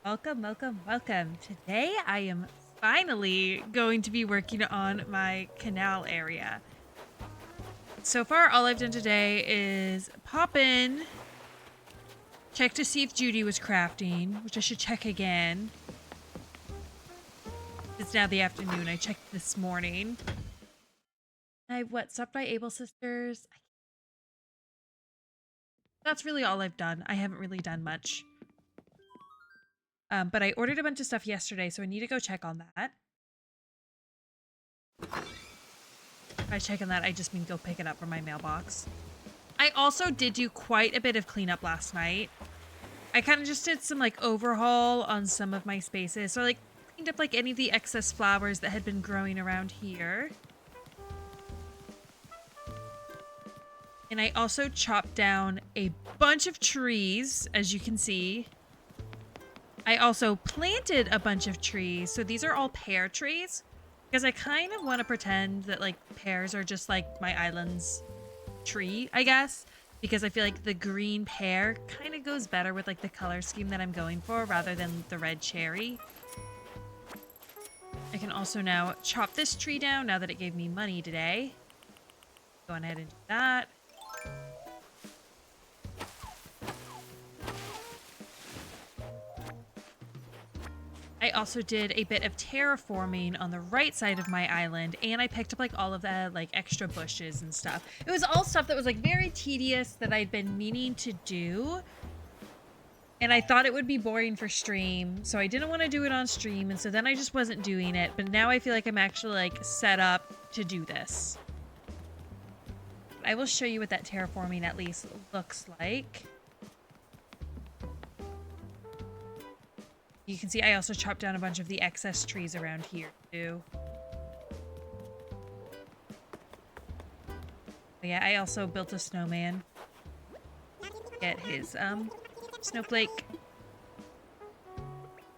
Welcome, welcome, welcome. Today I am finally going to be working on my canal area. So far, all I've done today is pop in, check to see if Judy was crafting, which I should check again. It's now the afternoon. I checked this morning. Stopped by Able Sisters. That's really all I've done. I haven't really done much. But I ordered a bunch of stuff yesterday, so I need to go check on that. By check on that, I just mean go pick it up from my mailbox. I also did do quite a bit of cleanup last night. I kind of just did some like overhaul on some of my spaces. So I like cleaned up like any of the excess flowers that had been growing around here. And I also chopped down a bunch of trees, as you can see. I also planted a bunch of trees. So these are all pear trees. Because I kind of want to pretend that like pears are just like my island's tree, I guess. Because I feel like the green pear kind of goes better with like the color scheme that I'm going for rather than the red cherry. I can also now chop this tree down now that it gave me money today. Go on ahead and do that. I also did a bit of terraforming on the right side of my island, and I picked up like all of the like extra bushes and stuff. It was all stuff that was like very tedious that I'd been meaning to do, and I thought it would be boring for stream, so I didn't want to do it on stream, and so then I just wasn't doing it. But now I feel like I'm actually like set up to do this. I will show you what that terraforming at least looks like. You can see I also chopped down a bunch of the excess trees around here too. But yeah, I also built a snowman. Get his snowflake.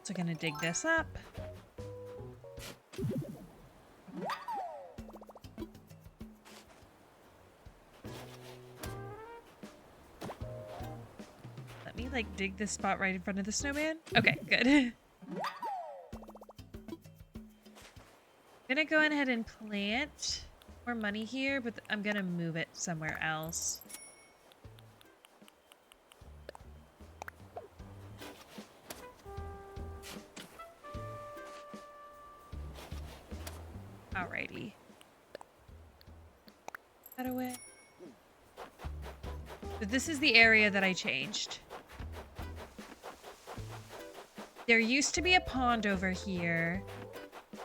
So gonna dig this up. Let me like dig this spot right in front of the snowman. Okay, good. I'm gonna go ahead and plant more money here, but I'm gonna move it somewhere else. Alrighty. That away. But this is the area that I changed. There used to be a pond over here,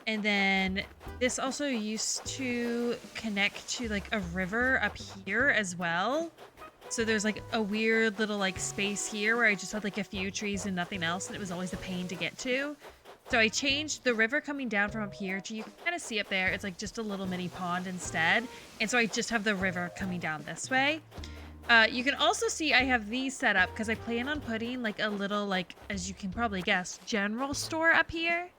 and then this also used to connect to like a river up here as well. So there's like a weird little like space here where I just had like a few trees and nothing else, and it was always a pain to get to. So I changed the river coming down from up here to, you can kind of see up there, it's like just a little mini pond instead. And so I just have the river coming down this way. You can also see I have these set up because I plan on putting like a little, like, as you can probably guess, general store up here.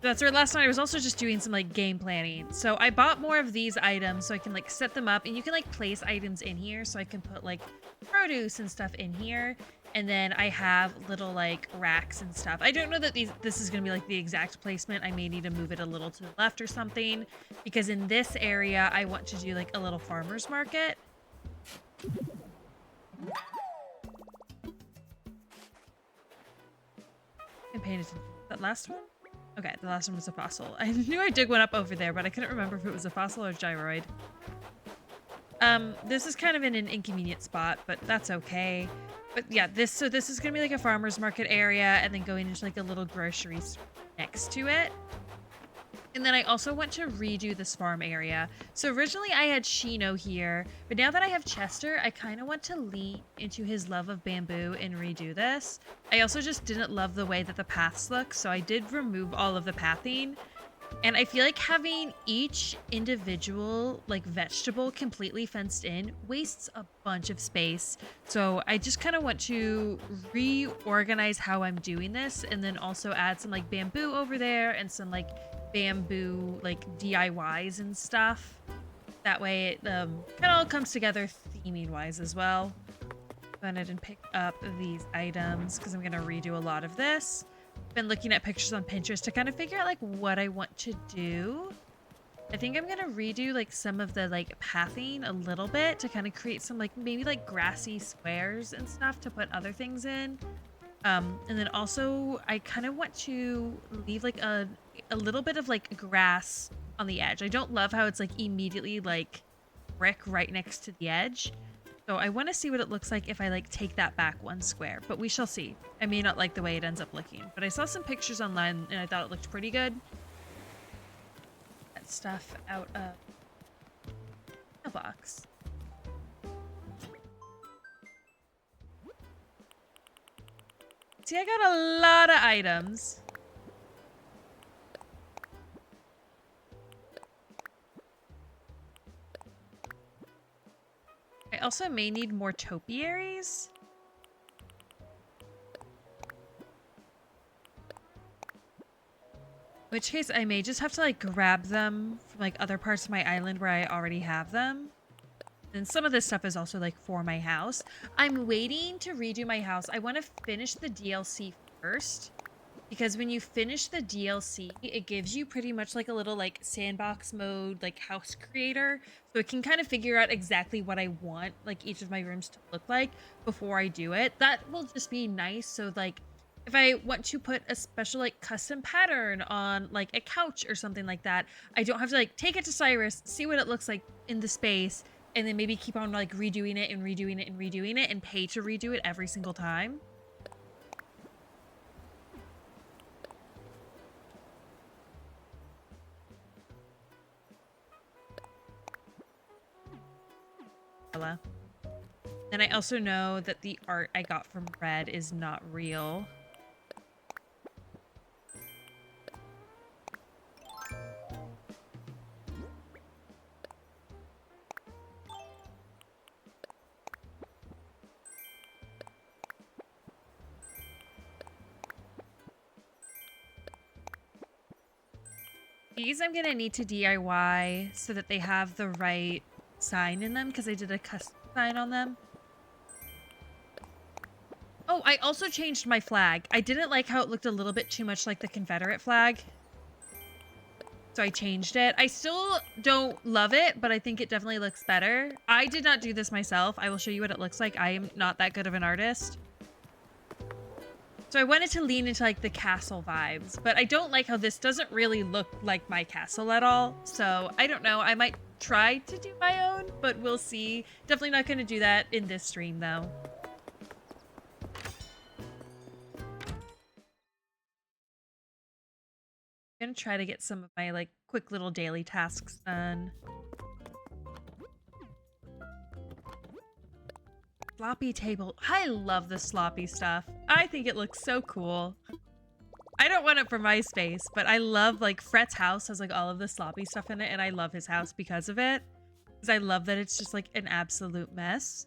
That's where last night I was also just doing some like game planning. So I bought more of these items so I can like set them up, and you can like place items in here so I can put like produce and stuff in here. And then I have little like racks and stuff. I don't know that this is going to be like the exact placement. I may need to move it a little to the left or something, because in this area I want to do like a little farmer's market. I'm paying attention. That last one? Okay, the last one was a fossil. I knew I dug one up over there, but I couldn't remember if it was a fossil or gyroid. This is kind of in an inconvenient spot, but that's okay. But yeah, this is gonna be like a farmer's market area, and then going into like a little grocery store next to it. And then I also want to redo this farm area. So originally I had Shino here, but now that I have Chester, I kind of want to lean into his love of bamboo and redo this. I also just didn't love the way that the paths look, so I did remove all of the pathing. And I feel like having each individual like vegetable completely fenced in wastes a bunch of space. So I just kind of want to reorganize how I'm doing this, and then also add some like bamboo over there and some like bamboo like DIYs and stuff That way it all comes together theming wise as well. Go ahead and pick up these items because I'm going to redo a lot of this. Been looking at pictures on Pinterest to kind of figure out like what I want to do. I think I'm going to redo like some of the like pathing a little bit to kind of create some like maybe like grassy squares and stuff to put other things in. And then also I kind of want to leave like a little bit of like grass on the edge. I don't love how it's like immediately like brick right next to the edge. So I want to see what it looks like if I like take that back one square, but we shall see. I may not like the way it ends up looking, but I saw some pictures online and I thought it looked pretty good. That stuff out of a box. See, I got a lot of items. I also may need more topiaries. In which case, I may just have to like grab them from like other parts of my island where I already have them. And some of this stuff is also like for my house. I'm waiting to redo my house. I want to finish the DLC first. Because when you finish the DLC, it gives you pretty much like a little like sandbox mode, like house creator. So it can kind of figure out exactly what I want like each of my rooms to look like before I do it. That will just be nice. So like if I want to put a special like custom pattern on like a couch or something like that, I don't have to like take it to Cyrus, see what it looks like in the space, and then maybe keep on like redoing it and redoing it and redoing it and pay to redo it every single time. And I also know that the art I got from Red is not real. These I'm gonna need to DIY so that they have the right sign in them because I did a custom sign on them. Oh, I also changed my flag. I didn't like how it looked a little bit too much like the Confederate flag. So I changed it. I still don't love it, but I think it definitely looks better. I did not do this myself. I will show you what it looks like. I am not that good of an artist. So I wanted to lean into like the castle vibes, but I don't like how this doesn't really look like my castle at all. So I don't know. I might try to do my own, but we'll see. Definitely not going to do that in this stream though. I'm going to try to get some of my like quick little daily tasks done. Sloppy table. I love the sloppy stuff. I think it looks so cool. I don't want it for my space, but I love like Fret's house has like all of the sloppy stuff in it, and I love his house because of it. Because I love that it's just like an absolute mess.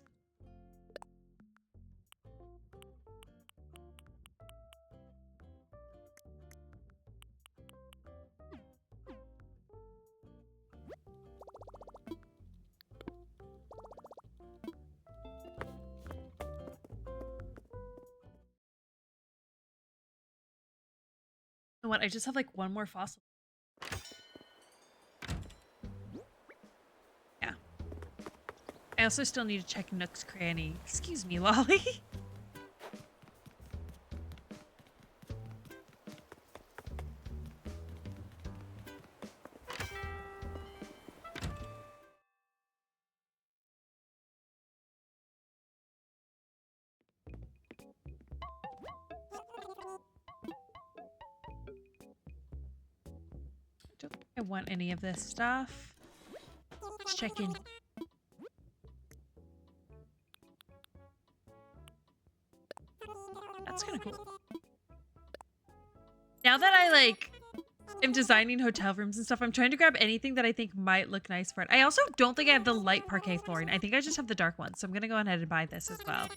You know what? I just have like one more fossil. Yeah. I also still need to check Nook's Cranny. Excuse me, Lolly. Don't think I want any of this stuff. Let's check in. That's kind of cool. Now that I like am designing hotel rooms and stuff, I'm trying to grab anything that I think might look nice for it. I also don't think I have the light parquet flooring. I think I just have the dark one. So I'm going to go ahead and buy this as well.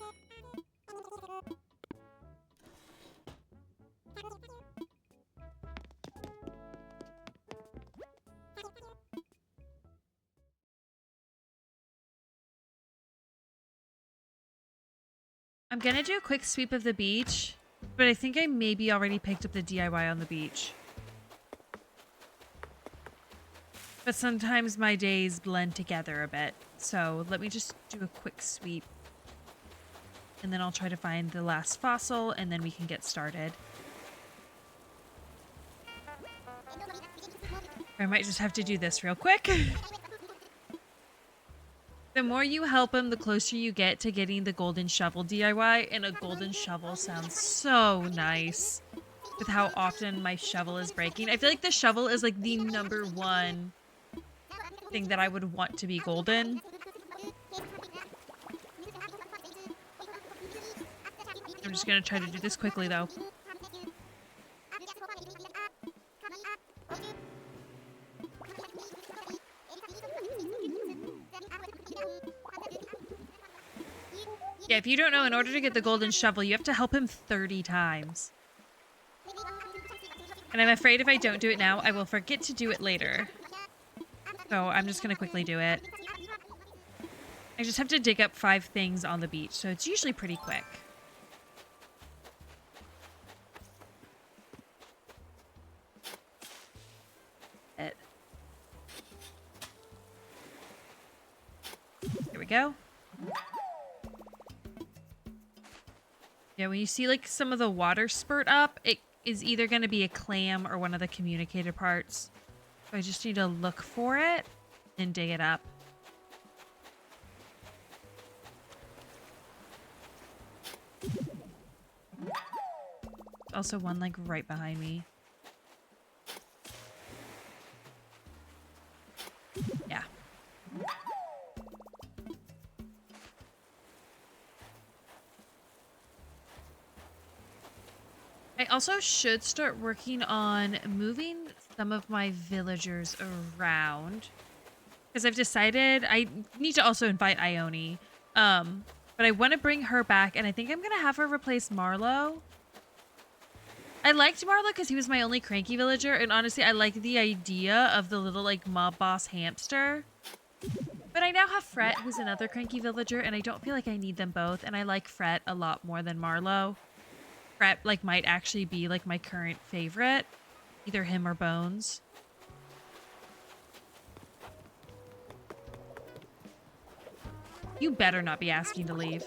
I'm gonna do a quick sweep of the beach, but I think I maybe already picked up the DIY on the beach. But sometimes my days blend together a bit. So let me just do a quick sweep. And then I'll try to find the last fossil and then we can get started. I might just have to do this real quick. The more you help him, the closer you get to getting the golden shovel DIY, and a golden shovel sounds so nice with how often my shovel is breaking. I feel like the shovel is like the #1 thing that I would want to be golden. I'm just gonna try to do this quickly though. Yeah, if you don't know, in order to get the golden shovel, you have to help him 30 times. And I'm afraid if I don't do it now, I will forget to do it later. So I'm just gonna quickly do it. I just have to dig up 5 things on the beach, so it's usually pretty quick. Here we go. Yeah, when you see like some of the water spurt up, it is either going to be a clam or one of the communicator parts. So I just need to look for it and dig it up. Also one like right behind me. Yeah. I also should start working on moving some of my villagers around. Because I've decided I need to also invite Ione. But I want to bring her back, and I think I'm going to have her replace Marlo. I liked Marlo because he was my only cranky villager, and honestly, I like the idea of the little, like, mob boss hamster. But I now have Fret, who's another cranky villager, and I don't feel like I need them both, and I like Fret a lot more than Marlo. Fret, like, might actually be, like, my current favorite. Either him or Bones. You better not be asking to leave.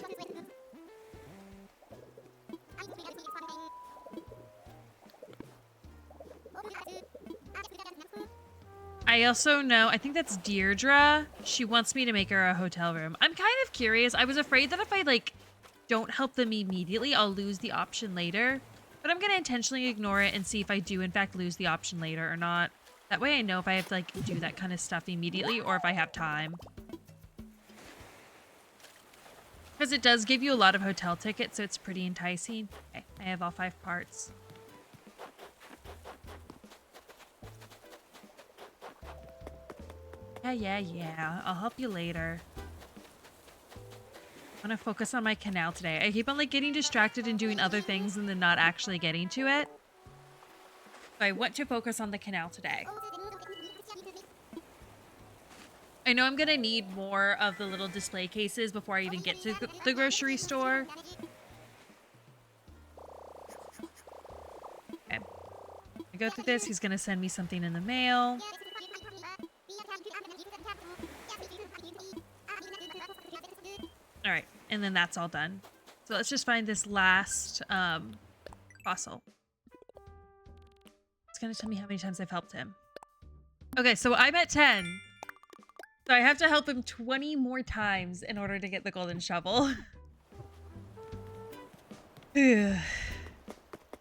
I also know, I think that's Deirdre. She wants me to make her a hotel room. I'm kind of curious. I was afraid that if I, like, don't help them immediately, I'll lose the option later. But I'm going to intentionally ignore it and see if I do, in fact, lose the option later or not. That way I know if I have to, like, do that kind of stuff immediately or if I have time. Because it does give you a lot of hotel tickets, so it's pretty enticing. Okay, I have all 5 parts. Yeah. I'll help you later. I want to focus on my canal today. I keep on like getting distracted and doing other things and then not actually getting to it. So I want to focus on the canal today. I know I'm going to need more of the little display cases before I even get to the grocery store. Okay. I go through this. He's going to send me something in the mail. All right, and then that's all done. So let's just find this last fossil. It's gonna tell me how many times I've helped him. Okay, so I'm at 10. So I have to help him 20 more times in order to get the golden shovel. I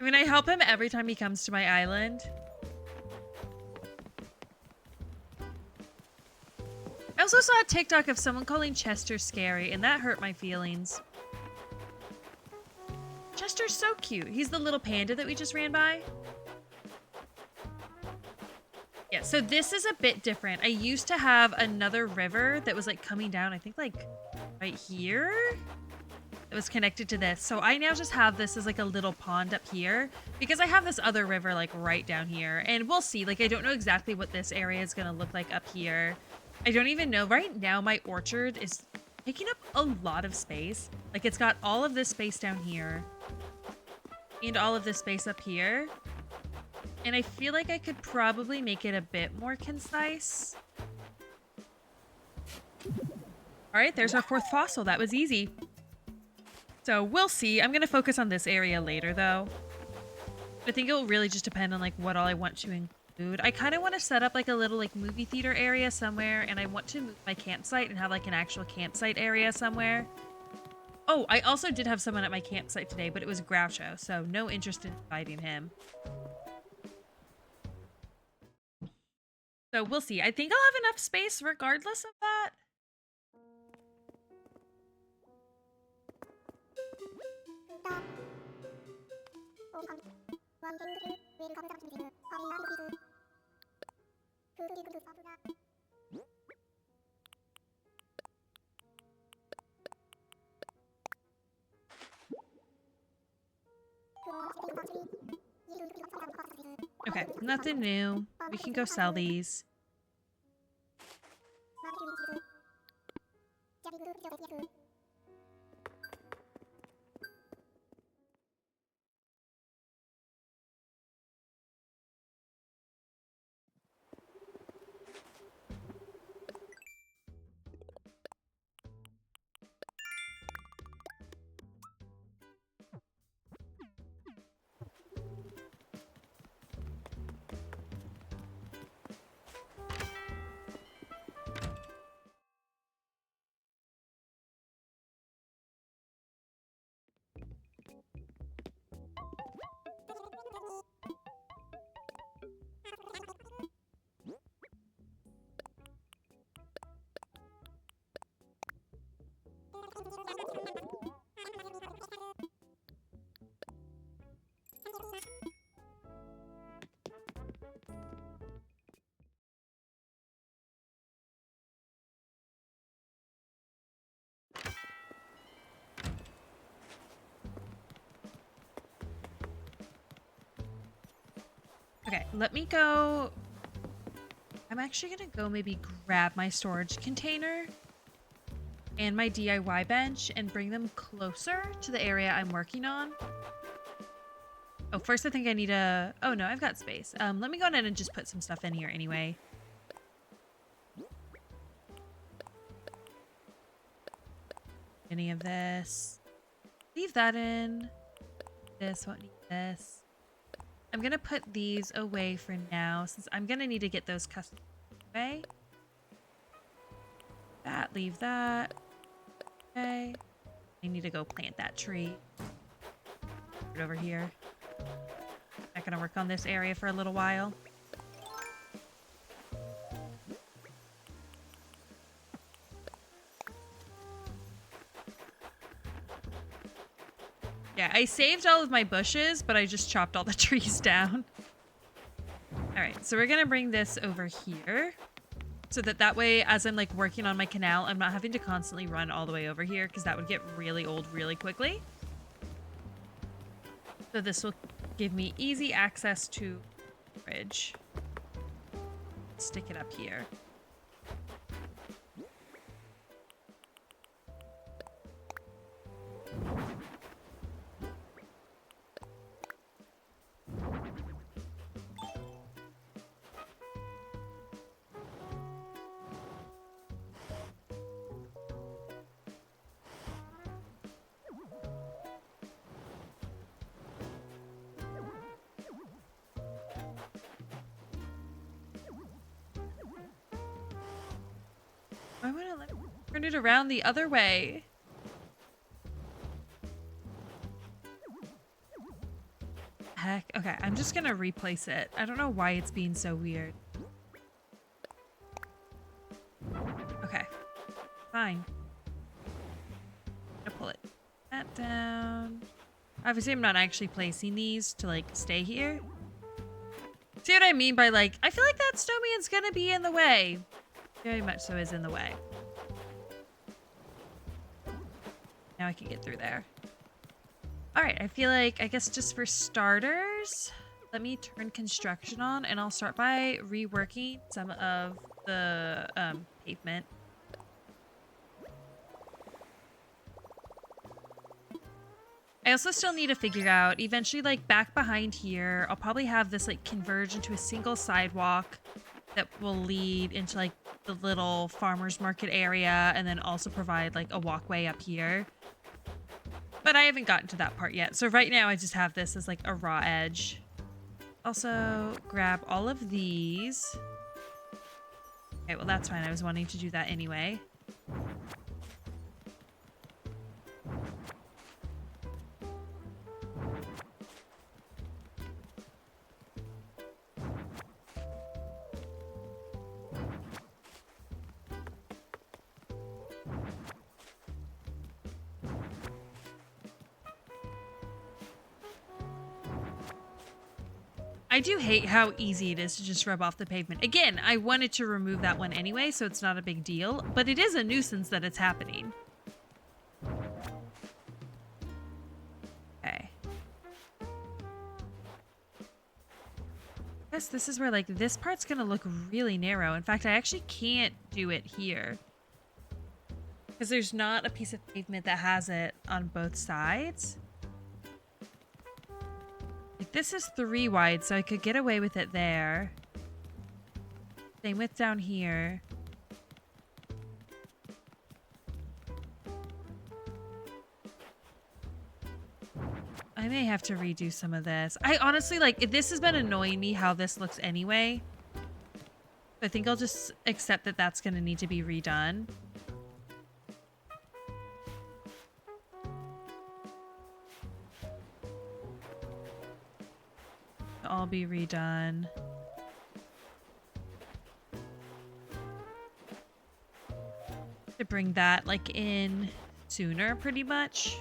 mean, I help him every time he comes to my island. I also saw a TikTok of someone calling Chester scary, and that hurt my feelings. Chester's so cute. He's the little panda that we just ran by. Yeah, so this is a bit different. I used to have another river that was like coming down, I think like right here. It was connected to this. So I now just have this as like a little pond up here because I have this other river like right down here. And we'll see. Like, I don't know exactly what this area is going to look like up here. I don't even know. Right now, my orchard is taking up a lot of space. Like, it's got all of this space down here and all of this space up here. And I feel like I could probably make it a bit more concise. All right, there's our 4th fossil. That was easy. So we'll see. I'm going to focus on this area later, though. I think it will really just depend on, like, what all I want to include. I kind of want to set up, like, a little, like, movie theater area somewhere, and I want to move my campsite and have, like, an actual campsite area somewhere. Oh, I also did have someone at my campsite today, but it was Groucho, so no interest in inviting him. So we'll see. I think I'll have enough space regardless of that. Okay, nothing new. We can go sell these. Okay, let me go. I'm actually gonna go maybe grab my storage container and my DIY bench and bring them closer to the area I'm working on. Oh, first I think I need a... Oh no, I've got space. Let me go ahead and just put some stuff in here anyway. Any of this. Leave that in. This, won't need this. I'm gonna put these away for now since I'm gonna need to get those custom away. That, leave that. Okay. I need to go plant that tree. Put it over here. Not gonna work on this area for a little while. Yeah, I saved all of my bushes, but I just chopped all the trees down. All right, so we're gonna bring this over here so that way, as I'm like working on my canal, I'm not having to constantly run all the way over here because that would get really old really quickly. So this will give me easy access to the bridge. Stick it up here. Why wouldn't it let me turn it around the other way? Heck. Okay, I'm just gonna replace it. I don't know why it's being so weird. Okay. Fine. I'm gonna pull it that down. Obviously, I'm not actually placing these to, like, stay here. See what I mean by, like, I feel like that snowman's gonna be in the way. Very much so is in the way. Now I can get through there. All right, I feel like, I guess just for starters, let me turn construction on and I'll start by reworking some of the pavement. I also still need to figure out, eventually, like, back behind here, I'll probably have this, like, converge into a single sidewalk that will lead into, like, the little farmer's market area and then also provide, like, a walkway up here. But I haven't gotten to that part yet. So right now I just have this as, like, a raw edge. Also, grab all of these. Okay, well, that's fine. I was wanting to do that anyway. I do hate how easy it is to just rub off the pavement. Again, I wanted to remove that one anyway, so it's not a big deal, but it is a nuisance that it's happening. Okay. I guess this is where, like, this part's gonna look really narrow. In fact, I actually can't do it here because there's not a piece of pavement that has it on both sides. Like, this is 3 wide, so I could get away with it there. Same with down here. I may have to redo some of this. I honestly, like, this has been annoying me how this looks anyway. I think I'll just accept that that's going to need to be redone. All be redone. To bring that, like, in sooner, pretty much.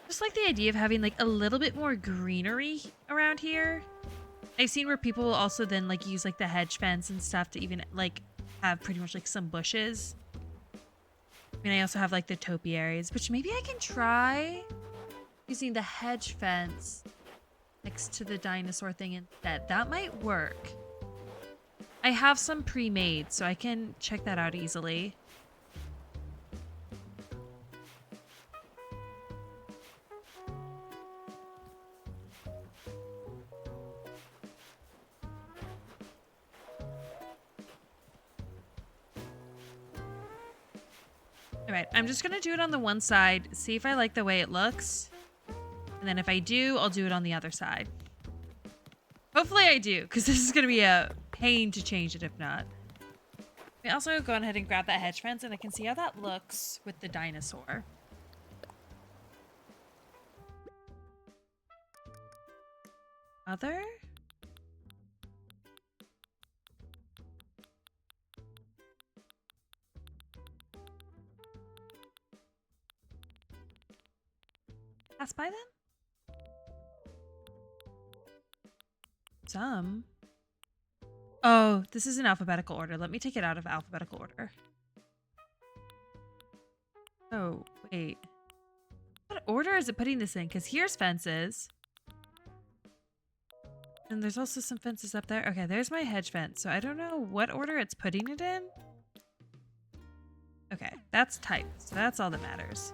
Just like the idea of having, like, a little bit more greenery around here. I've seen where people will also then, like, use, like, the hedge fence and stuff to even, like, have pretty much, like, some bushes. I mean, I also have, like, the topiaries, which maybe I can try using the hedge fence next to the dinosaur thing instead. That might work. I have some pre-made, so I can check that out easily. Alright, I'm just gonna do it on the one side, see if I like the way it looks. And then if I do, I'll do it on the other side. Hopefully I do, because this is gonna be a pain to change it if not. We also go ahead and grab that hedge fence, and I can see how that looks with the dinosaur. Other? Pass by them? Some. Oh, this is in alphabetical order. Let me take it out of alphabetical order. Oh, wait. What order is it putting this in? Because here's fences. And there's also some fences up there. Okay, there's my hedge fence. So I don't know what order it's putting it in. Okay, that's typed. So that's all that matters.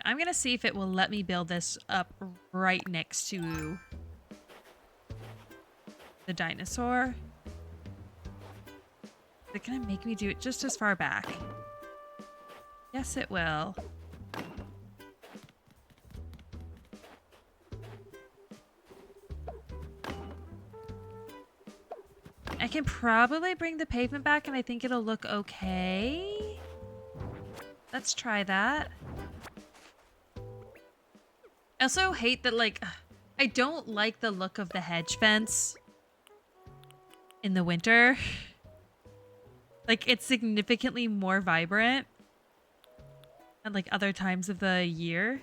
I'm going to see if it will let me build this up right next to the dinosaur. Is it going to make me do it just as far back? Yes, it will. I can probably bring the pavement back and I think it'll look okay. Let's try that. I also hate that, like, I don't like the look of the hedge fence in the winter. Like, it's significantly more vibrant than, like, other times of the year.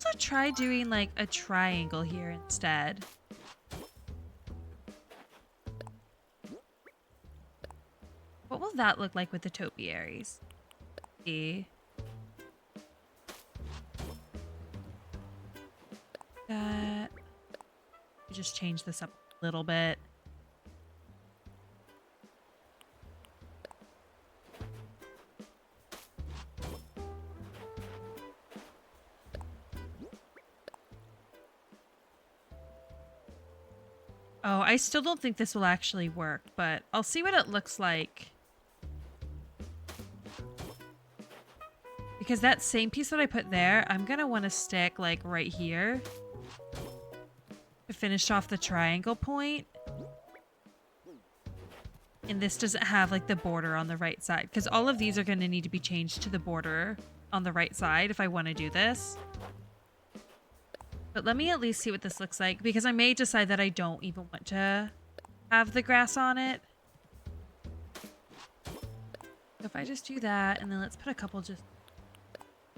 Also try doing, like, a triangle here instead. What will that look like with the topiaries? See. just change this up a little bit. Oh, I still don't think this will actually work, but I'll see what it looks like. Because that same piece that I put there, I'm gonna want to stick like right here to finish off the triangle point. And this doesn't have like the border on the right side, because all of these are going to need to be changed to the border on the right side if I want to do this. But let me at least see what this looks like, because I may decide that I don't even want to have the grass on it. So if I just do that, and then let's put a couple just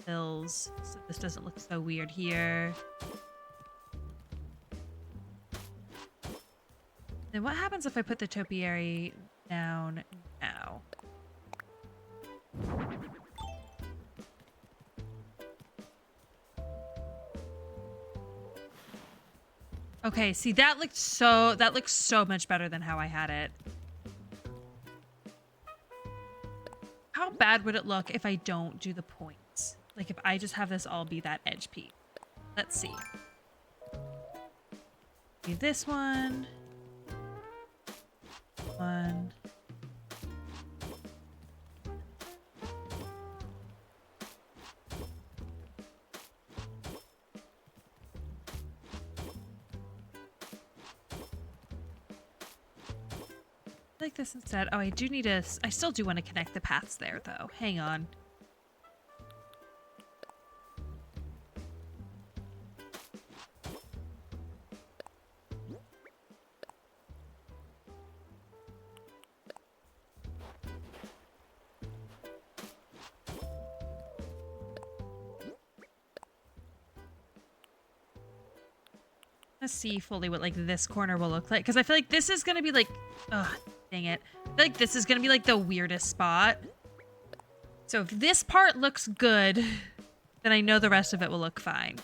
hills so this doesn't look so weird here. Then what happens if I put the topiary down now? Okay, see that looks so much better than how I had it. How bad would it look if I don't do the points? Like if I just have this all be that edge piece. Let's see. Do this one. One. Like this instead. Oh, I do need to... I still do want to connect the paths there, though. Hang on. Let's see fully what like this corner will look like, because I feel like this is gonna be like, ugh, dang it. I feel like this is gonna be like the weirdest spot. So if this part looks good, then I know the rest of it will look fine.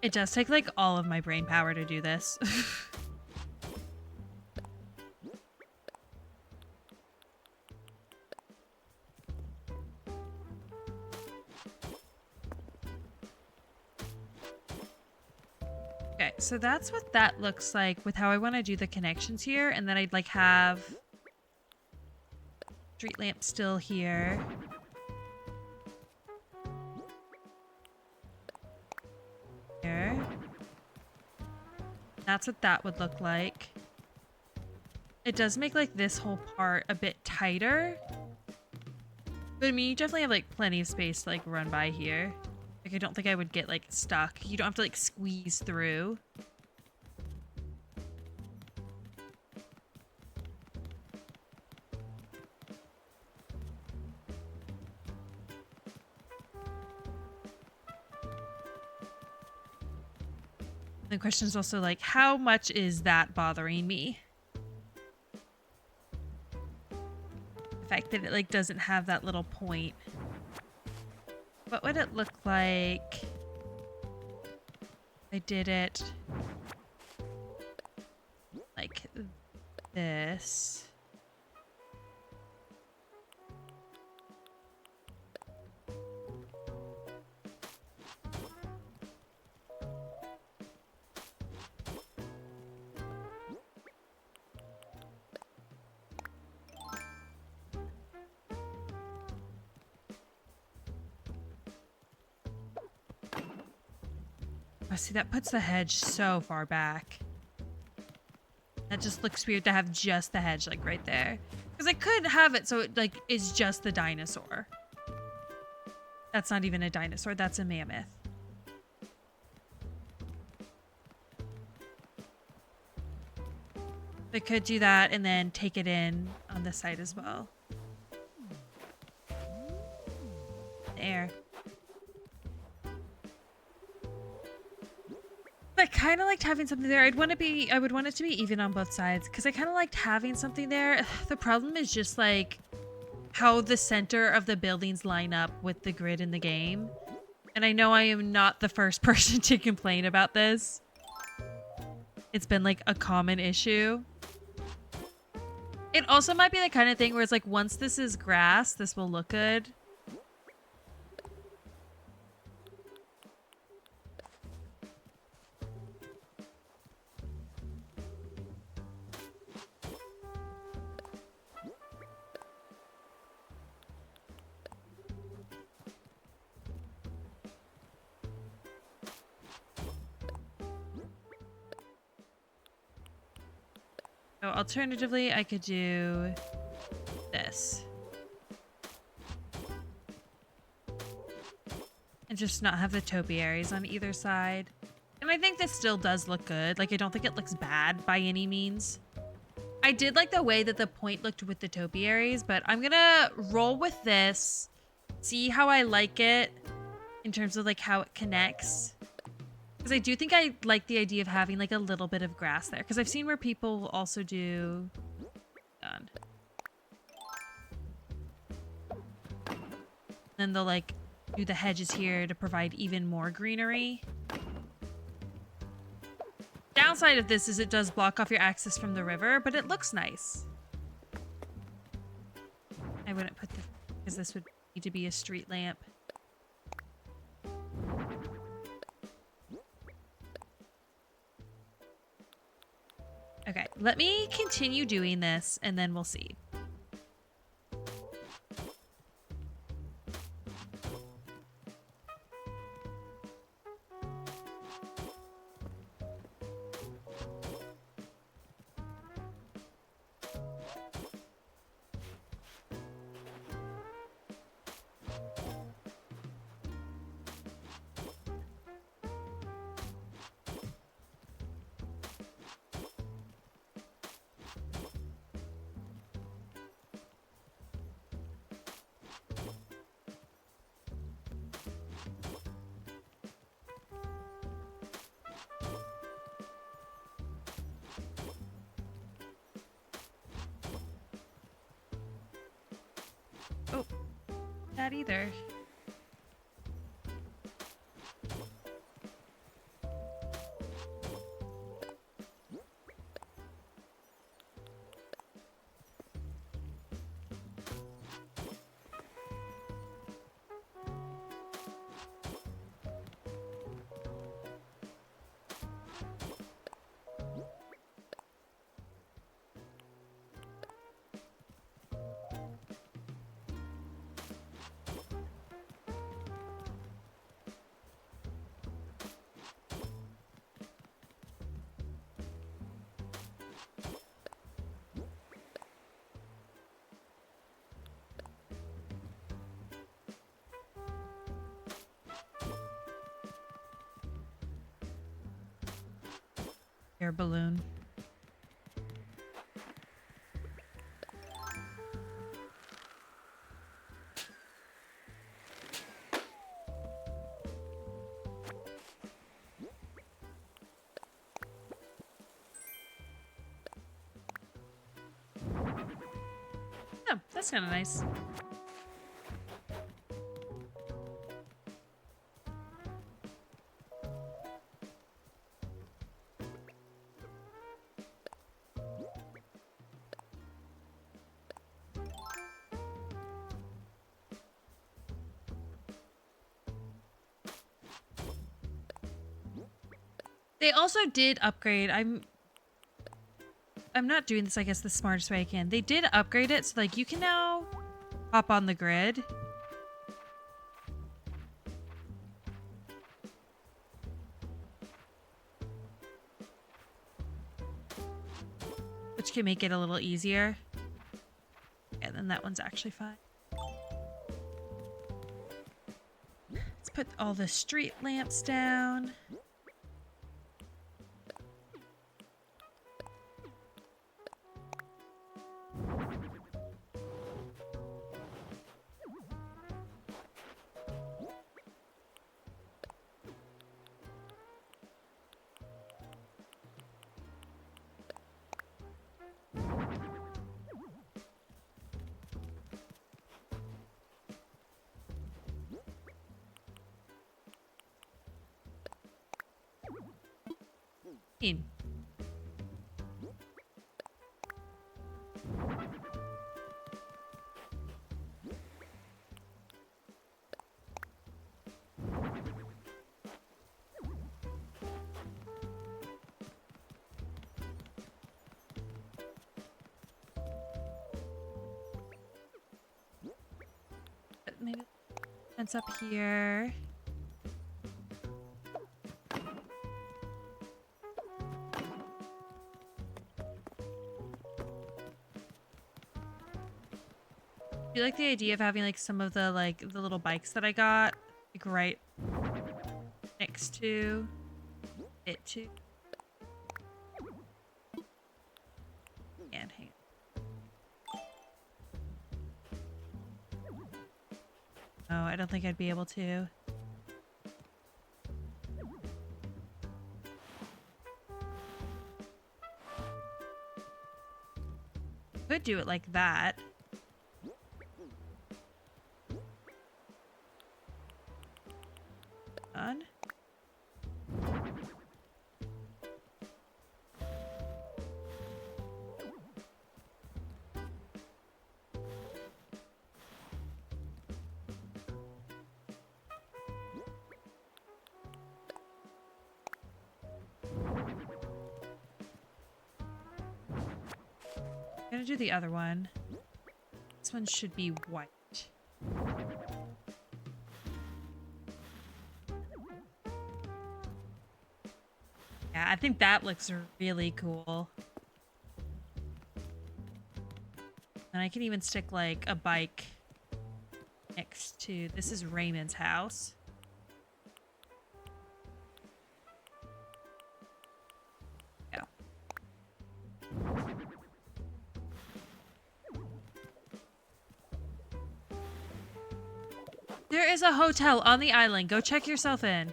It does take like all of my brain power to do this. Okay, so that's what that looks like with how I want to do the connections here. And then I'd like have street lamp still here. That's what that would look like. It does make like this whole part a bit tighter. But I mean, you definitely have like plenty of space to like run by here. Like I don't think I would get like stuck. You don't have to like squeeze through. The question is also like, how much is that bothering me? The fact that it like doesn't have that little point. What would it look like if I did it like this? Oh, see, that puts the hedge so far back. That just looks weird to have just the hedge, like, right there. Because I could have it so it, like, is just the dinosaur. That's not even a dinosaur. That's a mammoth. I could do that and then take it in on this side as well. air. I kind of liked having something there. I would want it to be even on both sides because I kind of liked having something there. The problem is just like how the center of the buildings line up with the grid in the game. And I know I am not the first person to complain about this. It's been like a common issue. It also might be the kind of thing where it's like once this is grass, this will look good. So alternatively, I could do this. And just not have the topiaries on either side. And I think this still does look good. Like, I don't think it looks bad by any means. I did like the way that the point looked with the topiaries, but I'm gonna roll with this, see how I like it in terms of like how it connects. Because I do think I like the idea of having like a little bit of grass there. Because I've seen where people will also do... Then they'll like do the hedges here to provide even more greenery. Downside of this is it does block off your access from the river, but it looks nice. I wouldn't put this because this would need to be a street lamp. Okay, let me continue doing this and then we'll see. Oh, that either. Air balloon. Oh, that's kind of nice. They also did upgrade. I'm not doing this, I guess, the smartest way I can. They did upgrade it, so like you can now hop on the grid. Which can make it a little easier. And then that one's actually fine. Let's put all the street lamps down. In. Maybe fence up here. Do you like the idea of having like some of the the little bikes that I got like right next to it too? And hang on. Oh, I don't think I'd be able to. Could do it like that. On. I'm gonna do the other one. This one should be white. Yeah, I think that looks really cool. And I can even stick like a bike next to, this is Raymond's house. Yeah. There is a hotel on the island. Go check yourself in.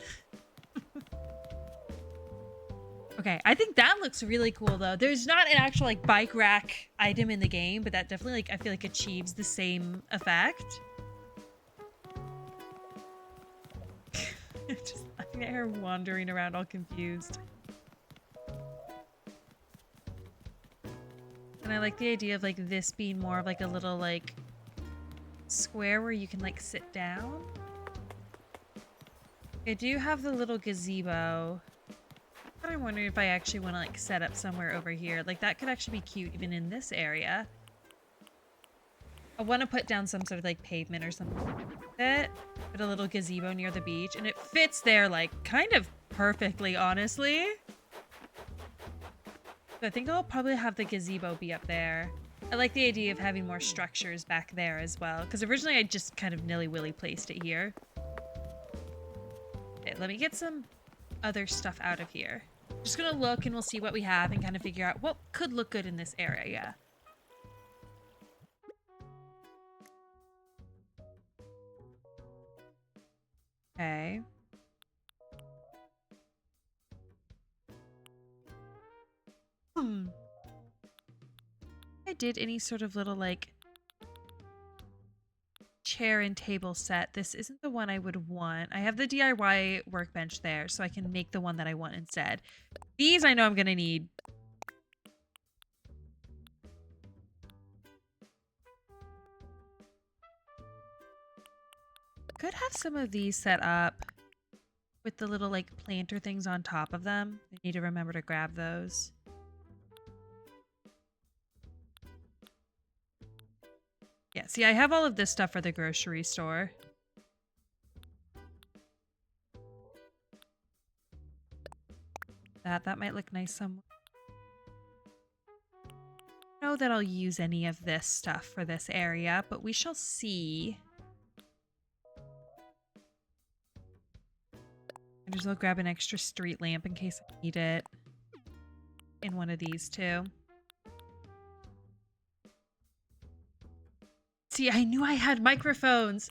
Okay, I think that looks really cool though. There's not an actual like bike rack item in the game, but that definitely like I feel like achieves the same effect. Just looking at her wandering around all confused. And I like the idea of like this being more of like a little like square where you can like sit down. I do have the little gazebo. I'm wondering if I actually want to like set up somewhere over here. Like that could actually be cute even in this area. I want to put down some sort of like pavement or something like that. Put a little gazebo near the beach and it fits there like kind of perfectly, honestly. So I think I'll probably have the gazebo be up there. I like the idea of having more structures back there as well, because originally I just kind of nilly-willy placed it here. Okay, let me get some other stuff out of here. Just gonna look and we'll see what we have and kind of figure out what could look good in this area. Okay. I did any sort of little like chair and table set. This isn't the one I would want. I have the DIY workbench there, so I can make the one that I want instead. These I know I'm gonna need. Could have some of these set up with the little like planter things on top of them. I need to remember to grab those. Yeah, see, I have all of this stuff for the grocery store. That might look nice somewhere. I don't know that I'll use any of this stuff for this area, but we shall see. I just will grab an extra street lamp in case I need it in one of these too. See, I knew I had microphones.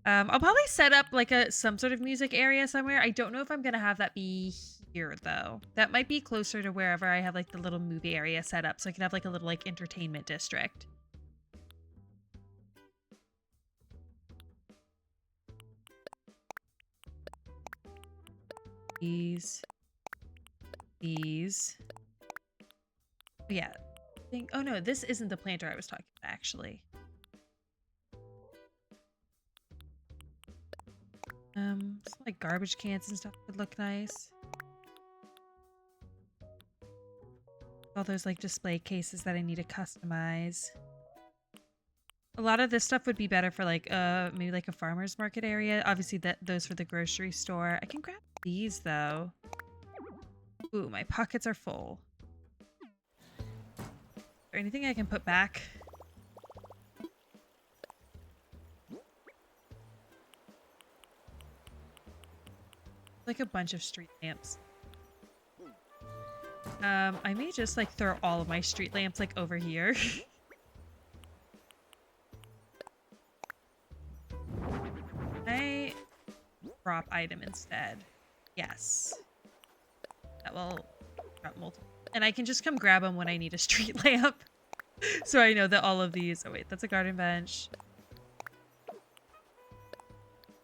I'll probably set up like some sort of music area somewhere. I don't know if I'm gonna have that be here though. That might be closer to wherever I have like the little movie area set up, so I can have like a little like entertainment district. These. these. Oh, yeah. Oh no, this isn't the planter I was talking about, actually. Some like garbage cans and stuff would look nice. All those like display cases that I need to customize. A lot of this stuff would be better for like maybe like a farmer's market area. Obviously those for the grocery store. I can grab these though. Ooh, my pockets are full. Is there anything I can put back? Like a bunch of street lamps. I may just like throw all of my street lamps like over here. I drop item instead. Yes. That will drop multiple. And I can just come grab them when I need a street lamp. So I know that all of these... Oh wait, that's a garden bench.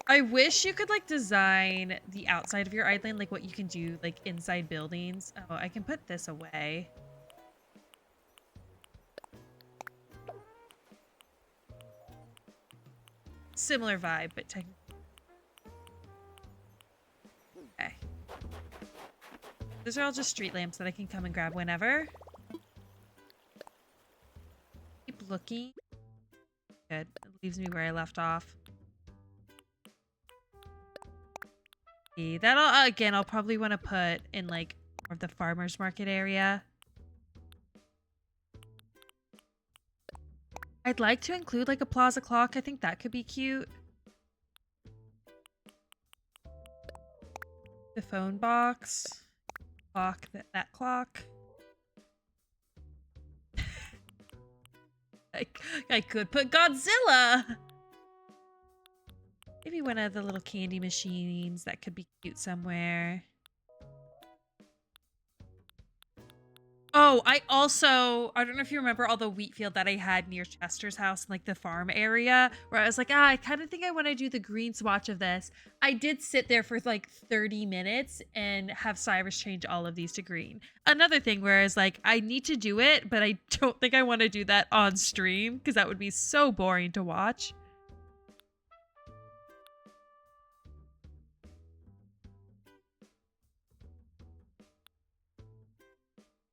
I wish you could like design the outside of your island, like what you can do like inside buildings. Oh, I can put this away. Similar vibe, but technically. Okay. Those are all just street lamps that I can come and grab whenever. Keep looking. Good. It leaves me where I left off. That'll, again, I'll probably want to put in, like, more of the farmer's market area. I'd like to include, like, a plaza clock. I think that could be cute. The phone box. Clock, that clock. I could put Godzilla! Maybe one of the little candy machines that could be cute somewhere. Oh, I don't know if you remember all the wheat field that I had near Chester's house, in like the farm area, where I was like, I kind of think I want to do the green swatch of this. I did sit there for like 30 minutes and have Cyrus change all of these to green. Another thing where I was like, I need to do it, but I don't think I want to do that on stream because that would be so boring to watch.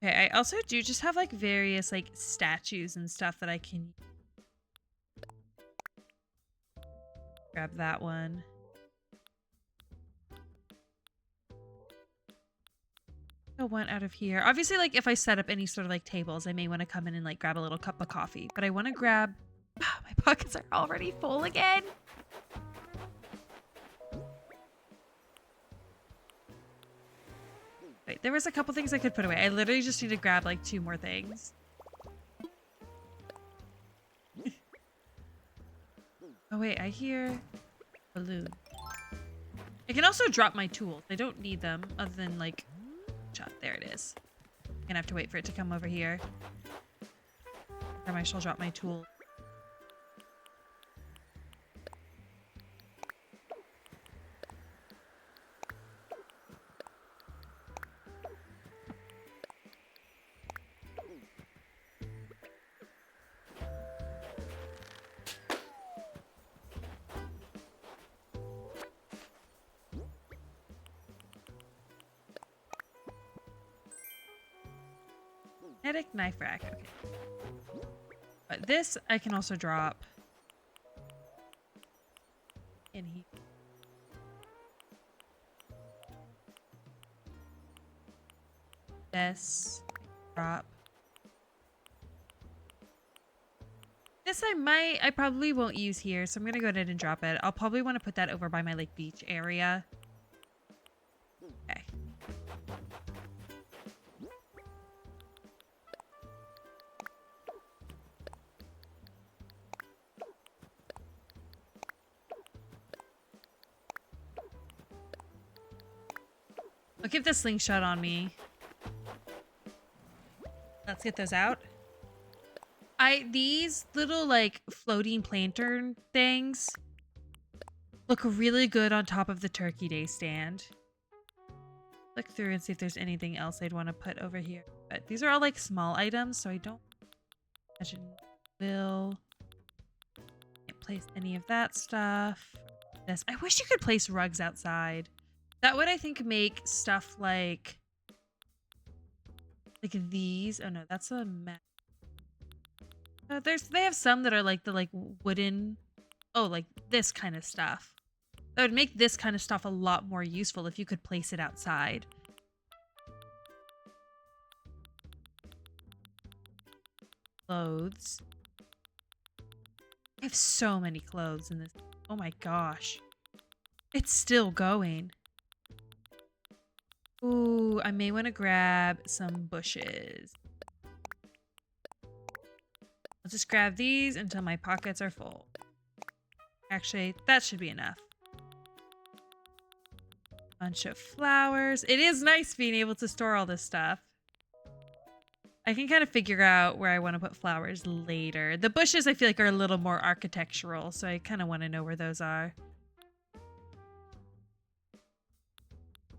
Okay, I also do just have like various like statues and stuff that I can grab that one. Go one out of here. Obviously, like if I set up any sort of like tables, I may want to come in and like grab a little cup of coffee, but I want to grab... Oh, my pockets are already full again. Wait, there was a couple things I could put away. I literally just need to grab like 2 more things. Oh wait, I hear balloon. I can also drop my tools. I don't need them other than like shot. There it is. I'm gonna have to wait for it to come over here. Or I shall drop my tool. Magnetic knife rack. Okay. But this I can also drop in here. This drop. This I probably won't use here, so I'm gonna go ahead and drop it. I'll probably want to put that over by my like beach area. Okay. I'll keep the slingshot on me. Let's get those out. These little like floating lantern things look really good on top of the Turkey Day stand. look through and see if there's anything else I'd want to put over here. But these are all like small items, so I don't imagine will can't place any of that stuff. This, I wish you could place rugs outside. That would, I think, make stuff like these. Oh no, that's a mat. They have some that are like the wooden, oh, like this kind of stuff. That would make this kind of stuff a lot more useful if you could place it outside. Clothes. I have so many clothes in this. Oh my gosh. It's still going. Ooh, I may want to grab some bushes. I'll just grab these until my pockets are full. Actually, that should be enough. Bunch of flowers. It is nice being able to store all this stuff. I can kind of figure out where I want to put flowers later. The bushes I feel like are a little more architectural, so I kind of want to know where those are. I'm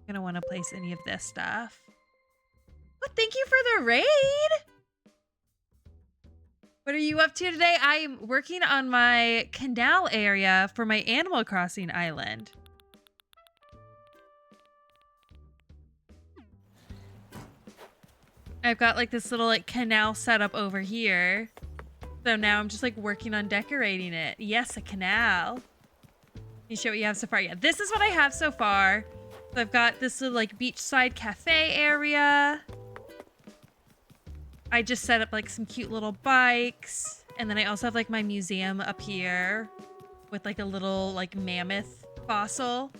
gonna want to place any of this stuff. Well, thank you for the raid! What are you up to today? I'm working on my canal area for my Animal Crossing island. I've got like this little like canal set up over here. So now I'm just like working on decorating it. Yes, a canal. Can you show what you have so far? Yeah, this is what I have so far. So I've got this little like beachside cafe area. I just set up like some cute little bikes. And then I also have like my museum up here with like a little like mammoth fossil.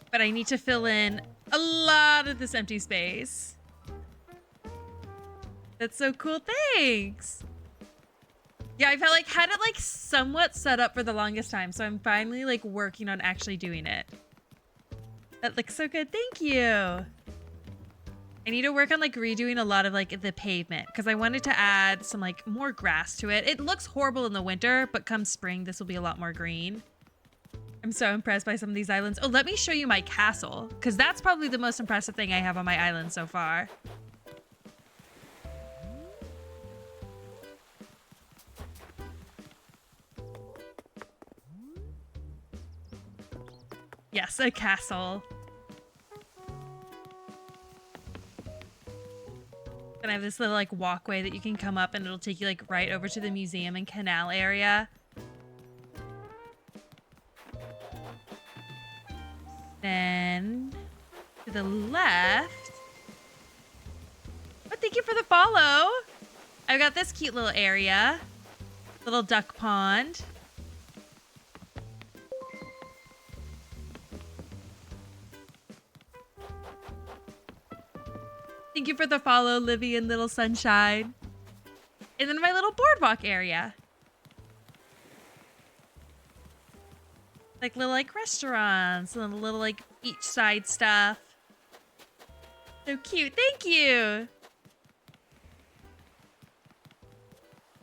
But I need to fill in a lot of this empty space. That's so cool. Thanks. Yeah, I felt like had it like somewhat set up for the longest time. So I'm finally like working on actually doing it. That looks so good. Thank you. I need to work on like redoing a lot of like the pavement because I wanted to add some like more grass to it. It looks horrible in the winter, but come spring, this will be a lot more green. I'm so impressed by some of these islands. Oh, let me show you my castle because that's probably the most impressive thing I have on my island so far. Yes, a castle. And I have this little like walkway that you can come up and it'll take you like right over to the museum and canal area. Then to the left. But thank you for the follow. I've got this cute little area. Little duck pond. Thank you for the follow, Livy and Little Sunshine. And then my little boardwalk area. Like little like restaurants and little like beachside stuff. So cute. Thank you.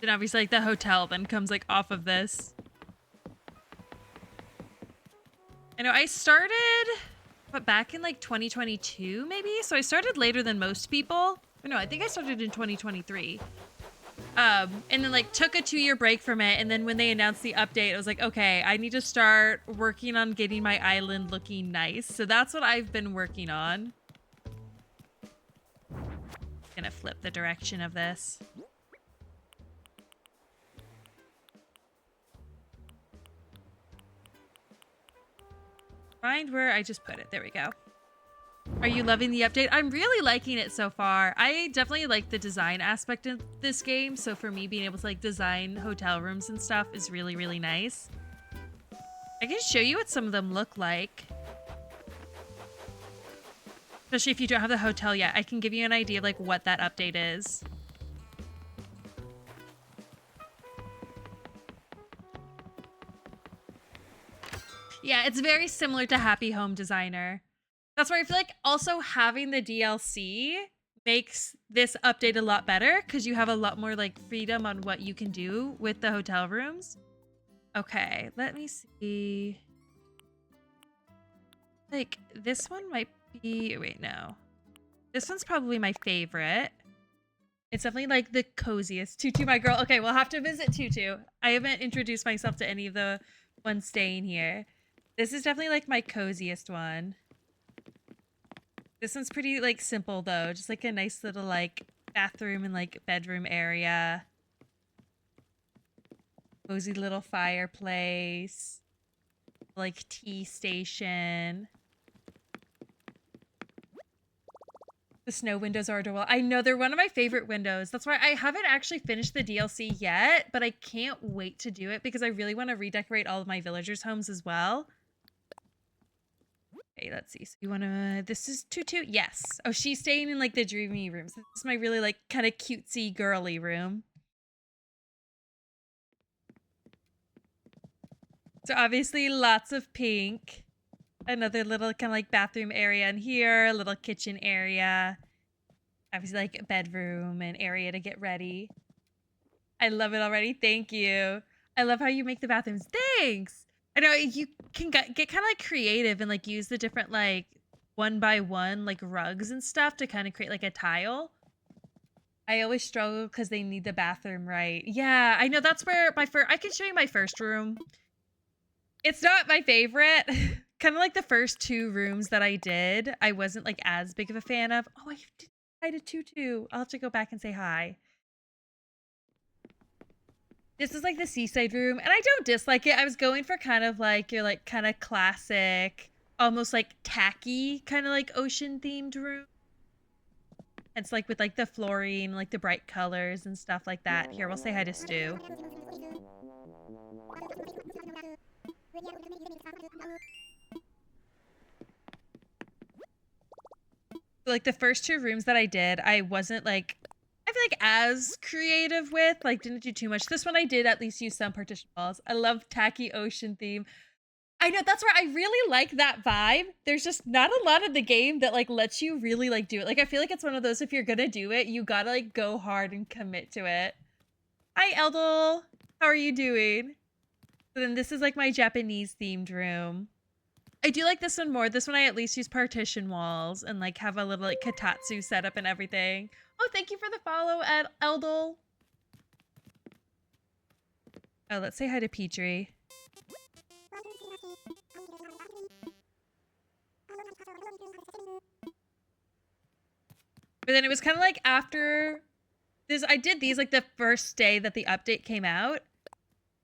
Then obviously like the hotel then comes like off of this. I know I started, but back in like 2022 maybe? So I started later than most people. Or no, I think I started in 2023. And then like took a 2-year break from it. And then when they announced the update, I was like, okay, I need to start working on getting my island looking nice. So that's what I've been working on. Gonna flip the direction of this. Find where I just put it. There we go. Are you loving the update? I'm really liking it so far. I definitely like the design aspect of this game. So for me, being able to like design hotel rooms and stuff is really, really nice. I can show you what some of them look like. Especially if you don't have the hotel yet. I can give you an idea of like what that update is. Yeah, it's very similar to Happy Home Designer. That's where I feel like also having the DLC makes this update a lot better because you have a lot more like freedom on what you can do with the hotel rooms. Okay, let me see. Like, this one might be... Wait, no. This one's probably my favorite. It's definitely like the coziest. Tutu, my girl. Okay, we'll have to visit Tutu. I haven't introduced myself to any of the ones staying here. This is definitely like my coziest one. This one's pretty like simple though. Just like a nice little like bathroom and like bedroom area. Cozy little fireplace. Like tea station. The snow windows are adorable. I know, they're one of my favorite windows. That's why I haven't actually finished the DLC yet, but I can't wait to do it because I really want to redecorate all of my villagers' homes as well. Okay, let's see. So you want to... This is Tutu? Yes. Oh, she's staying in like the dreamy rooms. This is my really like kind of cutesy girly room. So obviously lots of pink. Another little kind of like bathroom area in here, a little kitchen area. Obviously like a bedroom and area to get ready. I love it already. Thank you. I love how you make the bathrooms. Thanks. I know you can get kind of like creative and like use the different like one by one like rugs and stuff to kind of create like a tile. I always struggle because they need the bathroom right. Yeah, I know that's where my first... I can show you my first room. It's not my favorite. Kind of like the first two rooms that I did, I wasn't like as big of a fan of. Oh, I did hi to Tutu. I'll have to go back and say hi. This is like the seaside room, and I don't dislike it. I was going for kind of like your like kind of classic, almost like tacky, kind of like ocean themed room. It's like with like the flooring, like the bright colors and stuff like that. Here, we'll say hi to Stu. Like the first two rooms that I did, I wasn't like, I feel like as creative with, like didn't do too much. This one I did at least use some partition walls. I love tacky ocean theme. I know, that's where I really like that vibe. There's just not a lot of the game that like lets you really like do it. Like I feel like it's one of those, if you're gonna do it, you gotta like go hard and commit to it. Hi Eldol, how are you doing? So then this is like my Japanese themed room. I do like this one more. This one I at least use partition walls and like have a little like katatsu setup and everything. Oh, thank you for the follow, Eldol. Oh, let's say hi to Petrie. But then it was kind of like after this, I did these like the first day that the update came out.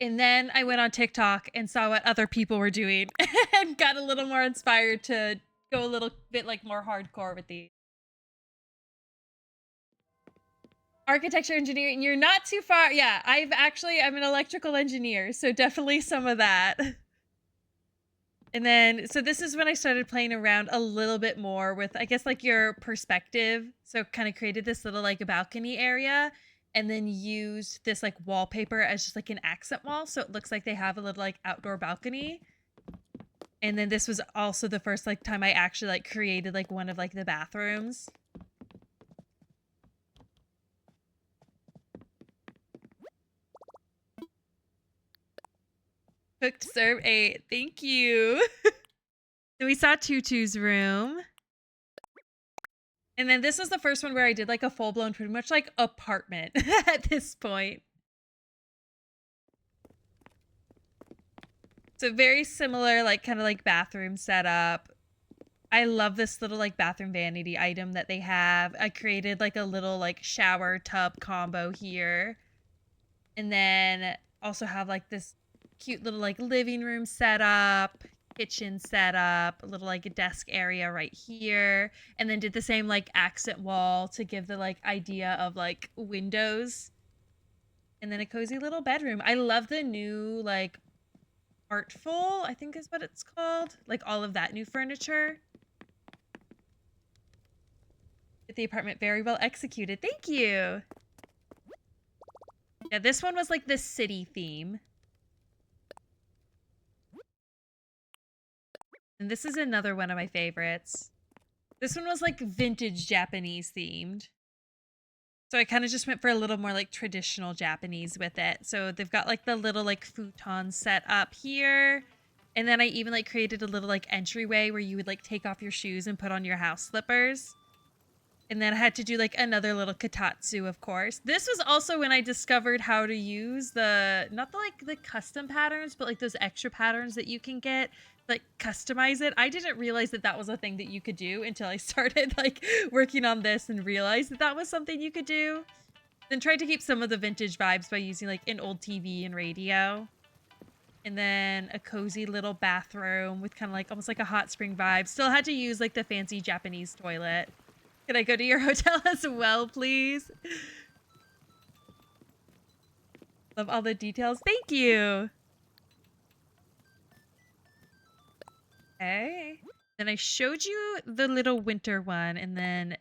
And then I went on TikTok and saw what other people were doing and got a little more inspired to go a little bit like more hardcore with these. Architecture engineering, you're not too far. Yeah, I'm an electrical engineer, so definitely some of that. And then, so this is when I started playing around a little bit more with, I guess, like your perspective. So kind of created this little like a balcony area and then used this like wallpaper as just like an accent wall. So it looks like they have a little like outdoor balcony. And then this was also the first like time I actually like created like one of like the bathrooms. Cooked, serve, ate. Thank you. So we saw Tutu's room. And then this was the first one where I did like a full-blown, pretty much like apartment at this point. So very similar, like kind of like bathroom setup. I love this little like bathroom vanity item that they have. I created like a little like shower tub combo here. And then also have like this cute little like living room setup, kitchen setup, a little like a desk area right here. And then did the same like accent wall to give the like idea of like windows. And then a cozy little bedroom. I love the new like Artful, I think is what it's called. Like all of that new furniture. The apartment very well executed. Thank you. Yeah, this one was like the city theme. And this is another one of my favorites. This one was like vintage Japanese themed. So I kind of just went for a little more like traditional Japanese with it. So they've got like the little like futon set up here. And then I even like created a little like entryway where you would like take off your shoes and put on your house slippers. And then I had to do like another little katatsu, of course. This was also when I discovered how to use not the like the custom patterns, but like those extra patterns that you can get, like customize it. I didn't realize that that was a thing that you could do until I started like working on this and realized that that was something you could do. Then tried to keep some of the vintage vibes by using like an old TV and radio. And then a cozy little bathroom with kind of like almost like a hot spring vibe. Still had to use like the fancy Japanese toilet. Can I go to your hotel as well, please? Love all the details. Thank you. Okay. Then I showed you the little winter one, and then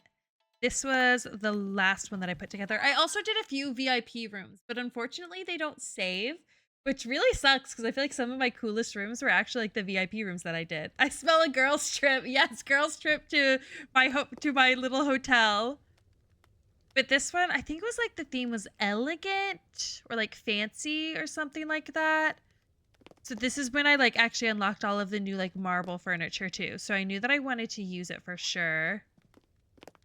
this was the last one that I put together. I also did a few VIP rooms, but unfortunately they don't save, which really sucks because I feel like some of my coolest rooms were actually like the VIP rooms that I did. I smell a girls trip. Yes, girls trip to my little hotel. But this one, I think it was like the theme was elegant or like fancy or something like that. So this is when I like actually unlocked all of the new like marble furniture too. So I knew that I wanted to use it for sure.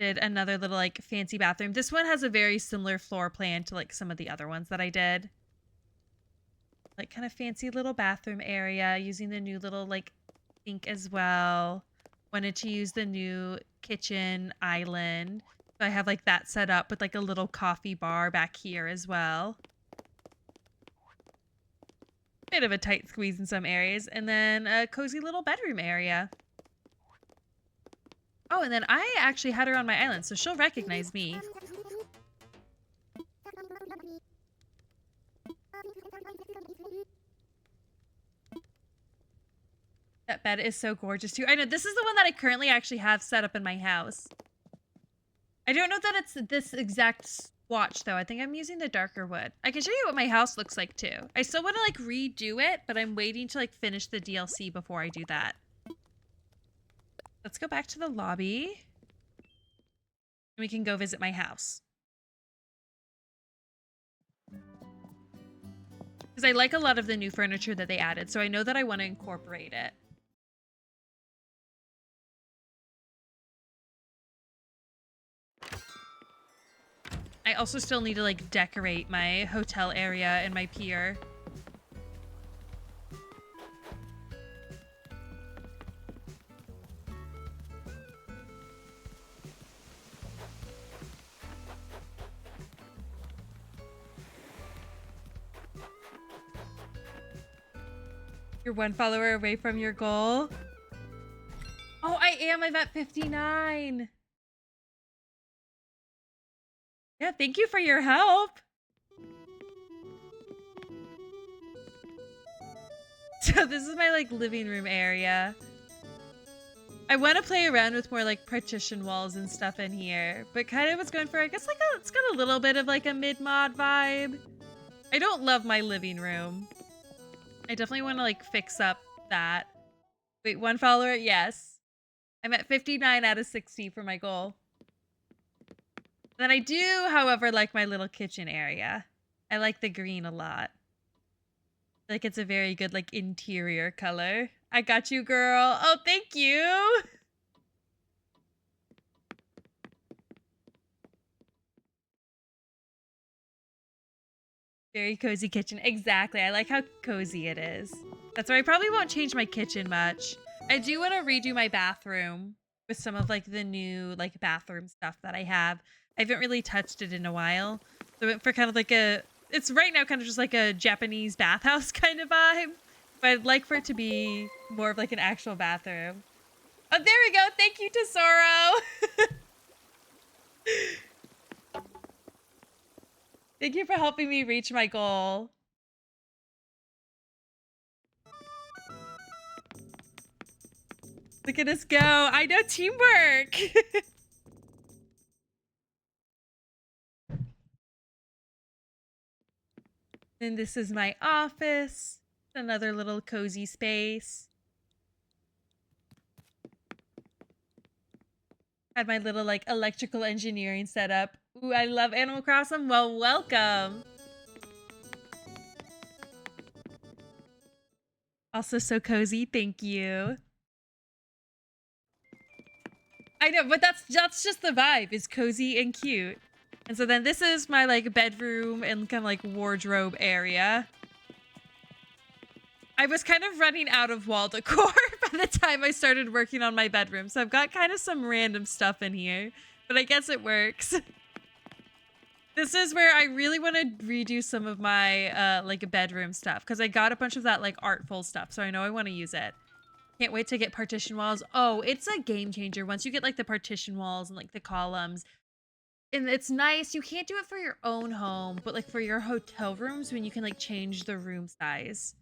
Did another little like fancy bathroom. This one has a very similar floor plan to like some of the other ones that I did. Like kind of fancy little bathroom area using the new little like sink as well. Wanted to use the new kitchen island. So I have like that set up with like a little coffee bar back here as well. Bit of a tight squeeze in some areas. And then a cozy little bedroom area. Oh, and then I actually had her on my island, so she'll recognize me. That bed is so gorgeous too. I know, this is the one that I currently actually have set up in my house. I don't know that it's this exact swatch though. I think I'm using the darker wood. I can show you what my house looks like too. I still want to like redo it, but I'm waiting to like finish the DLC before I do that. Let's go back to the lobby. And we can go visit my house. Because I like a lot of the new furniture that they added, so I know that I want to incorporate it. I also still need to like decorate my hotel area and my pier. You're one follower away from your goal. Oh, I am. I'm at 59. Yeah, thank you for your help. So this is my like living room area. I want to play around with more like partition walls and stuff in here, but kind of was going for, I guess like it's got a little bit of like a mid-mod vibe. I don't love my living room. I definitely want to like fix up that. Wait, one follower? Yes. I'm at 59 out of 60 for my goal. Then I do, however, like my little kitchen area. I like the green a lot. Like it's a very good like interior color. I got you, girl. Oh, thank you. Very cozy kitchen. Exactly. I like how cozy it is. That's why I probably won't change my kitchen much. I do want to redo my bathroom with some of like the new like bathroom stuff that I have. I haven't really touched it in a while. So I went for kind of like it's right now kind of just like a Japanese bathhouse kind of vibe. But I'd like for it to be more of like an actual bathroom. Oh, there we go. Thank you, Tesoro. Thank you for helping me reach my goal. Look at us go. I know, teamwork. And this is my office. Another little cozy space. Had my little like electrical engineering setup. Ooh, I love Animal Crossing. Well, welcome. Also so cozy. Thank you. I know, but that's just the vibe. Is cozy and cute. And so then this is my like bedroom and kind of like wardrobe area. I was kind of running out of wall decor by the time I started working on my bedroom. So I've got kind of some random stuff in here, but I guess it works. This is where I really want to redo some of my like bedroom stuff because I got a bunch of that like artful stuff. So I know I want to use it. Can't wait to get partition walls. Oh, it's a game changer once you get like the partition walls and like the columns. And it's nice. You can't do it for your own home, but like for your hotel rooms when you can like change the room size.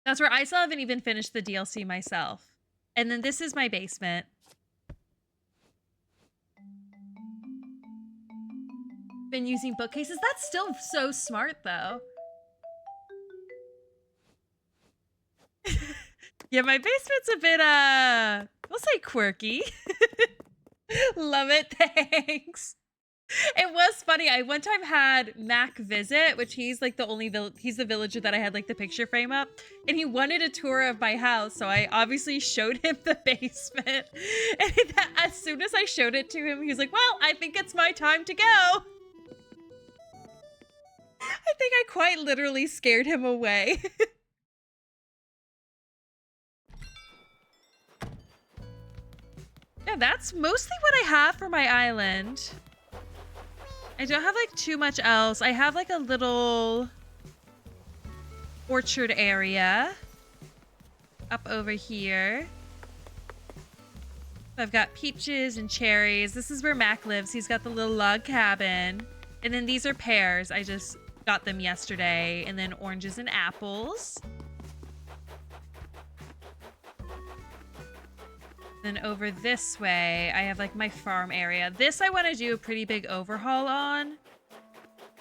That's where I still haven't even finished the DLC myself. And then this is my basement. Been using bookcases. That's still so smart though. Yeah, my basement's a bit, we'll say quirky. Love it, thanks. It was funny. I one time had Mac visit, which he's like the only he's the villager that I had like the picture frame up, and he wanted a tour of my house, so I obviously showed him the basement. And as soon as I showed it to him, he was like, "Well, I think it's my time to go." I think I quite literally scared him away. Yeah, that's mostly what I have for my island. I don't have like too much else. I have like a little orchard area up over here. I've got peaches and cherries. This is where Mac lives. He's got the little log cabin. And then these are pears. I just got them yesterday. And then oranges and apples. Then over this way, I have like my farm area. This I want to do a pretty big overhaul on.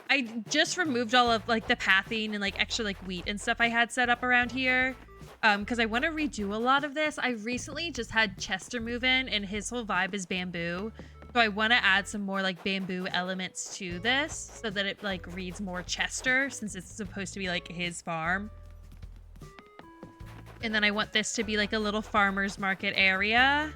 I just removed all of like the pathing and like extra like wheat and stuff I had set up around here. Because I want to redo a lot of this. I recently just had Chester move in and his whole vibe is bamboo. So I want to add some more like bamboo elements to this so that it like reads more Chester since it's supposed to be like his farm. And then I want this to be like a little farmer's market area.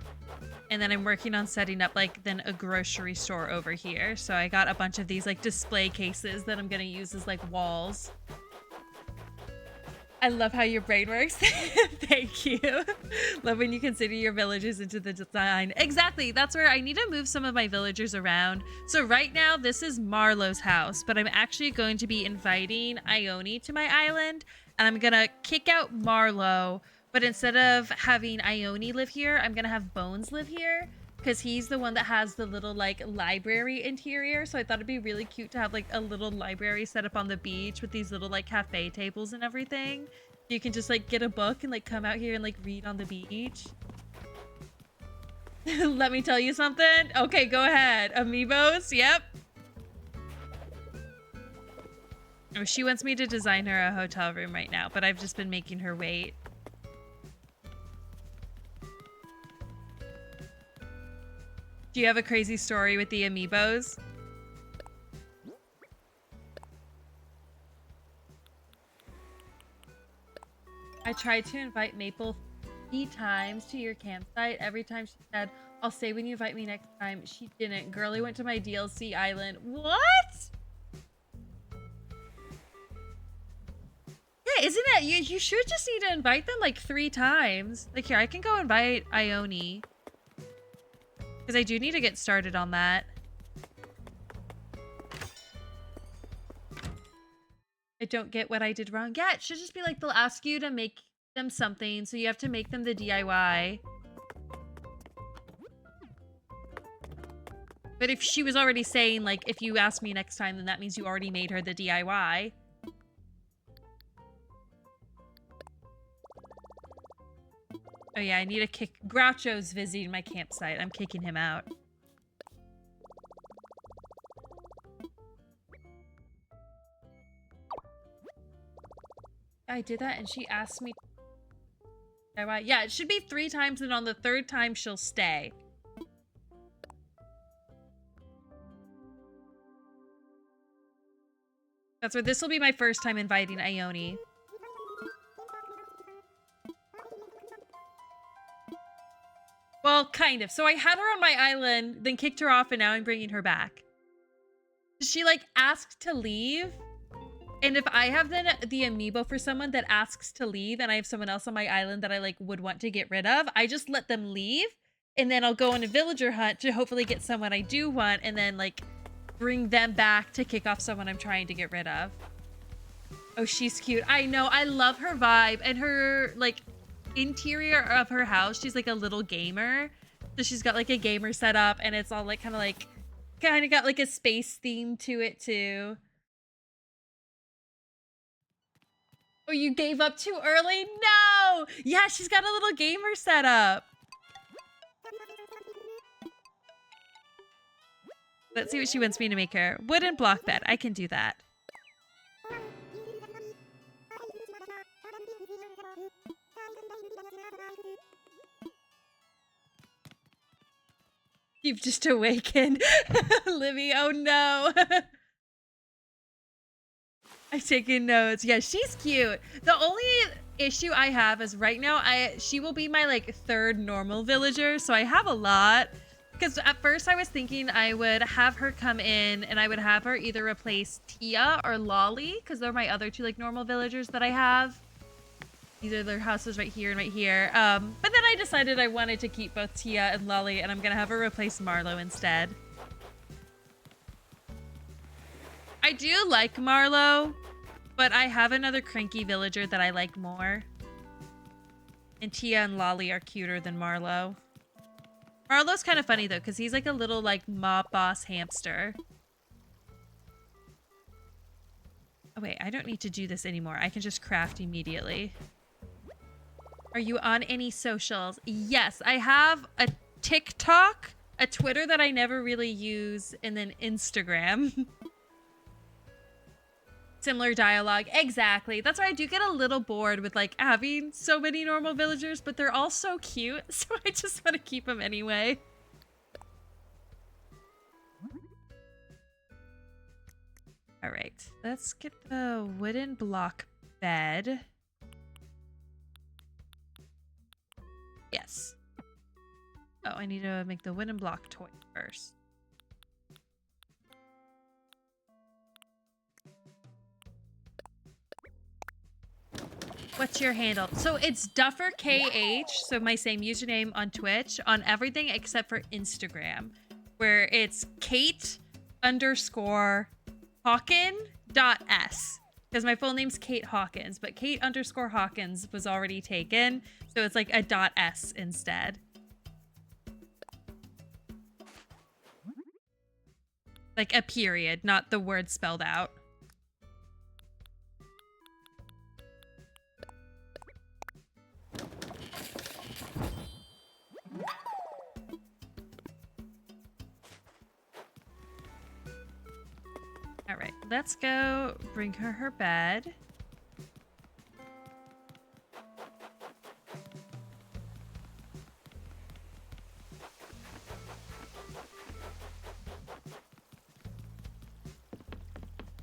And then I'm working on setting up like then a grocery store over here. So I got a bunch of these like display cases that I'm going to use as like walls. I love how your brain works. Thank you. Love when you consider your villagers into the design. Exactly. That's where I need to move some of my villagers around. So right now, this is Marlowe's house, but I'm actually going to be inviting Ione to my island, and I'm going to kick out Marlowe, but instead of having Ione live here, I'm going to have Bones live here because he's the one that has the little like library interior. So I thought it'd be really cute to have like a little library set up on the beach with these little like cafe tables and everything. You can just like get a book and like come out here and like read on the beach. Let me tell you something. Okay, go ahead. Amiibos, yep. Oh, she wants me to design her a hotel room right now, but I've just been making her wait. Do you have a crazy story with the Amiibos? I tried to invite Maple 3 times to your campsite. Every time she said, "I'll say when you invite me next time," she didn't. Girlie went to my DLC island. What? Yeah, isn't it? You should just need to invite them like 3 times. Like here, I can go invite Ione. Because I do need to get started on that. I don't get what I did wrong. Yeah, it should just be like they'll ask you to make them something, so you have to make them the DIY. But if she was already saying, like, if you ask me next time, then that means you already made her the DIY. Oh yeah, I need to kick... Groucho's visiting my campsite. I'm kicking him out. I did that and she asked me... DIY. Yeah, it should be 3 times and on the 3rd time she'll stay. That's where this will be my first time inviting Ione. Well, kind of. So I had her on my island, then kicked her off, and now I'm bringing her back. She, like, asked to leave. And if I have the amiibo for someone that asks to leave and I have someone else on my island that I, like, would want to get rid of, I just let them leave. And then I'll go on a villager hunt to hopefully get someone I do want and then, like, bring them back to kick off someone I'm trying to get rid of. Oh, she's cute. I know. I love her vibe and her, like, interior of her house. She's like a little gamer. So she's got like a gamer setup and it's all like kind of got like a space theme to it too. Oh, you gave up too early? No! Yeah, she's got a little gamer setup. Let's see what she wants me to make her. Wooden block bed. I can do that. You've just awakened. Libby, oh no. I'm taking notes. Yeah, she's cute. The only issue I have is right now, she will be my like third normal villager, so I have a lot. Because at first I was thinking I would have her come in and I would have her either replace Tia or Lolly, because they're my other two like normal villagers that I have. These are their houses right here and right here. But then I decided I wanted to keep both Tia and Lolly, and I'm gonna have her replace Marlo instead. I do like Marlo, but I have another cranky villager that I like more. And Tia and Lolly are cuter than Marlo. Marlo's kind of funny though, because he's like a little like mob boss hamster. Oh wait, I don't need to do this anymore. I can just craft immediately. Are you on any socials? Yes, I have a TikTok, a Twitter that I never really use, and then Instagram. Similar dialogue. Exactly. That's why I do get a little bored with like having so many normal villagers, but they're all so cute, so I just want to keep them anyway. All right, let's get the wooden block bed. Yes. Oh, I need to make the wooden block toy first. What's your handle? So it's DufferKH, so my same username on Twitch, on everything except for Instagram, where it's Kate_Hawkin.s. Because my full name's Kate Hawkins, but Kate_Hawkins was already taken, so it's like a .s instead. Like a period, not the word spelled out. All right, let's go bring her bed.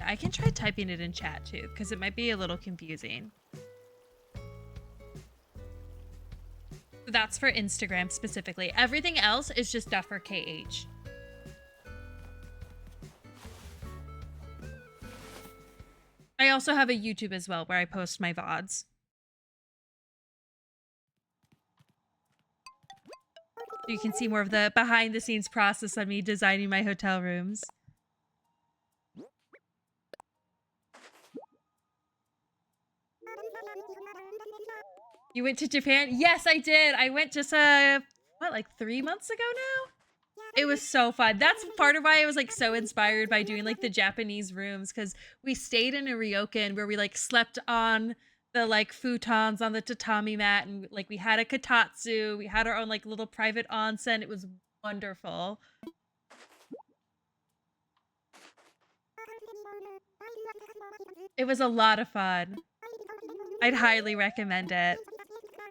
I can try typing it in chat too, because it might be a little confusing. That's for Instagram specifically. Everything else is just DufferKH. I also have a YouTube as well where I post my VODs. You can see more of the behind the scenes process of me designing my hotel rooms. You went to Japan? Yes, I did. I went just, what, like 3 months ago now? It was so fun. That's part of why I was like so inspired by doing like the Japanese rooms, because we stayed in a ryokan where we like slept on the like futons on the tatami mat, and like we had a kotatsu. We had our own like little private onsen. It was wonderful. It was a lot of fun. I'd highly recommend it.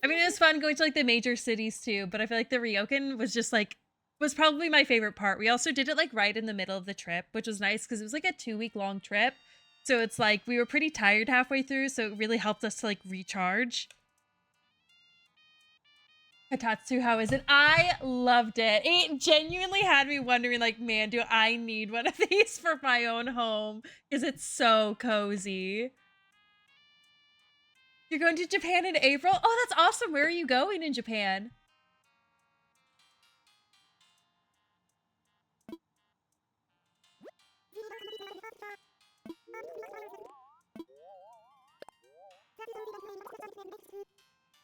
I mean, it was fun going to like the major cities too, but I feel like the ryokan was just like, was probably my favorite part. We also did it like right in the middle of the trip, which was nice because it was like a 2-week long trip. So it's like we were pretty tired halfway through, so it really helped us to like recharge. Katatsu, how is it? I loved it. It genuinely had me wondering, like, man, do I need one of these for my own home? Because it's so cozy. You're going to Japan in April? Oh, that's awesome. Where are you going in Japan?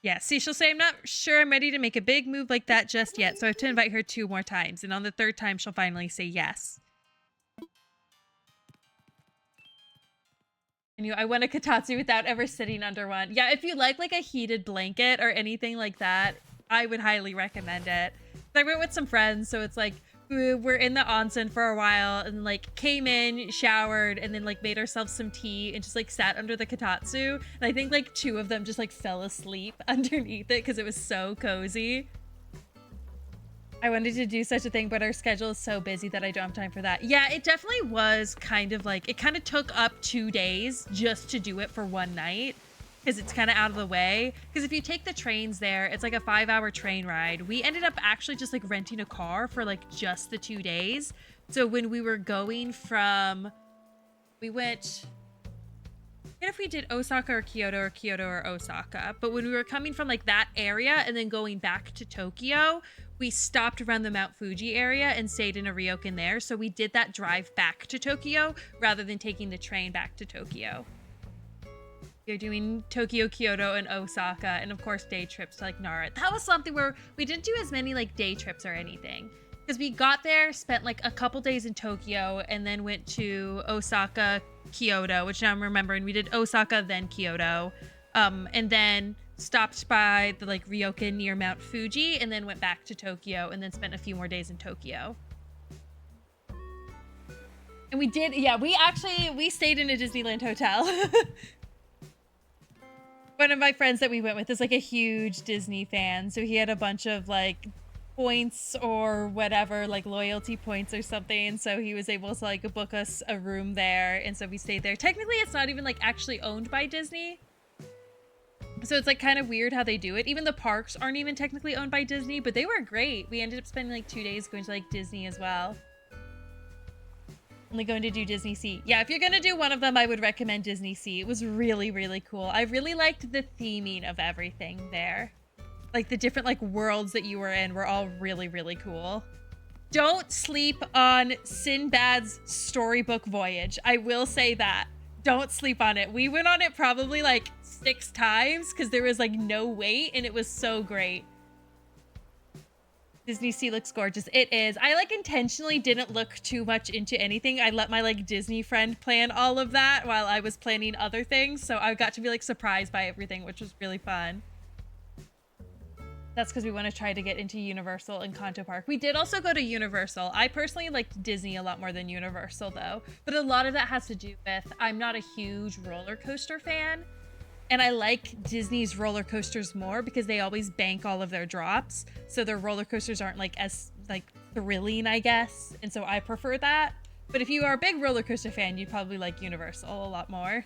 Yeah, see, she'll say, I'm not sure I'm ready to make a big move like that just yet, so I have to invite her 2 more times. And on the 3rd time, she'll finally say yes. I want a Katatsu without ever sitting under one. Yeah, if you like a heated blanket or anything like that, I would highly recommend it. I went with some friends, so it's like we're in the onsen for a while and like came in, showered, and then like made ourselves some tea and just like sat under the Katatsu. And I think like 2 of them just like fell asleep underneath it because it was so cozy. I wanted to do such a thing, but our schedule is so busy that I don't have time for that. Yeah, it definitely was kind of like, it kind of took up 2 days just to do it for one night because it's kind of out of the way. Because if you take the trains there, it's like a 5-hour train ride. We ended up actually just like renting a car for like just the 2 days. So when we were going from, we went, and if we did Osaka or Kyoto or Osaka, but when we were coming from like that area and then going back to Tokyo, we stopped around the Mount Fuji area and stayed in a ryokan there. So we did that drive back to Tokyo rather than taking the train back to Tokyo. We're doing Tokyo, Kyoto, and Osaka, and of course day trips to like Nara. That was something where we didn't do as many like day trips or anything. Because we got there, spent like a couple days in Tokyo, and then went to Osaka, Kyoto, which now I'm remembering. We did Osaka, then Kyoto, and then stopped by the like ryokan near Mount Fuji, and then went back to Tokyo, and then spent a few more days in Tokyo. And we did, yeah, we stayed in a Disneyland hotel. One of my friends that we went with is like a huge Disney fan, so he had a bunch of like points or whatever, like loyalty points or something, so he was able to like book us a room there, and so we stayed there. Technically it's not even like actually owned by Disney, so it's like kind of weird how they do it. Even the parks aren't even technically owned by Disney, but they were great. We ended up spending like 2 days going to like Disney as well. Only going to do Disney Sea. Yeah, if you're gonna do one of them, I would recommend Disney Sea. It was really, really cool. I really liked the theming of everything there. Like the different like worlds that you were in were all really, really cool. Don't sleep on Sinbad's storybook voyage. I will say that. Don't sleep on it. We went on it probably like 6 times because there was like no wait, and it was so great. Disney Sea looks gorgeous. It is. I like intentionally didn't look too much into anything. I let my like Disney friend plan all of that while I was planning other things, so I got to be like surprised by everything, which was really fun. That's because we want to try to get into Universal and Kanto Park. We did also go to Universal. I personally liked Disney a lot more than Universal though, but a lot of that has to do with I'm not a huge roller coaster fan, and I like Disney's roller coasters more because they always bank all of their drops, so their roller coasters aren't like as like thrilling, I guess, and so I prefer that. But if you are a big roller coaster fan, you'd probably like Universal a lot more.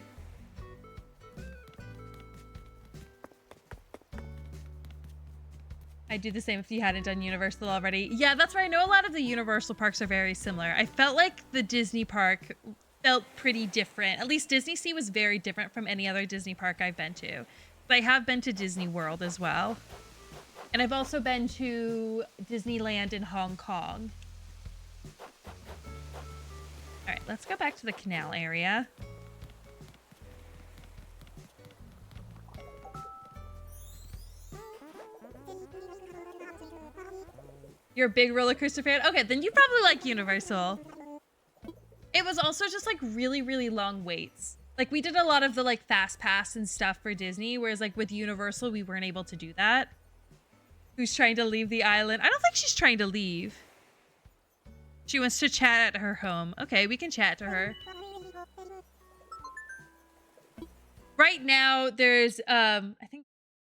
I'd do the same if you hadn't done Universal already. Yeah, that's right. I know a lot of the Universal parks are very similar. I felt like the Disney park felt pretty different. At least Disney Sea was very different from any other Disney park I've been to. But I have been to Disney World as well. And I've also been to Disneyland in Hong Kong. All right, let's go back to the canal area. You're a big roller coaster fan? Okay, then you probably like Universal. It was also just like really, really long waits. Like we did a lot of the like fast pass and stuff for Disney, whereas like with Universal, we weren't able to do that. Who's trying to leave the island? I don't think she's trying to leave. She wants to chat at her home. Okay, we can chat to her. Right now, there's, I think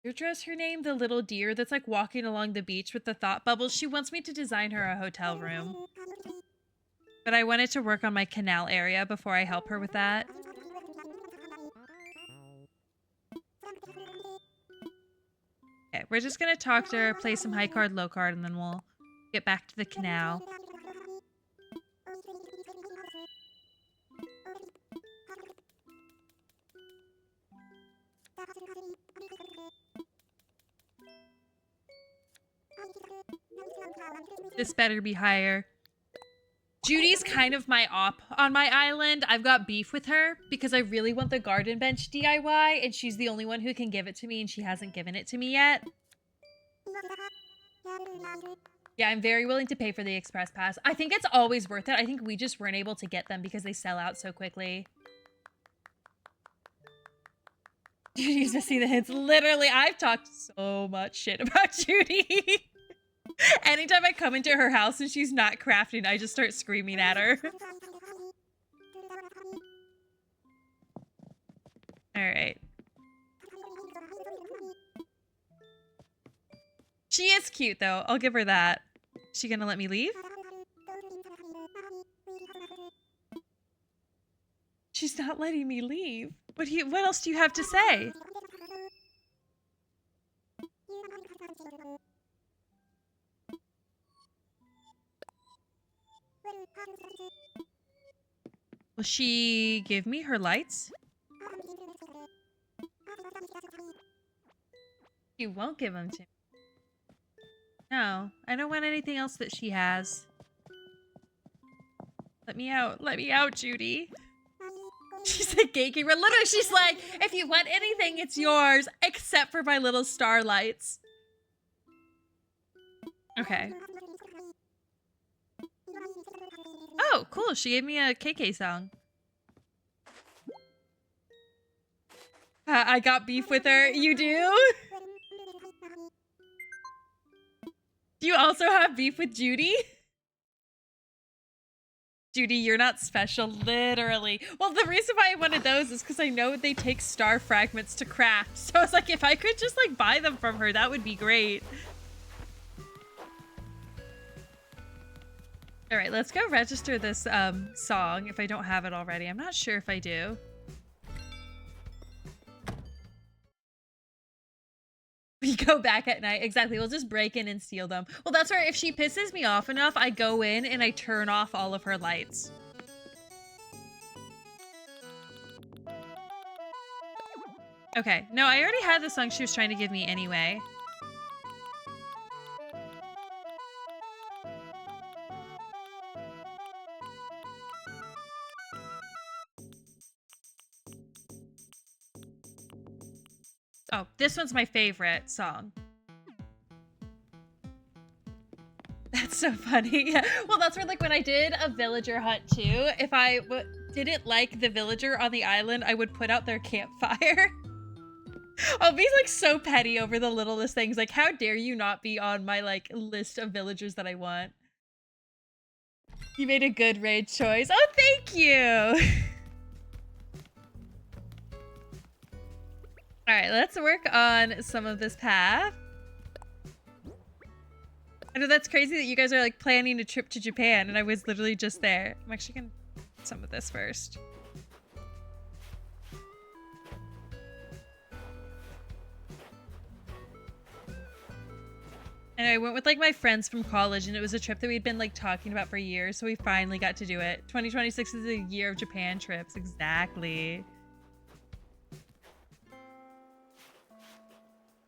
Deirdre's her name, the little deer that's like walking along the beach with the thought bubbles. She wants me to design her a hotel room. But I wanted to work on my canal area before I help her with that. Okay, we're just gonna talk to her, play some high card, low card, and then we'll get back to the canal. This better be higher. Judy's kind of my op on my island. I've got beef with her because I really want the garden bench DIY, and she's the only one who can give it to me, and she hasn't given it to me yet. Yeah, I'm very willing to pay for the express pass. I think it's always worth it. I think we just weren't able to get them because they sell out so quickly. Judy's missing the hints. Literally, I've talked so much shit about Judy. Anytime I come into her house and she's not crafting, I just start screaming at her. All right. She is cute, though. I'll give her that. Is she gonna let me leave? She's not letting me leave. What else do you have to say? Will she give me her lights? You won't give them to me. No, I don't want anything else that she has. Let me out. Let me out, Judy. She's a gatekeeper. Literally, she's like, if you want anything, it's yours, except for my little starlights. Okay. Oh, cool. She gave me a KK song. I got beef with her. You do? Do you also have beef with Judy? Judy, you're not special, literally. Well, the reason why I wanted those is because I know they take star fragments to craft. So I was like, if I could just like buy them from her, that would be great. All right, let's go register this song if I don't have it already. I'm not sure if I do. We go back at night. Exactly. We'll just break in and steal them. Well, that's right. If she pisses me off enough, I go in and I turn off all of her lights. Okay. No, I already had the song she was trying to give me anyway. Oh, this one's my favorite song. That's so funny. Yeah. Well, that's where, like, when I did a villager hunt too, if I didn't like the villager on the island, I would put out their campfire. I'll be, like, so petty over the littlest things. Like, how dare you not be on my, like, list of villagers that I want? You made a good raid choice. Oh, thank you! Alright, let's work on some of this path. I know that's crazy that you guys are like planning a trip to Japan and I was literally just there. I'm actually gonna do some of this first. And I went with like my friends from college and it was a trip that we'd been like talking about for years, so we finally got to do it. 2026 is the year of Japan trips, exactly.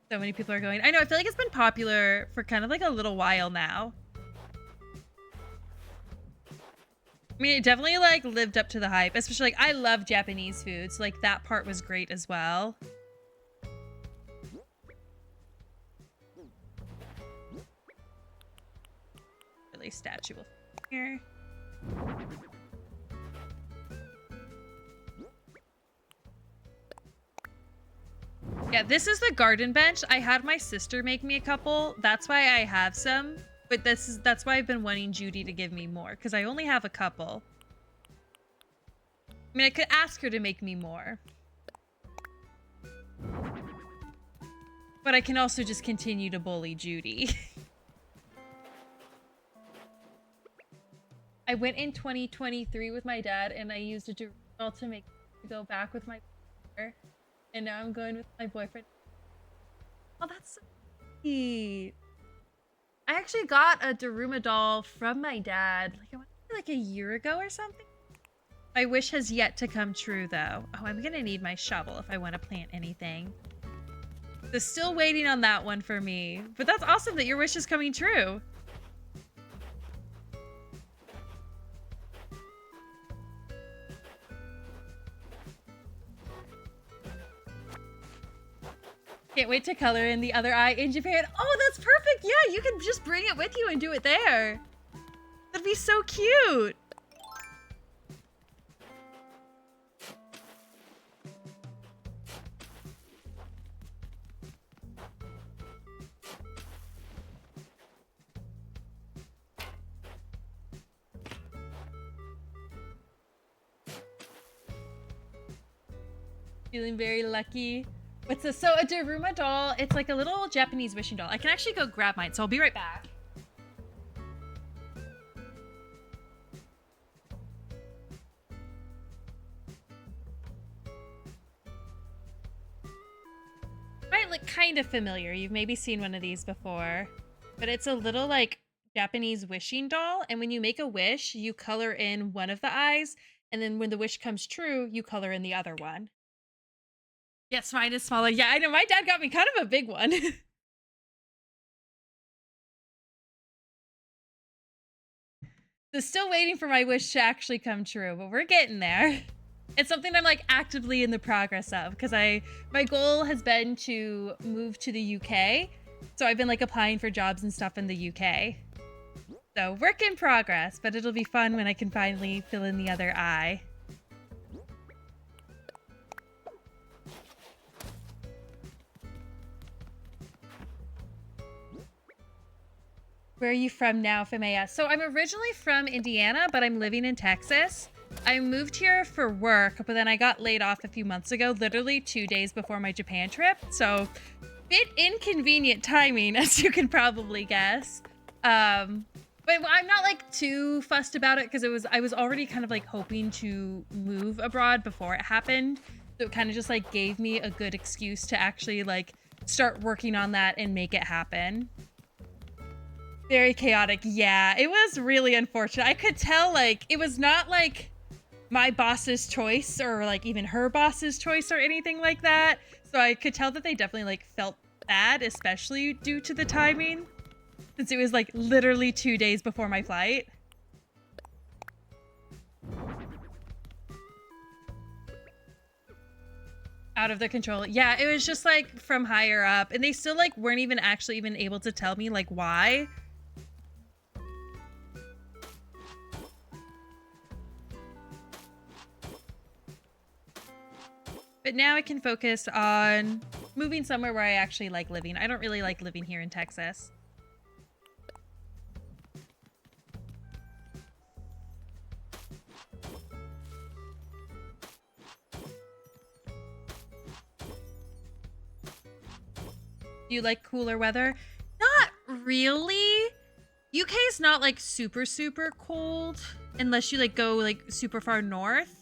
So many people are going. I know, I feel like it's been popular for kind of like a little while now. I mean, it definitely like lived up to the hype, especially like I love Japanese food, so like that part was great as well. Really statue here. Yeah, this is the garden bench. I had my sister make me a couple. That's why I have some. But that's why I've been wanting Judy to give me more, because I only have a couple. I mean, I could ask her to make me more. But I can also just continue to bully Judy. I went in 2023 with my dad and I used a journal to make to go back with my partner. And now I'm going with my boyfriend. Oh, that's sweet. I actually got a Daruma doll from my dad, like I want to say like a year ago or something. My wish has yet to come true though. Oh, I'm gonna need my shovel if I want to plant anything. So still waiting on that one for me. But that's awesome that your wish is coming true. Can't wait to color in the other eye in Japan. Oh, that's perfect. Yeah, you can just bring it with you and do it there. That'd be so cute. Feeling very lucky. What's this? So a Daruma doll, it's like a little Japanese wishing doll. I can actually go grab mine, so I'll be right back. Might look kind of familiar. You've maybe seen one of these before. But it's a little like Japanese wishing doll, and when you make a wish, you color in one of the eyes, and then when the wish comes true, you color in the other one. Yes, mine is smaller. Yeah, I know. My dad got me kind of a big one. So still waiting for my wish to actually come true, but we're getting there. It's something I'm like actively in the progress of because my goal has been to move to the UK. So I've been like applying for jobs and stuff in the UK. So work in progress, but it'll be fun when I can finally fill in the other eye. Where are you from now, if I may ask? So I'm originally from Indiana, but I'm living in Texas. I moved here for work, but then I got laid off a few months ago, literally 2 days before my Japan trip. So bit inconvenient timing, as you can probably guess. But I'm not like too fussed about it because I was already kind of like hoping to move abroad before it happened. So it kind of just like gave me a good excuse to actually like start working on that and make it happen. Very chaotic. Yeah, it was really unfortunate. I could tell like it was not like my boss's choice or like even her boss's choice or anything like that. So I could tell that they definitely like felt bad, especially due to the timing, since it was like literally 2 days before my flight. Out of their control. Yeah, it was just like from higher up, and they still like weren't even actually even able to tell me like why. But now I can focus on moving somewhere where I actually like living. I don't really like living here in Texas. Do you like cooler weather? Not really. UK is not like super, super cold unless you like go like super far north.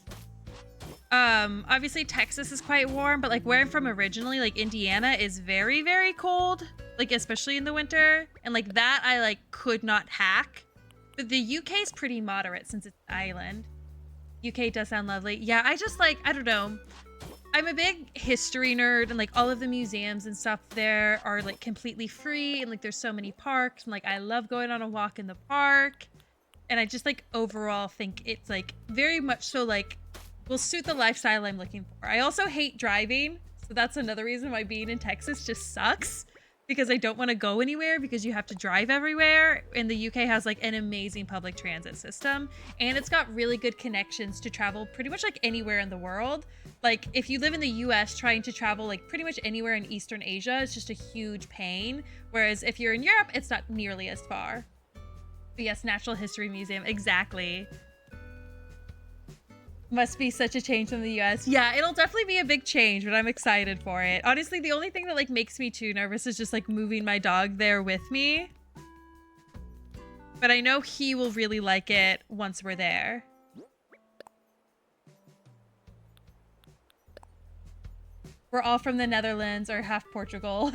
Obviously Texas is quite warm, but like where I'm from originally, like Indiana is very, very cold, like especially in the winter. And like that I like could not hack. But the UK is pretty moderate since it's an island. UK does sound lovely. Yeah, I just like, I don't know. I'm a big history nerd, and like all of the museums and stuff there are like completely free, and like there's so many parks, and like I love going on a walk in the park. And I just like overall think it's like very much so like will suit the lifestyle I'm looking for. I also hate driving, so that's another reason why being in Texas just sucks, because I don't want to go anywhere because you have to drive everywhere. And the UK has like an amazing public transit system, and it's got really good connections to travel pretty much like anywhere in the world. Like if you live in the US, trying to travel like pretty much anywhere in Eastern Asia is just a huge pain. Whereas if you're in Europe, it's not nearly as far. But yes, Natural History Museum, exactly. Must be such a change from the US. Yeah, it'll definitely be a big change, but I'm excited for it. Honestly, the only thing that like makes me too nervous is just like moving my dog there with me. But I know he will really like it once we're there. We're all from the Netherlands or half Portugal.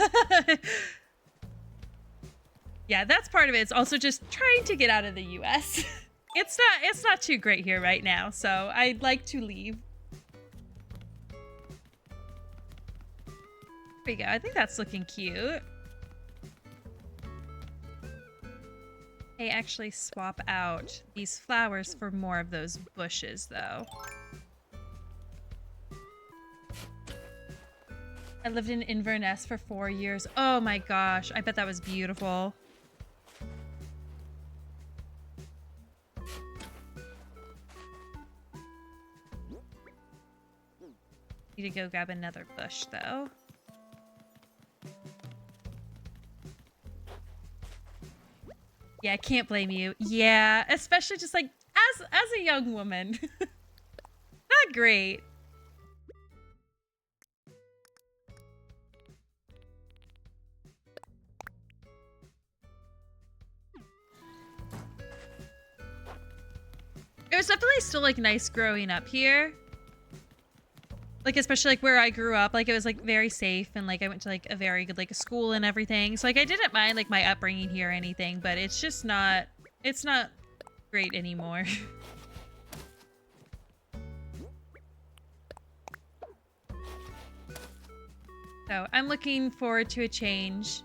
Yeah, that's part of it. It's also just trying to get out of the US. It's not too great here right now, so I'd like to leave. There we go. I think that's looking cute. I actually swap out these flowers for more of those bushes, though. I lived in Inverness for 4 years. Oh my gosh, I bet that was beautiful. Need to go grab another bush, though. Yeah, I can't blame you. Yeah, especially just like as a young woman. Not great. It was definitely still like nice growing up here. Like especially like where I grew up, like it was like very safe and like I went to like a very good like school and everything. So like I didn't mind like my upbringing here or anything, but it's just not great anymore. So I'm looking forward to a change.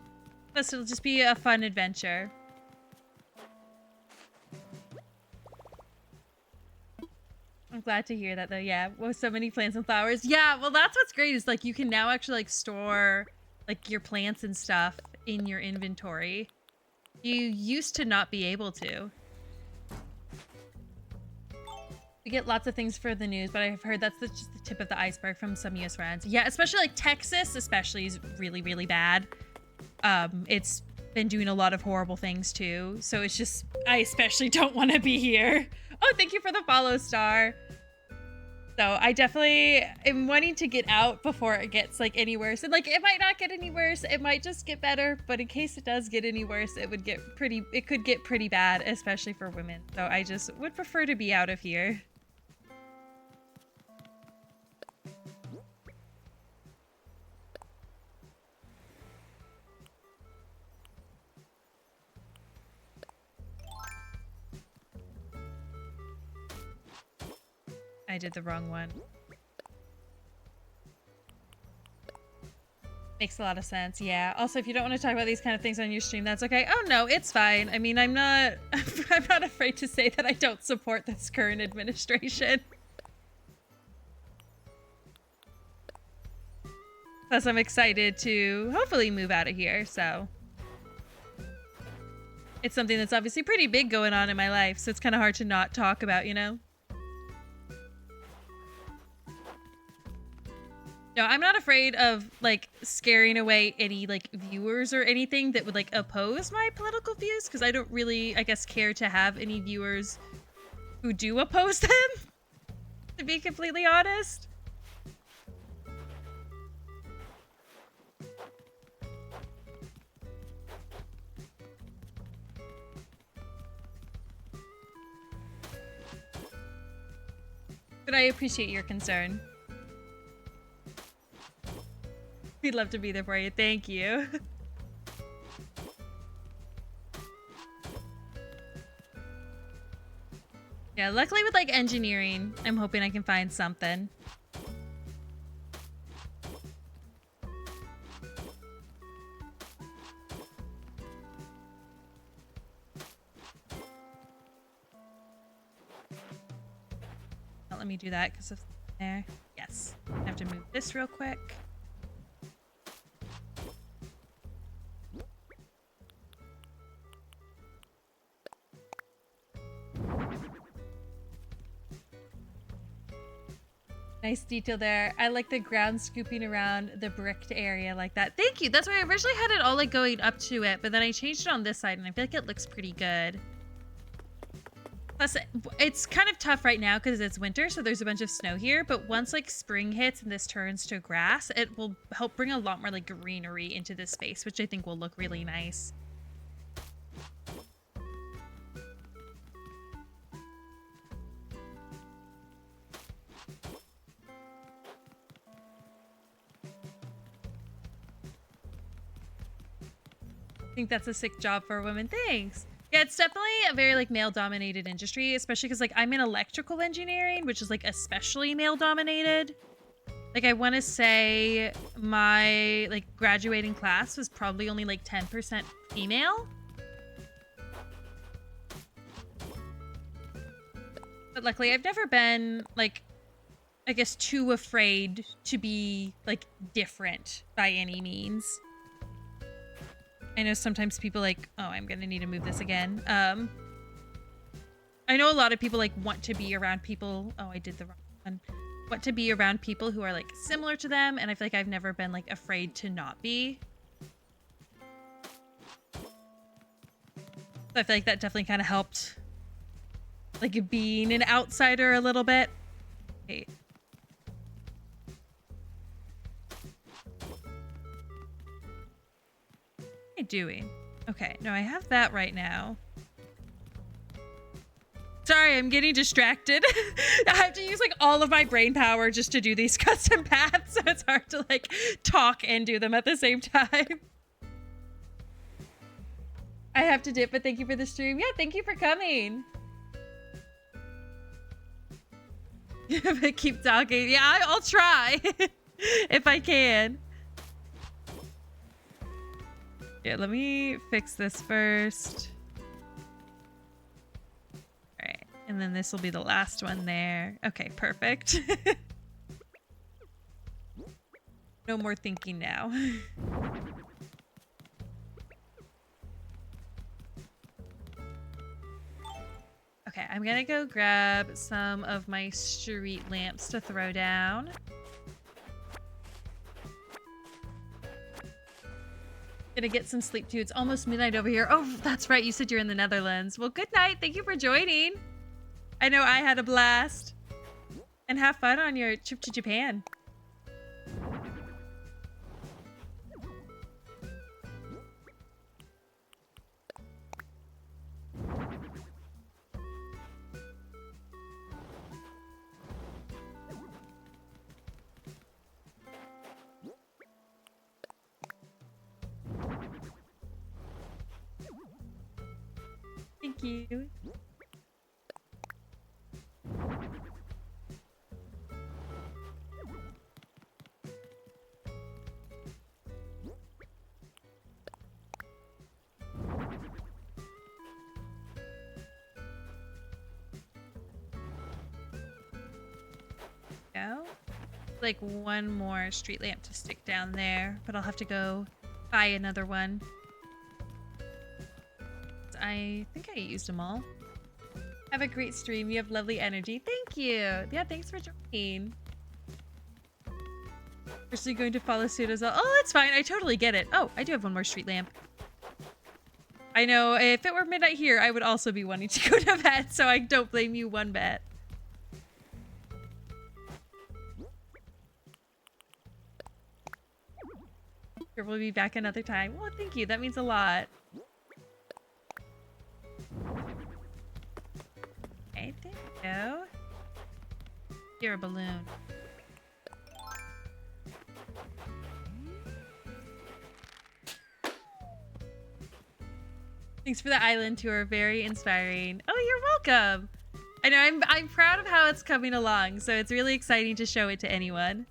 Plus it'll just be a fun adventure. I'm glad to hear that though. Yeah, with so many plants and flowers. Yeah, well that's what's great is like you can now actually like store like your plants and stuff in your inventory. You used to not be able to. We get lots of things for the news, but I've heard that's just the tip of the iceberg from some US friends. Yeah, especially like Texas especially is really, really bad. It's been doing a lot of horrible things too. So it's just, I especially don't want to be here. Oh, thank you for the follow, Star. So I definitely am wanting to get out before it gets like any worse. And like it might not get any worse, it might just get better, but in case it does get any worse, it could get pretty bad, especially for women. So I just would prefer to be out of here. I did the wrong one. Makes a lot of sense, yeah. Also, if you don't want to talk about these kind of things on your stream, that's okay. Oh no, it's fine. I mean, I'm not afraid to say that I don't support this current administration. Plus, I'm excited to hopefully move out of here, so. It's something that's obviously pretty big going on in my life, so it's kind of hard to not talk about, you know? No, I'm not afraid of, like, scaring away any, like, viewers or anything that would, like, oppose my political views, because I don't really, I guess, care to have any viewers who do oppose them, to be completely honest. But I appreciate your concern. We'd love to be there for you. Thank you. Yeah, luckily with like engineering, I'm hoping I can find something. Now, let me do that because of there. Yes. I have to move this real quick. Nice detail there. I like the ground scooping around the bricked area like that. Thank you. That's why I originally had it all like going up to it, but then I changed it on this side and I feel like it looks pretty good. Plus, it's kind of tough right now because it's winter, so there's a bunch of snow here, but once like spring hits and this turns to grass, it will help bring a lot more like greenery into this space, which I think will look really nice. think that's a sick job for a woman. Thanks. Yeah, it's definitely a very like male dominated industry, especially because like I'm in electrical engineering, which is like especially male dominated. Like I want to say my like graduating class was probably only like 10% female. But luckily I've never been like, I guess, too afraid to be like different by any means. I know sometimes people like, oh, I'm gonna need to move this again. I know a lot of people like want to be around people. Oh, I did the wrong one. Want to be around people who are like similar to them, and I feel like I've never been like afraid to not be. So I feel like that definitely kind of helped, like being an outsider a little bit. Okay. What am I doing? Okay, no, I have that right now. Sorry, I'm getting distracted. I have to use like all of my brain power just to do these custom paths, so it's hard to like talk and do them at the same time. I have to dip, but thank you for the stream. Yeah, thank you for coming. But keep talking. Yeah, I'll try if I can. Yeah, let me fix this first. All right, and then this will be the last one there. Okay, perfect. No more thinking now. Okay, I'm gonna go grab some of my street lamps to throw down. Gonna get some sleep too. It's almost midnight over here. Oh, that's right. You said you're in the Netherlands. Well, good night. Thank you for joining. I know I had a blast. And have fun on your trip to Japan. Thank you. Go. Like one more street lamp to stick down there, but I'll have to go buy another one. I think I used them all. Have a great stream. You have lovely energy. Thank you. Yeah, thanks for joining. Personally going to follow suit as well. Oh, that's fine. I totally get it. Oh, I do have one more street lamp. I know if it were midnight here, I would also be wanting to go to bed, so I don't blame you one bit. Sure, we'll be back another time. Well, thank you. That means a lot. Okay, there we go. You're a balloon. Thanks for the island tour. Very inspiring. Oh, you're welcome. I know I'm proud of how it's coming along, so it's really exciting to show it to anyone.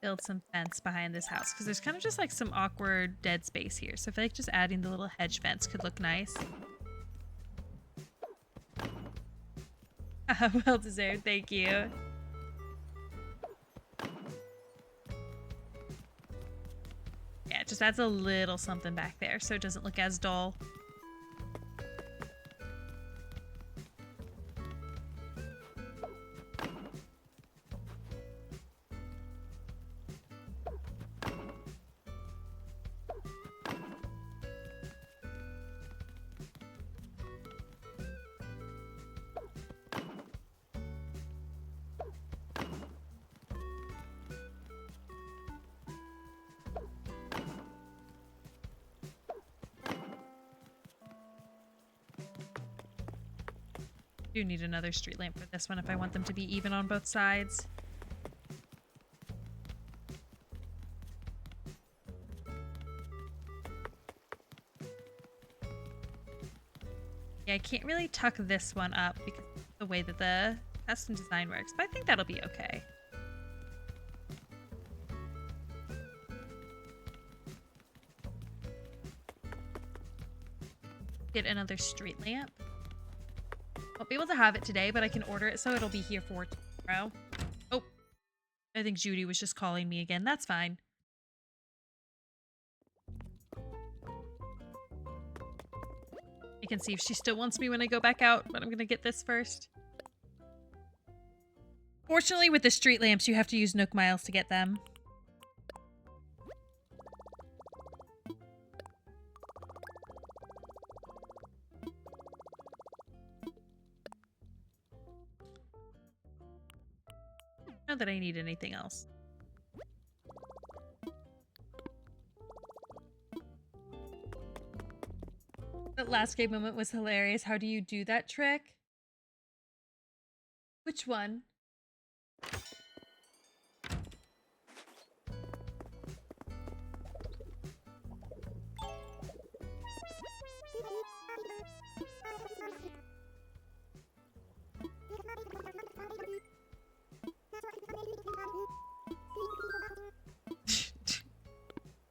Build some fence behind this house because there's kind of just like some awkward dead space here. So I feel like just adding the little hedge fence could look nice. Well deserved, thank you. Yeah, it just adds a little something back there so it doesn't look as dull. Do need another street lamp for this one if I want them to be even on both sides. Yeah, I can't really tuck this one up because of the way that the custom design works, but I think that'll be okay. Get another street lamp. Won't be able to have it today, but I can order it so it'll be here for tomorrow. Oh, I think Judy was just calling me again. That's fine. I can see if she still wants me when I go back out, but I'm gonna get this first. Fortunately, with the street lamps, you have to use Nook Miles to get them. Not that I need anything else. That last game moment was hilarious. How do you do that trick? Which one?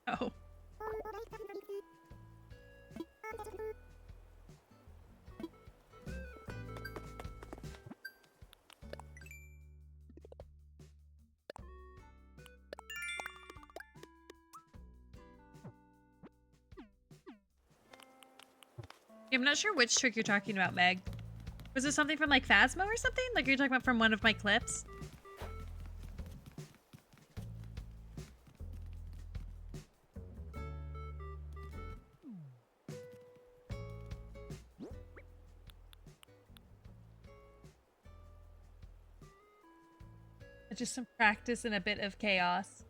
Oh. I'm not sure which trick you're talking about, Meg. Was it something from like Phasmo or something? Like you're talking about from one of my clips? Just some practice and a bit of chaos.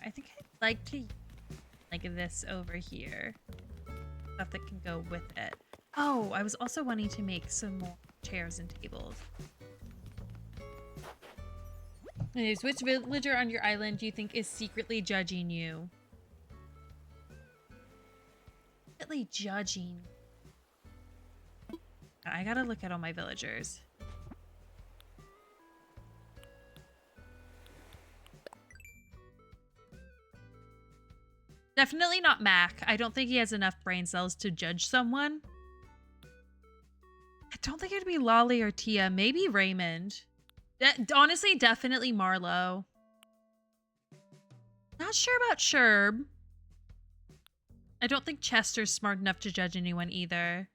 I think I'd like to like this over here. Stuff that can go with it. Oh, I was also wanting to make some more chairs and tables. Anyways, which villager on your island do you think is secretly judging you? Secretly judging. I gotta look at all my villagers. Definitely not Mac. I don't think he has enough brain cells to judge someone. I don't think it'd be Lolly or Tia. Maybe Raymond. Honestly, definitely Marlo. Not sure about Sherb. I don't think Chester's smart enough to judge anyone either.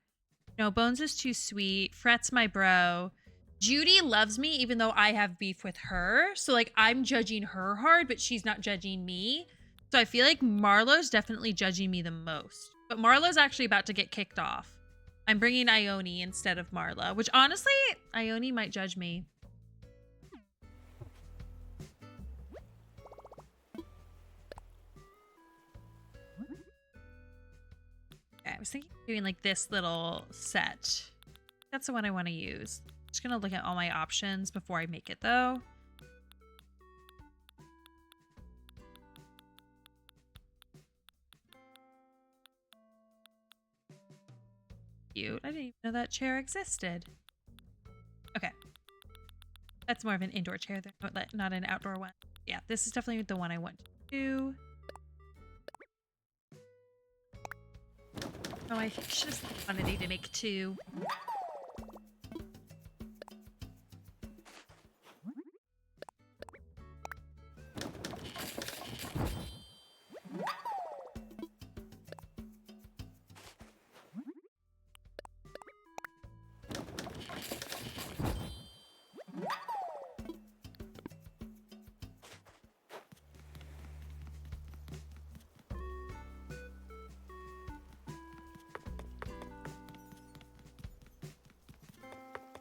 No, Bones is too sweet. Fret's my bro. Judy loves me even though I have beef with her. So like I'm judging her hard, but she's not judging me. So I feel like Marlo's definitely judging me the most. But Marlo's actually about to get kicked off. I'm bringing Ione instead of Marlo, which honestly, Ione might judge me. Okay, I was thinking of doing like this little set. That's the one I want to use. Just gonna look at all my options before I make it though. Cute. I didn't even know that chair existed. Okay. That's more of an indoor chair, not an outdoor one. Yeah, this is definitely the one I want to do. Oh, I should have wanted to make two.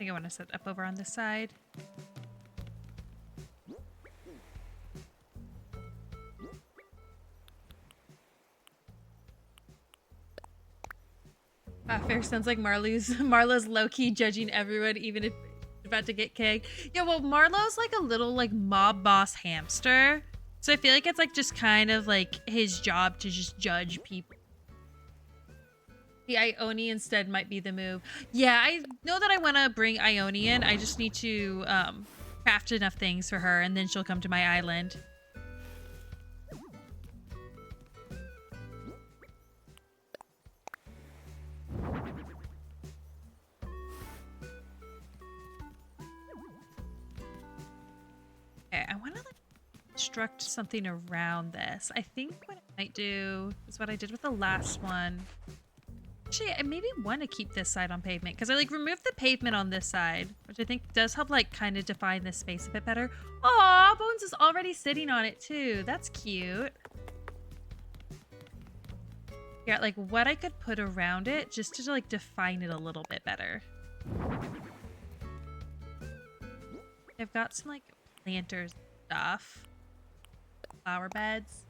think I want to set up over on this side. Fair sounds like Marlo's low-key judging everyone, even if it's about to get kicked. Yeah, well, Marlo's like a little like mob boss hamster. So I feel like it's like just kind of like his job to just judge people. The Ione instead might be the move. Yeah, I know that I want to bring Ione in. I just need to craft enough things for her, and then she'll come to my island. Okay, I want to like construct something around this. I think what I might do is what I did with the last one. Actually, I maybe want to keep this side on pavement because I like removed the pavement on this side, which I think does help like kind of define this space a bit better. Aw, Bones is already sitting on it too. That's cute. Yeah, like what I could put around it just to like define it a little bit better. I've got some like planters stuff, flower beds.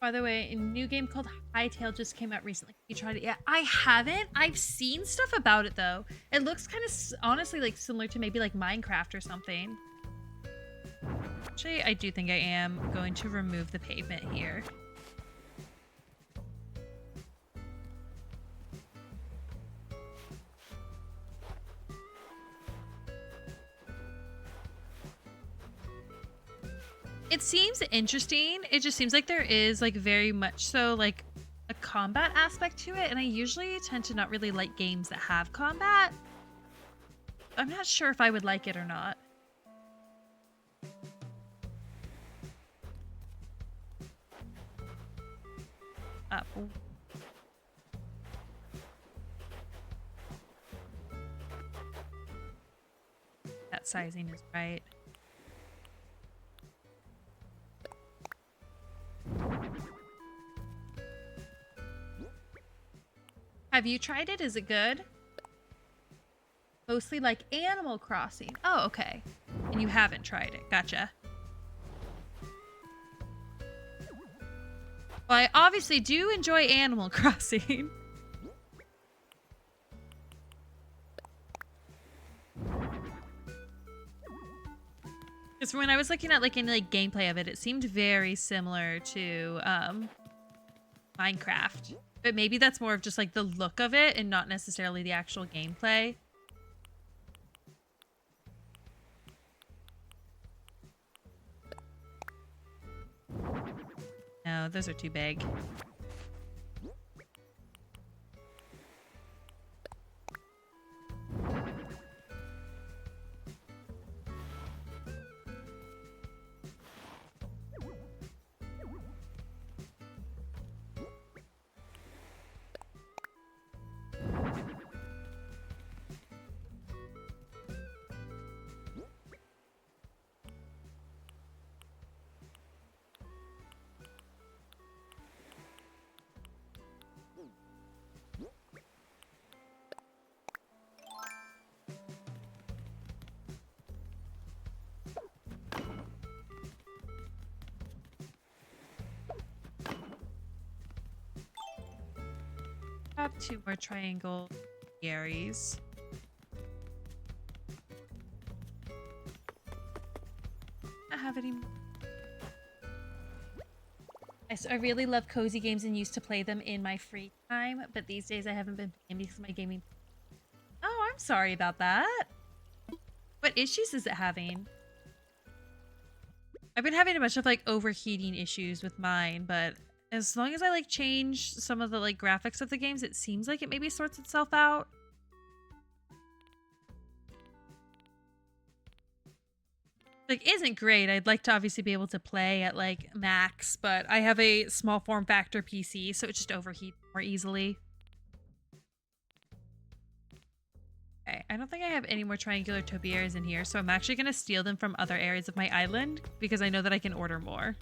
By the way, a new game called Hightail just came out recently. You tried it? Yeah, I haven't. I've seen stuff about it though. It looks kind of honestly like similar to maybe like Minecraft or something. Actually, I do think I am going to remove the pavement here. It seems interesting. It just seems like there is like very much so like a combat aspect to it, and I usually tend to not really like games that have combat. I'm not sure if I would like it or not. Up. That sizing is right. Have you tried it? Is it good? Mostly like Animal Crossing. Oh, okay. And you haven't tried it. Gotcha. Well, I obviously do enjoy Animal Crossing. Because when I was looking at like any like gameplay of it, it seemed very similar to Minecraft. But maybe that's more of just like the look of it and not necessarily the actual gameplay. No, those are too big. Have 2 more triangle berries. I don't have any more. I really love cozy games and used to play them in my free time, but these days I haven't been playing because of my gaming. Oh, I'm sorry about that. What issues is it having? I've been having a bunch of like overheating issues with mine, but as long as I like change some of the like graphics of the games, it seems like it maybe sorts itself out. like isn't great. I'd like to obviously be able to play at like max, but I have a small form factor PC, so it just overheats more easily. Okay, I don't think I have any more triangular topiaries in here, so I'm actually going to steal them from other areas of my island because I know that I can order more.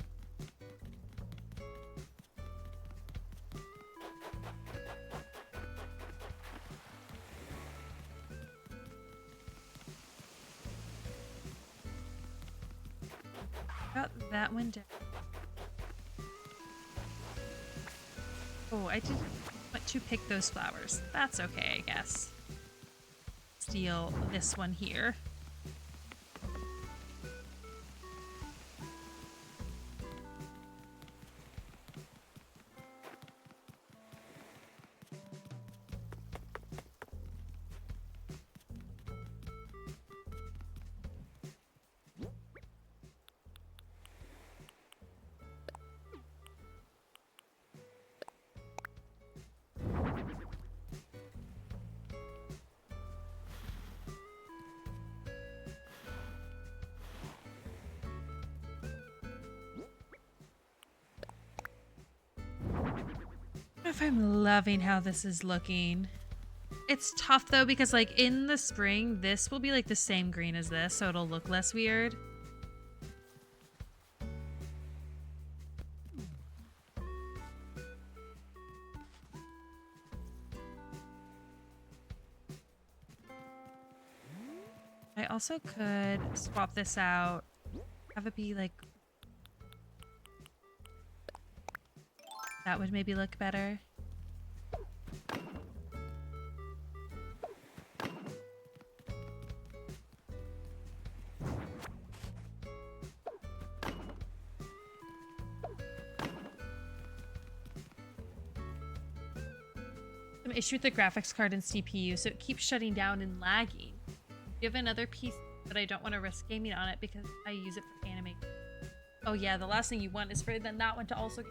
Got that one down. Oh, I didn't want to pick those flowers. That's okay, I guess. Steal this one here. I don't know if I'm loving how this is looking. It's tough though because like in the spring, this will be like the same green as this, so it'll look less weird. I also could swap this out, have it be like, that would maybe look better. Some issue with the graphics card and CPU, so it keeps shutting down and lagging. You have another piece, but I don't want to risk gaming on it because I use it for animation. Oh yeah, the last thing you want is for then that one to also.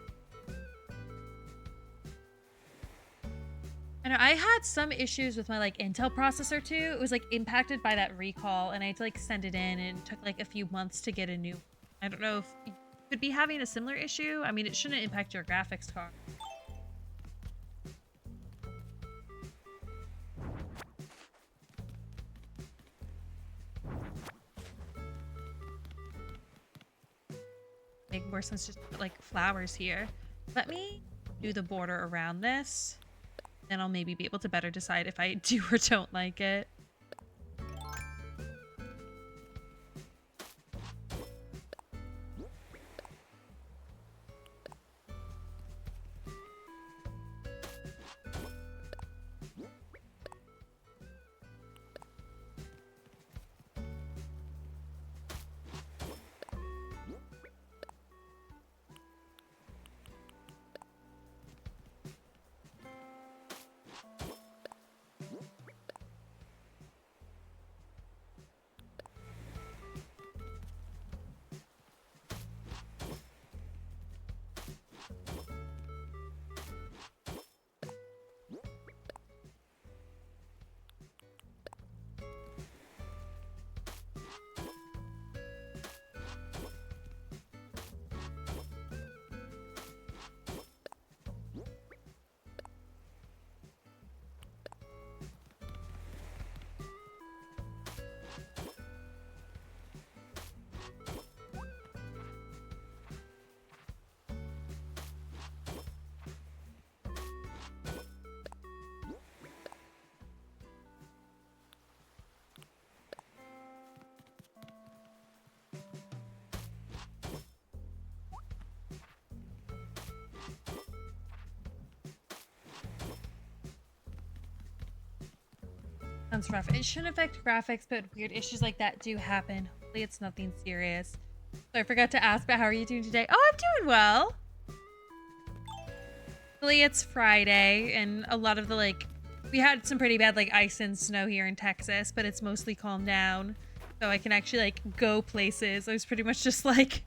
I know I had some issues with my like Intel processor too. It was like impacted by that recall, and I had to like send it in, and it took like a few months to get a new. I don't know if you could be having a similar issue. I mean, it shouldn't impact your graphics card. Make more sense just to put like flowers here. Let me do the border around this. Then I'll maybe be able to better decide if I do or don't like it. Sounds rough. It shouldn't affect graphics, but weird issues like that do happen. Hopefully it's nothing serious. So I forgot to ask, but how are you doing today? Oh, I'm doing well. Hopefully it's Friday, and a lot of the, like, we had some pretty bad, like, ice and snow here in Texas, but it's mostly calmed down. So I can actually, like, go places. I was pretty much just, like,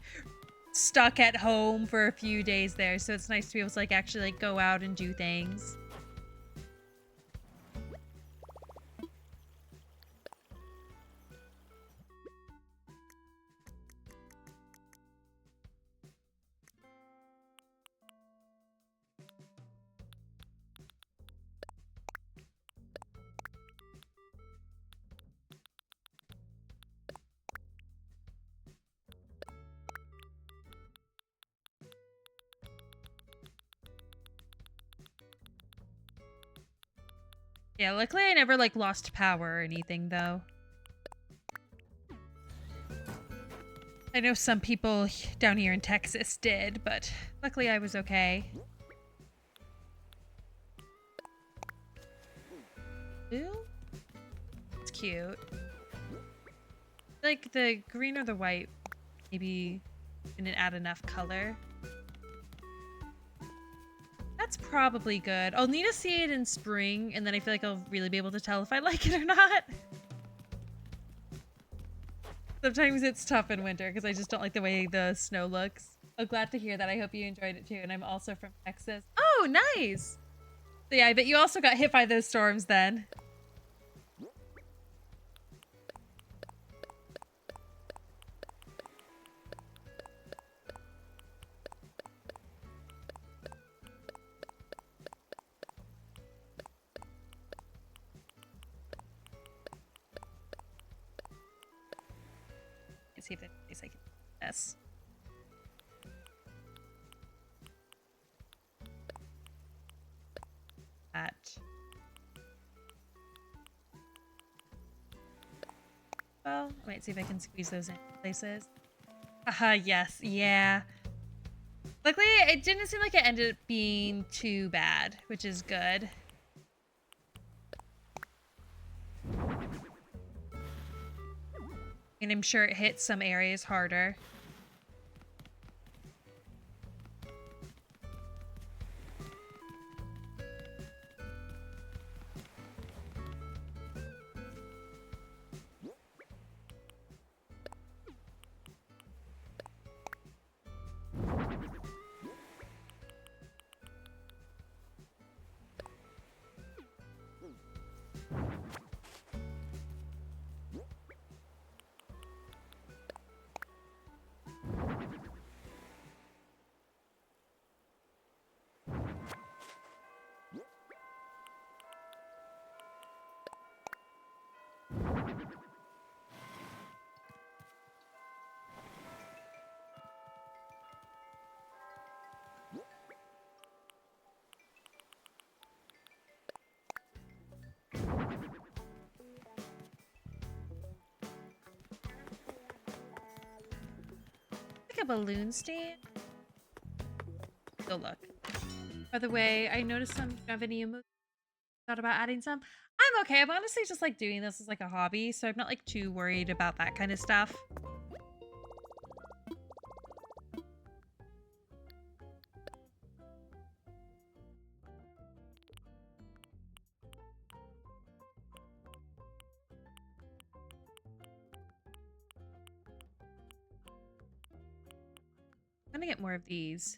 stuck at home for a few days there, so it's nice to be able to, like, actually, like, go out and do things. Yeah, luckily I never like lost power or anything though. I know some people down here in Texas did, but luckily I was okay. Ooh, it's cute. Like the green or the white maybe didn't add enough color. That's probably good. I'll need to see it in spring, and then I feel like I'll really be able to tell if I like it or not. Sometimes it's tough in winter because I just don't like the way the snow looks. I'm glad to hear that. I hope you enjoyed it too. And I'm also from Texas. Oh, nice. So yeah, I bet you also got hit by those storms then. Let's see if there's a place I can do this. That. Well, I might see if I can squeeze those in places. Haha, yes, yeah. Luckily, it didn't seem like it ended up being too bad, which is good. And I'm sure it hit some areas harder. Like a balloon stand? Go look. By the way, I noticed some. Do you have any emojis? Thought about adding some. I'm okay. I'm honestly just like doing this as like a hobby, so I'm not like too worried about that kind of stuff. I'm gonna get more of these.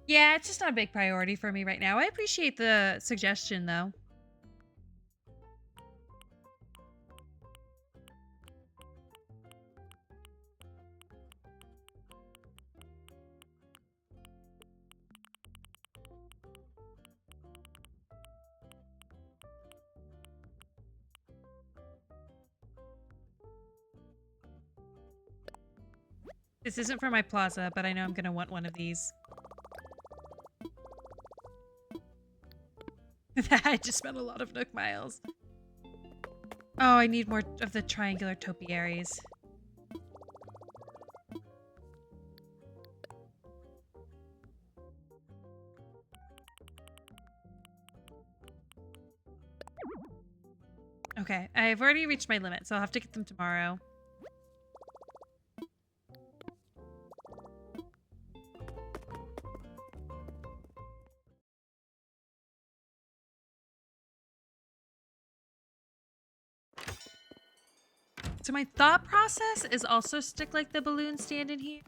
Yeah, it's just not a big priority for me right now. I appreciate the suggestion, though. This isn't for my plaza, but I know I'm gonna want one of these. I just spent a lot of Nook miles. Oh, I need more of the triangular topiaries. Okay, I've already reached my limit, so I'll have to get them tomorrow. So my thought process is also stick like the balloon stand in here.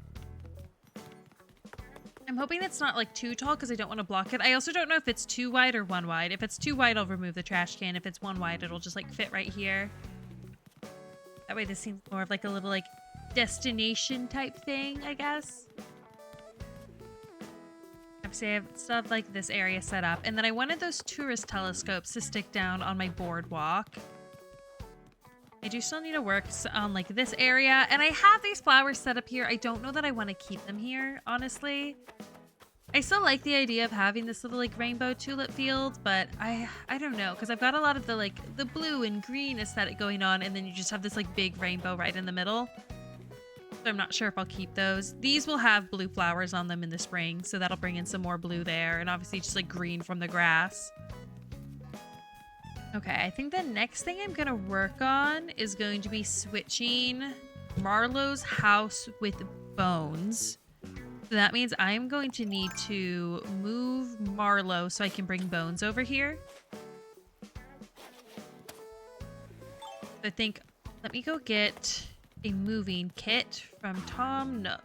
I'm hoping it's not like too tall because I don't want to block it. I also don't know if it's too wide or one wide. If it's too wide, I'll remove the trash can. If it's one wide, it'll just like fit right here. That way this seems more of like a little like destination type thing, I guess. Obviously, I still have like this area set up. And then I wanted those tourist telescopes to stick down on my boardwalk. I do still need to work on like this area. And I have these flowers set up here. I don't know that I want to keep them here, honestly. I still like the idea of having this little like rainbow tulip field, but I don't know, because I've got a lot of the like the blue and green aesthetic going on, and then you just have this like big rainbow right in the middle. So I'm not sure if I'll keep those. These will have blue flowers on them in the spring, so that'll bring in some more blue there, and obviously just like green from the grass. Okay, I think the next thing I'm gonna work on is going to be switching Marlowe's house with Bones. So that means I'm going to need to move Marlowe so I can bring Bones over here. I think, let me go get a moving kit from Tom Nook.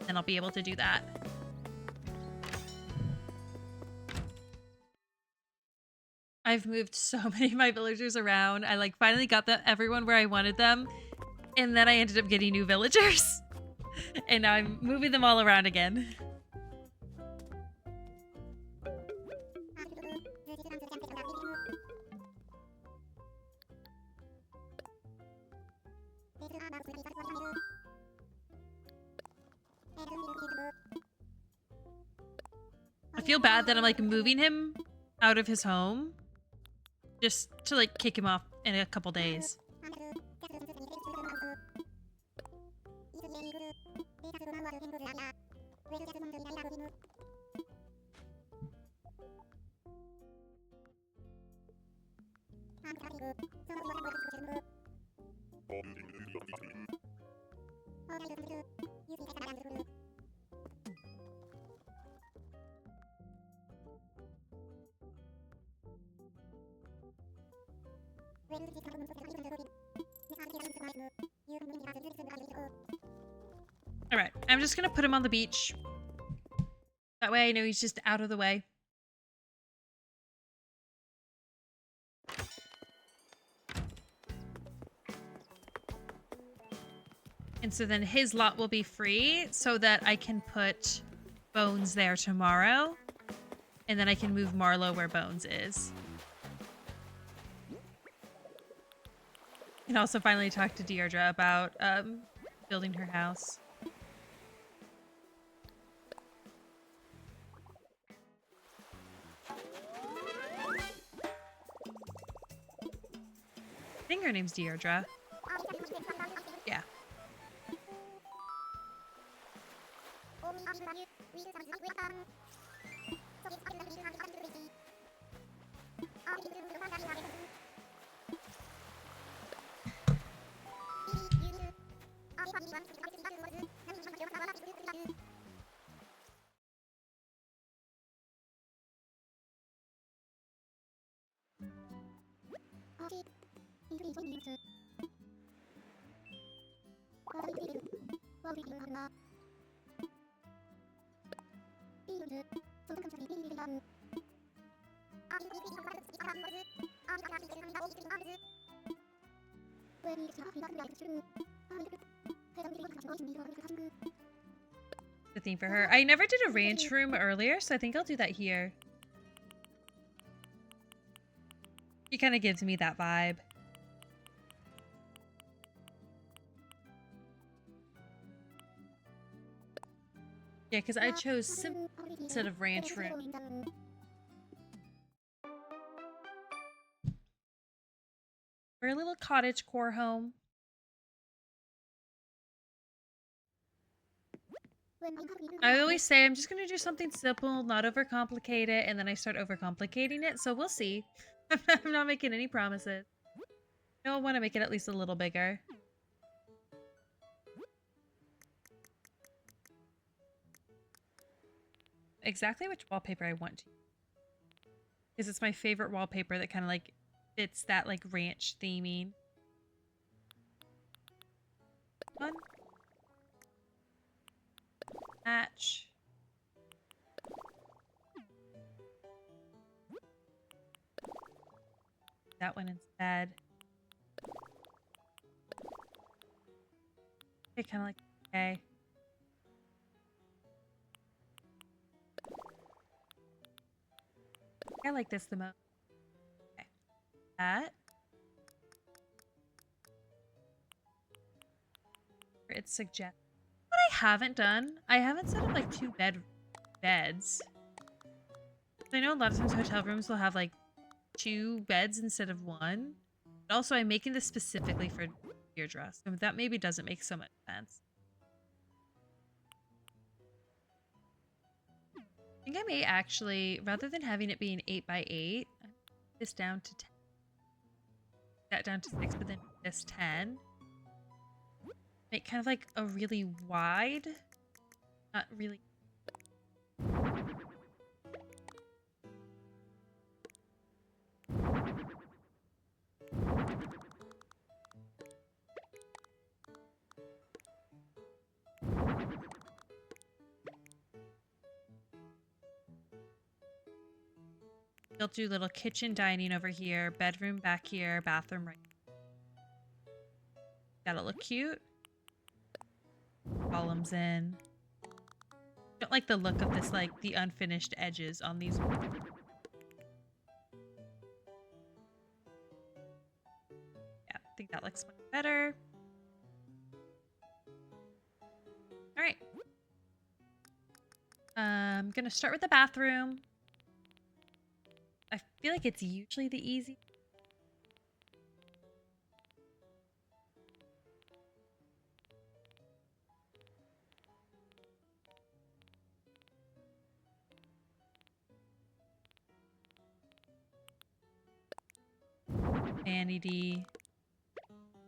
And I'll be able to do that. I've moved so many of my villagers around. I like finally got everyone where I wanted them. And then I ended up getting new villagers. And I'm moving them all around again. I feel bad that I'm like moving him out of his home just to like kick him off in a couple days. All right, I'm just gonna put him on the beach. That way I know he's just out of the way. And so then his lot will be free so that I can put Bones there tomorrow. And then I can move Marlowe where Bones is. And also finally talk to Deirdre about building her house. I think her name's Deirdre. Yeah. The theme for her. I never did a ranch room earlier, so I think I'll do that here. He kind of gives me that vibe. Yeah, because I chose simple instead of ranch room. We're a little cottage core home. I always say I'm just going to do something simple, not overcomplicate it, and then I start overcomplicating it, so we'll see. I'm not making any promises. I want to make it at least a little bigger. Exactly which wallpaper I want to use. Because it's my favorite wallpaper that kind of like fits that like ranch theming. one. Match. That one instead. I kind of like, okay. I like this the most. Okay. That. It suggests. What I haven't done, I haven't set up like two beds. I know a lot of times hotel rooms will have like two beds instead of one. But also, I'm making this specifically for Deirdre, so that maybe doesn't make so much sense. I think I may actually, rather than having it be an 8x8, this down to 10. That down to 6, but then this 10. Make kind of like a really wide, not really. You'll do little kitchen dining over here, bedroom back here, bathroom right here. That'll look cute. Columns in. Don't like the look of this, like the unfinished edges on these. Yeah, I think that looks much better. All right. I'm gonna start with the bathroom. I feel like it's usually the easy. Vanity.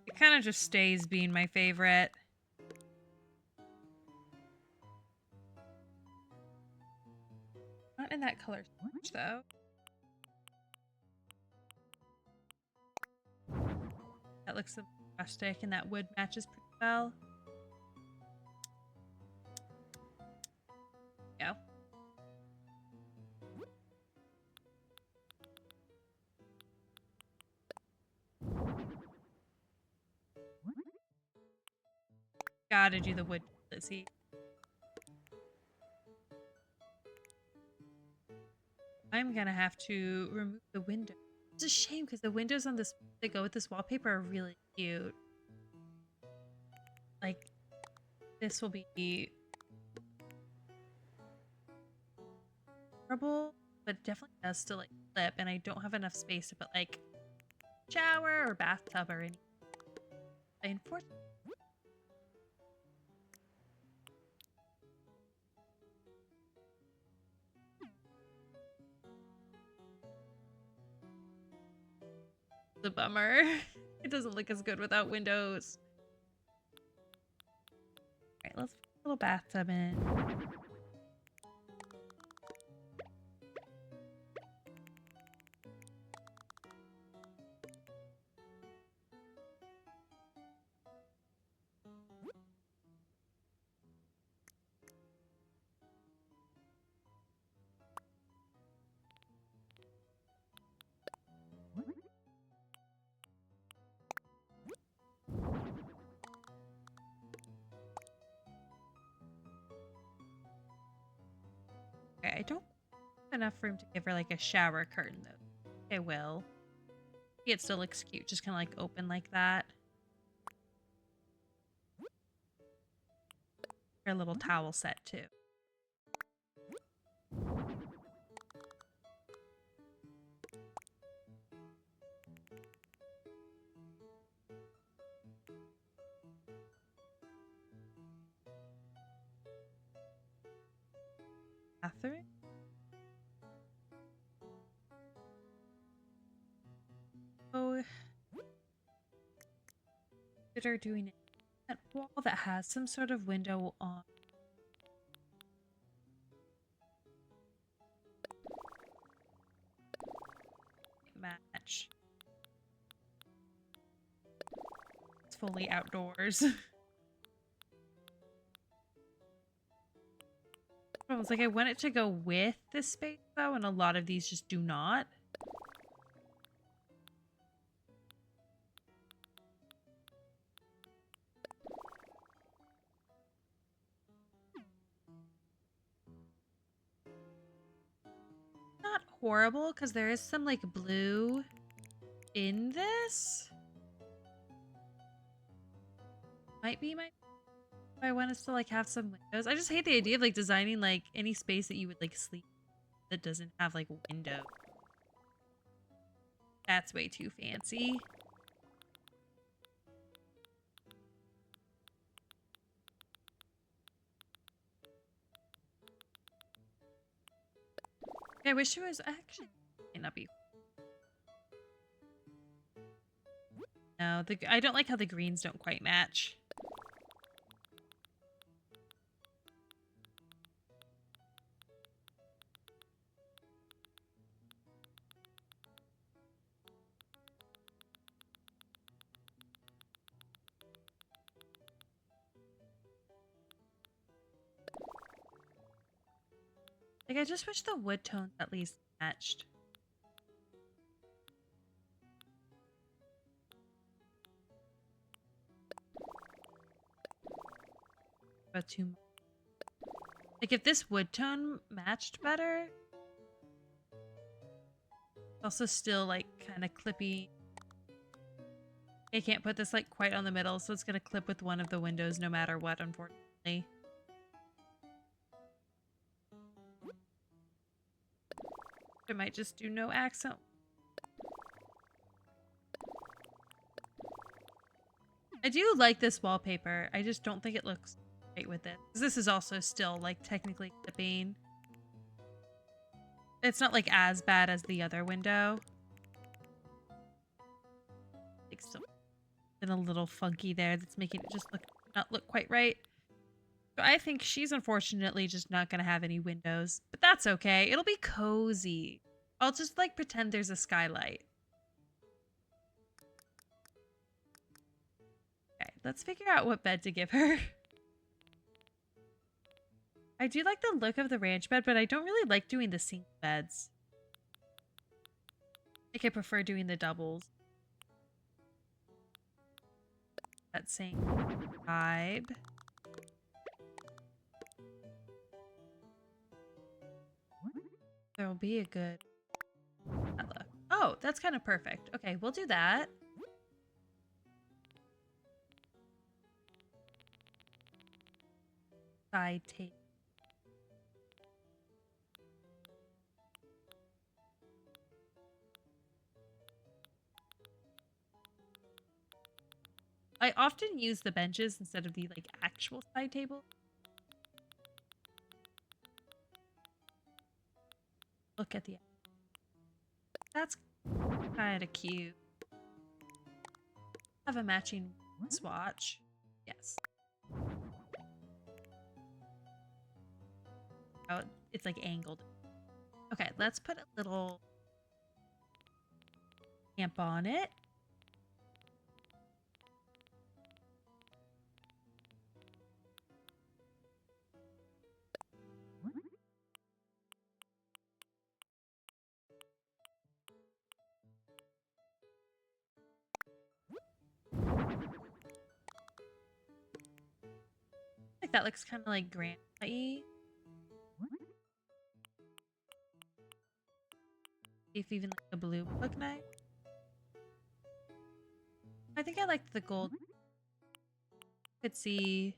It kind of just stays being my favorite. Not in that color swatch, though. That looks rustic, and that wood matches pretty well. Go. Gotta do the wood. Let's see. I'm gonna have to remove the window. It's a shame because the windows on this that go with this wallpaper are really cute. Like, this will be horrible, but it definitely does still like flip, and I don't have enough space to put like shower or bathtub or anything. Unfortunately. The bummer. It doesn't look as good without windows. Alright, let's put a little bathtub in. Okay, I don't have enough room to give her like a shower curtain though. I will. It still looks cute, just kind of like open like that. Her little towel set too. Bathroom. Oh, consider doing it. That wall that has some sort of window on. Match. It's fully outdoors. I was like, I want it to go with this space though, and a lot of these just do not. Not horrible, because there is some like blue in this. Might be my if I want us to like have some windows. I just hate the idea of like designing like any space that you would like sleep that doesn't have like a window. That's way too fancy. Yeah, I wish it was actually might not be. No, I don't like how the greens don't quite match. Like, I just wish the wood tones at least matched. But too much. Like, if this wood tone matched better, also still, like, kind of clippy. I can't put this, like, quite on the middle, so it's going to clip with one of the windows no matter what, unfortunately. I might just do no accent. I do like this wallpaper. I just don't think it looks great with it. This is also still, like, technically clipping. It's not, like, as bad as the other window. Like, still been a little funky there. That's making it just not look quite right. So I think she's unfortunately just not going to have any windows. But that's okay. It'll be cozy. I'll just, like, pretend there's a skylight. Okay, let's figure out what bed to give her. I do like the look of the ranch bed, but I don't really like doing the single beds. I think I prefer doing the doubles. That same vibe. There will be a good... Oh, that's kind of perfect. Okay, we'll do that. Side table. I often use the benches instead of the like actual side table. Look at the... That's kind of cute. Have a matching swatch. Yes. Oh, it's like angled. Okay, let's put a little lamp on it. Like that looks kind of like grandma-y. If even like the blue would look nice. I think I liked the gold. Could see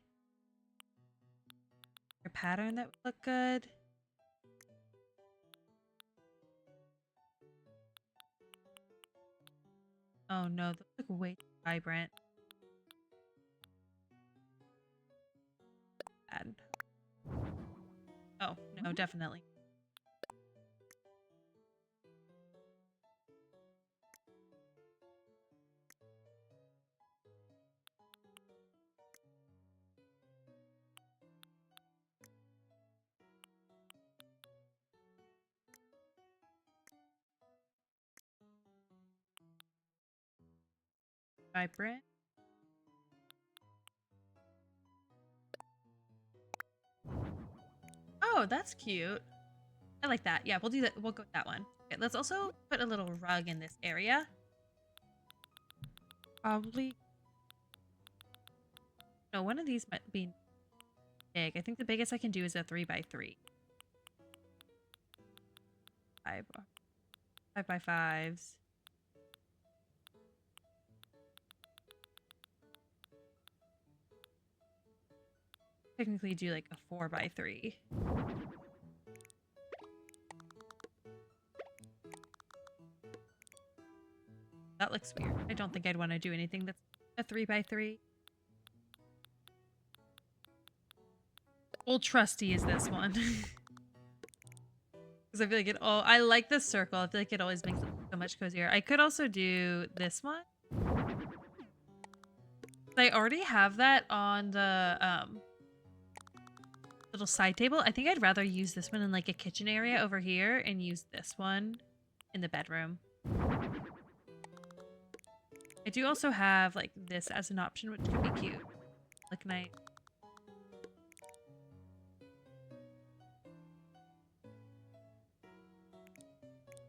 a pattern that would look good. Oh no, those look way too vibrant. Bad. Oh, no, definitely. Vibrant. Oh, that's cute. I like that. Yeah, we'll do that. We'll go with that one. Okay, let's also put a little rug in this area. Probably. No, one of these might be big. I think the biggest I can do is a 3x3. 5x5s. Technically do like a 4x3. That looks weird. I don't think I'd want to do anything that's a 3x3. Old trusty is this one. Because I feel like it all... I like this circle. I feel like it always makes it so much cozier. I could also do this one. I already have that on the little side table. I think I'd rather use this one in like a kitchen area over here and use this one in the bedroom. I do also have like this as an option, which could be cute. Like night.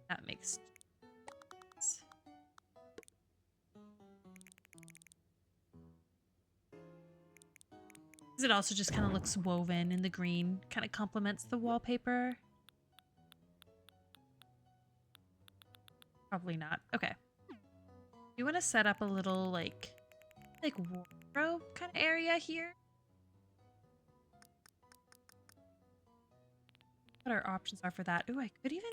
That makes sense. It also just kind of looks woven in the green, kind of complements the wallpaper. Probably not. Okay. You want to set up a little like wardrobe kind of area here. What our options are for that. Ooh, I could even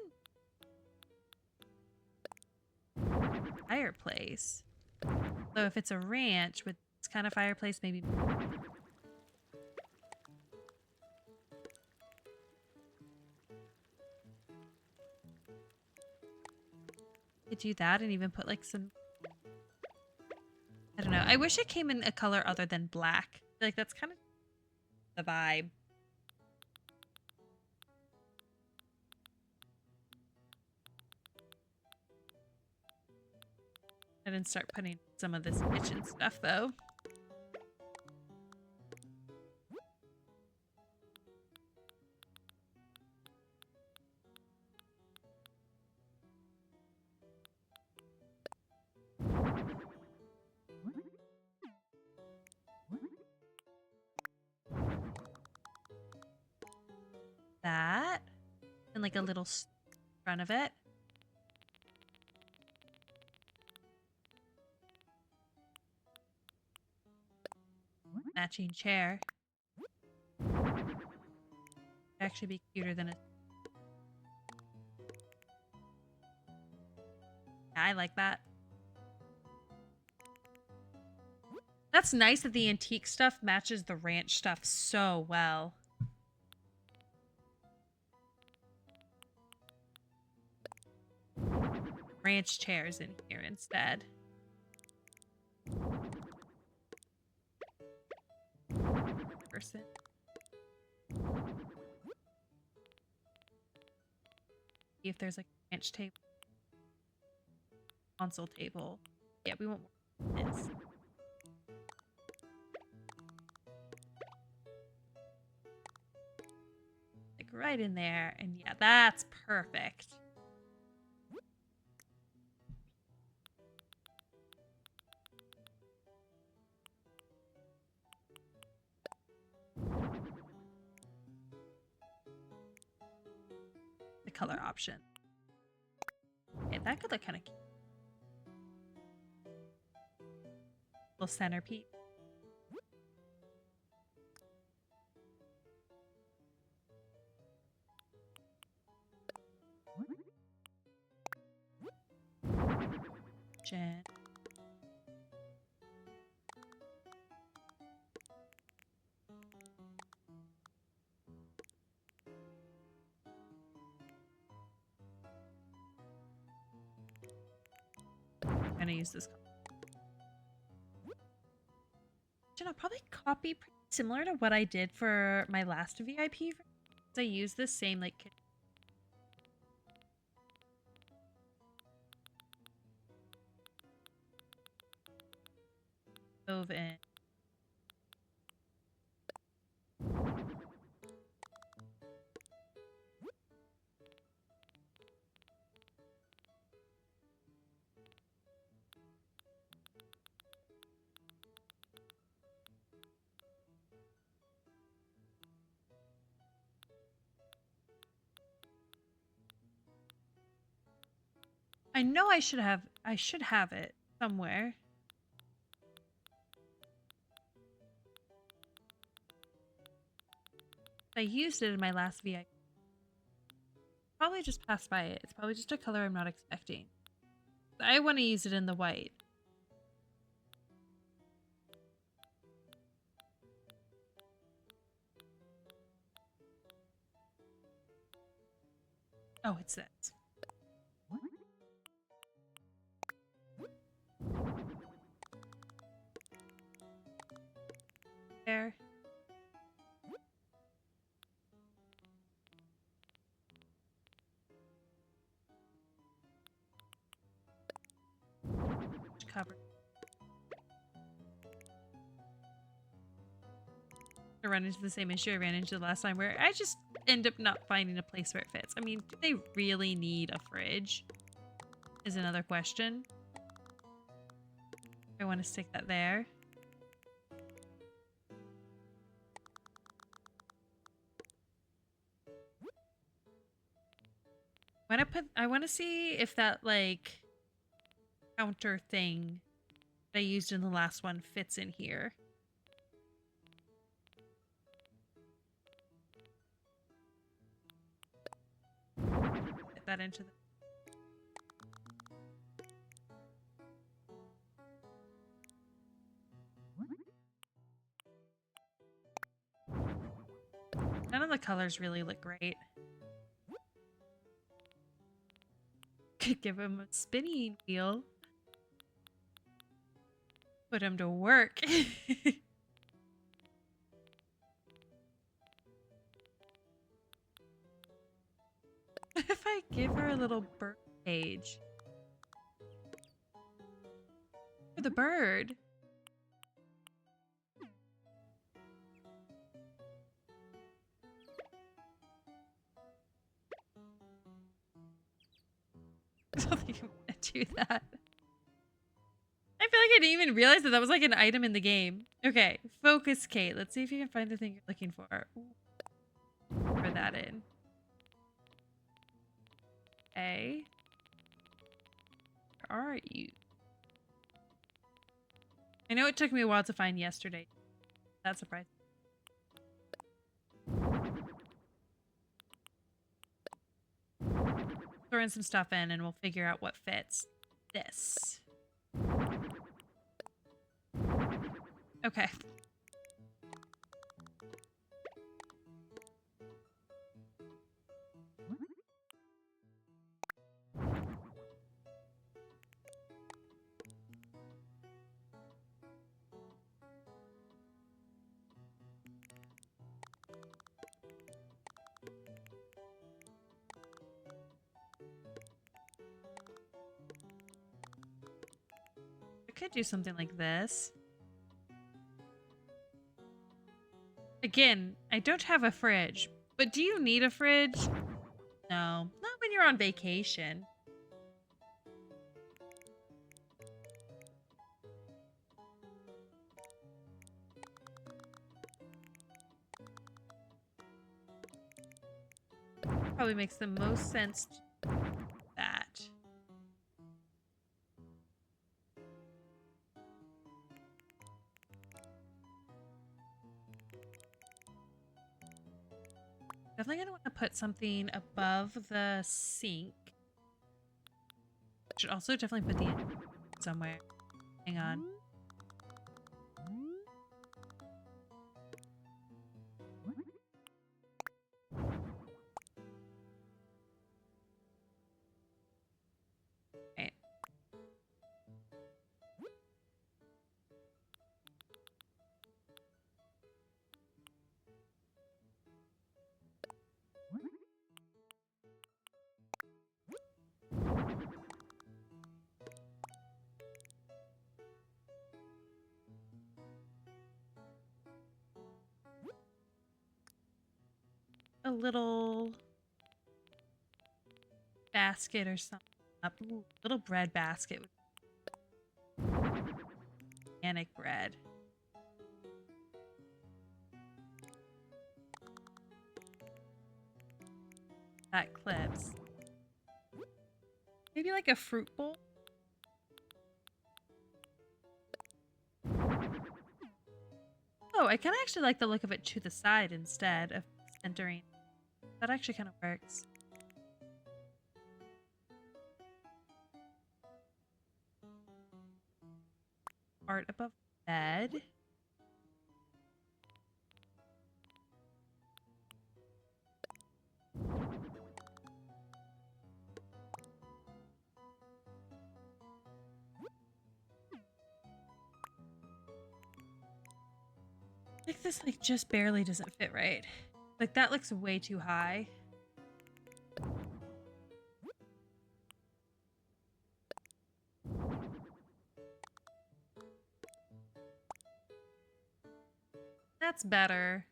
fireplace. So if it's a ranch with this kind of fireplace, maybe could do that and even put like some, I don't know. I wish it came in a color other than black. I feel like that's kind of the vibe. I didn't start putting some of this kitchen stuff though. That and like a little front of it. Matching chair. Actually be cuter than a... Yeah, I like that. That's nice that the antique stuff matches the ranch stuff so well. Ranch chairs in here instead. Person. See if there's like a ranch table. Console table. Yeah, we won't want this. Like right in there. And yeah, that's perfect. The color option. Okay, that could look kind of cute. Little centerpiece. Jen. I'm gonna use this color. I'll probably copy pretty similar to what I did for my last VIP. I use this same like stove in. I know I should have it somewhere. I used it in my last VIP. Probably just passed by it. It's probably just a color I'm not expecting. I want to use it in the white. Oh, it's this. There. Cover. I run into the same issue I ran into the last time where I just end up not finding a place where it fits. I mean, do they really need a fridge? Is another question. I want to stick that there. I want to see if that like counter thing that I used in the last one fits in here. Get that into the none of the colors really look great. Could give him a spinning wheel. Put him to work. If I give her a little bird cage? For the bird. I don't think I'm gonna do that. I feel like I didn't even realize that that was like an item in the game. Okay, focus, Kate. Let's see if you can find the thing you're looking for. Throw that in. Okay. Where are you? I know it took me a while to find yesterday. That's surprising. Throw in some stuff in and we'll figure out what fits. This. Okay. I could do something like this. Again, I don't have a fridge, but do you need a fridge? No, not when you're on vacation. Probably makes the most sense to do that. Definitely gonna want to put something above the sink. Should also definitely put the somewhere. Hang on. Right. A little basket or something. Ooh, little bread basket with organic bread. That clips. Maybe like a fruit bowl? Oh, I kind of actually like the look of it to the side instead of centering. That actually kind of works. Art above bed. Like this like just barely doesn't fit right. Like that looks way too high. That's better.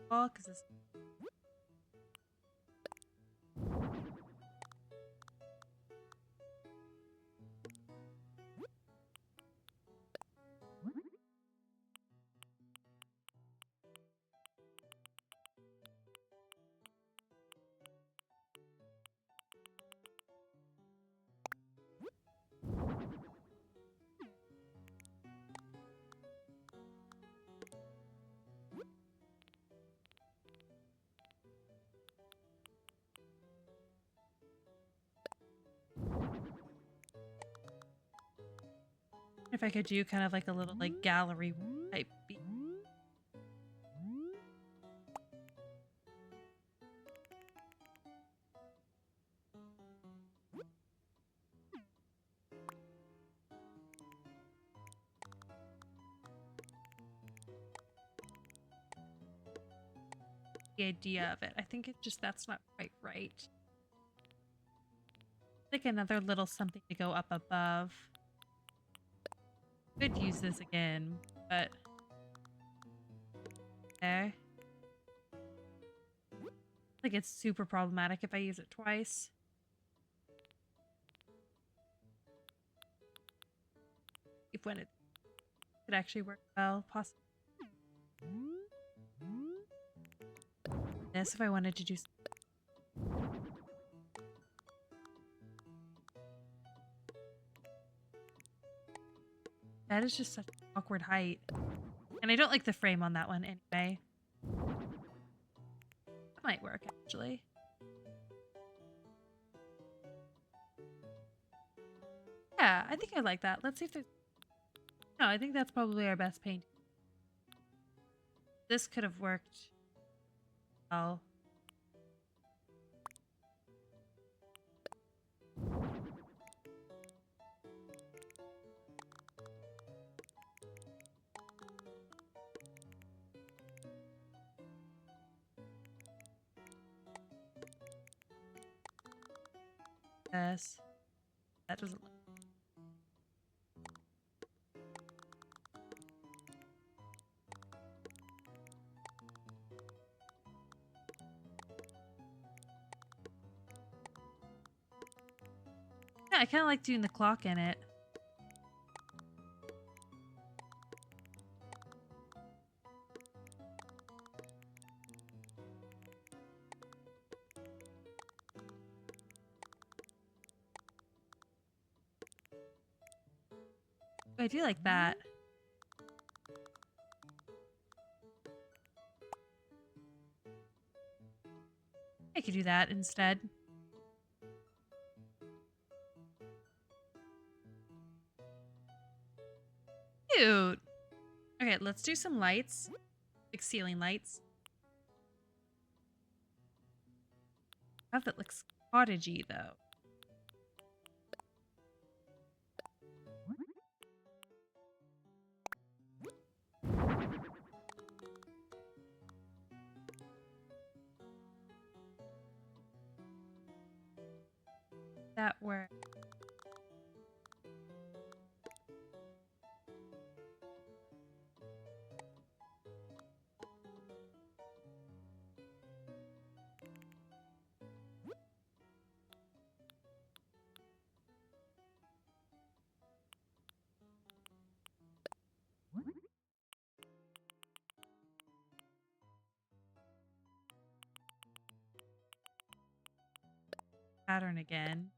Well, because it's if I could do kind of like a little like gallery type beat. The idea of it. I think it just that's not quite right. Like another little something to go up above. Could use this again, but there. Like it's super problematic if I use it twice. If when it could actually work well, possibly. This if I wanted to do. That is just such an awkward height. And I don't like the frame on that one anyway. That might work, actually. Yeah, I think I like that. Let's see if there's... No, I think that's probably our best paint. This could have worked well. Yes. That doesn't look... Yeah, I kind of like doing the clock in it. I do like that. I could do that instead. Cute. Okay, let's do some lights. Like ceiling lights. Stuff that looks cottagey though. That works. pattern again.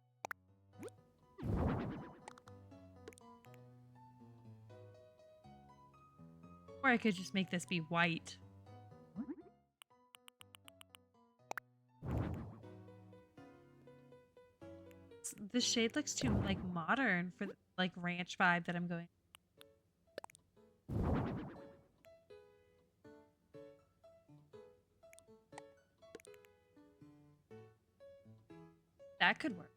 Or I could just make this be white. This shade looks too, like, modern for the, like, ranch vibe that I'm going. That could work.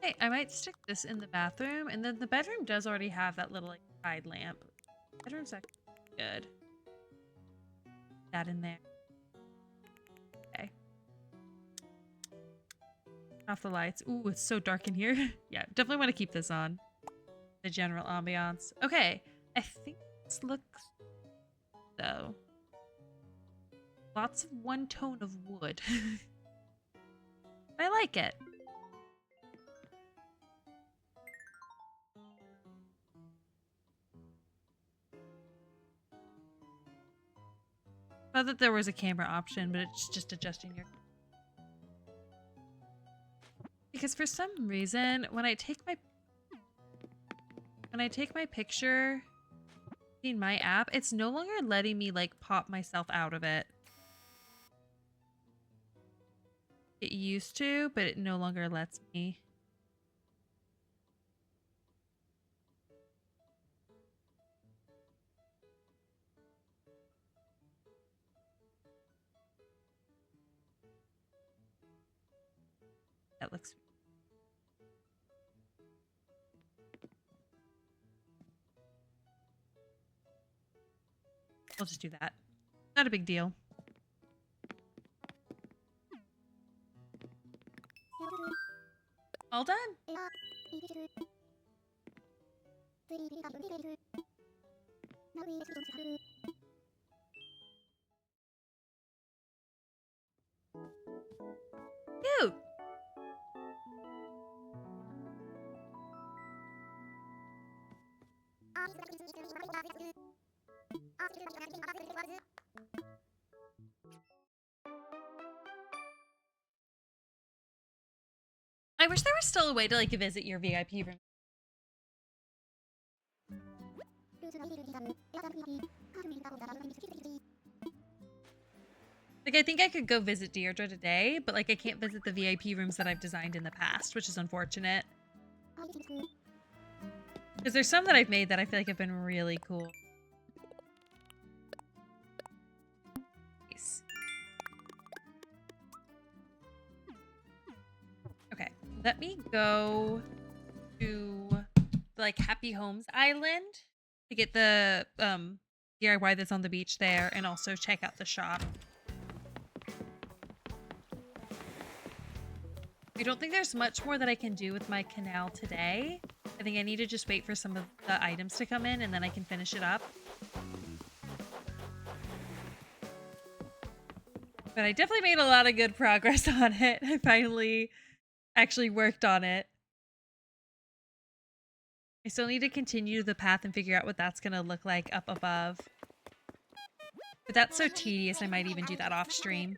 Hey, I might stick this in the bathroom, and then the bedroom does already have that little, like, side lamp. Bedroom's actually good. That in there. Okay. Off the lights. Ooh, it's so dark in here. Yeah, definitely want to keep this on. The general ambiance. Okay, I think this looks though. Lots of one tone of wood. I like it. Thought that there was a camera option, but it's just adjusting your. Because for some reason, when I take my picture in my app, it's no longer letting me like pop myself out of it. It used to, but it no longer lets me. That looks. We'll just do that. Not a big deal. All done? Cute! I wish there was still a way to like visit your VIP room. Like, I think I could go visit Deirdre today, but like I can't visit the VIP rooms that I've designed in the past, which is unfortunate. Because there's some that I've made that I feel like have been really cool. Nice. Okay, let me go to the like Happy Homes Island to get the DIY that's on the beach there, and also check out the shop. I don't think there's much more that I can do with my canal today. I think I need to just wait for some of the items to come in and then I can finish it up. But I definitely made a lot of good progress on it. I finally actually worked on it. I still need to continue the path and figure out what that's going to look like up above. But that's so tedious, I might even do that off stream.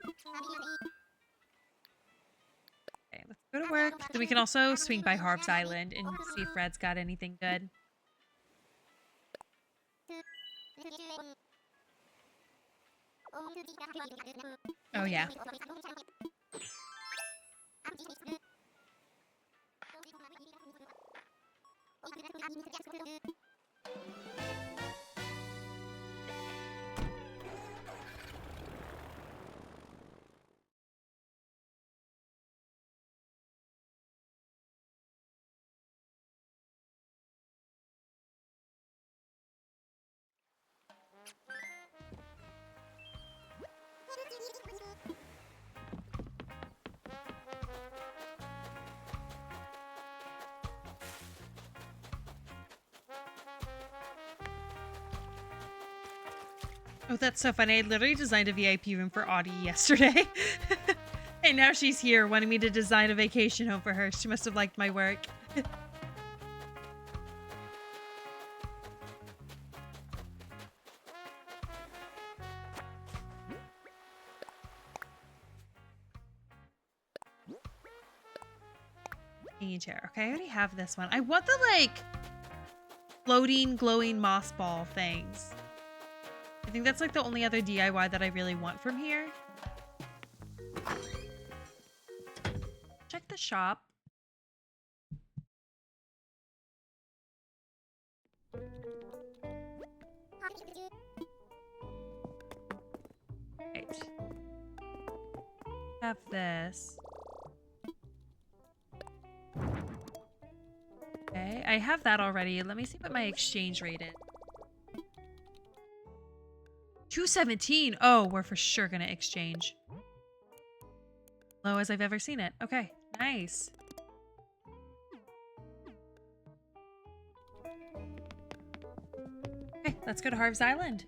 Okay, let's go to work. Then we can also swing by Harv's Island and see if Red's got anything good. Oh yeah. Oh, that's so funny. I literally designed a VIP room for Audie yesterday. And now she's here wanting me to design a vacation home for her. She must have liked my work. Hanging chair. Okay, I already have this one. I want the, like, floating, glowing moss ball things. I think that's, like, the only other DIY that I really want from here. Check the shop. Right. Have this. Okay, I have that already. Let me see what my exchange rate is. 217. Oh, we're for sure gonna exchange. Low as I've ever seen it. Okay, nice. Okay, let's go to Harv's Island.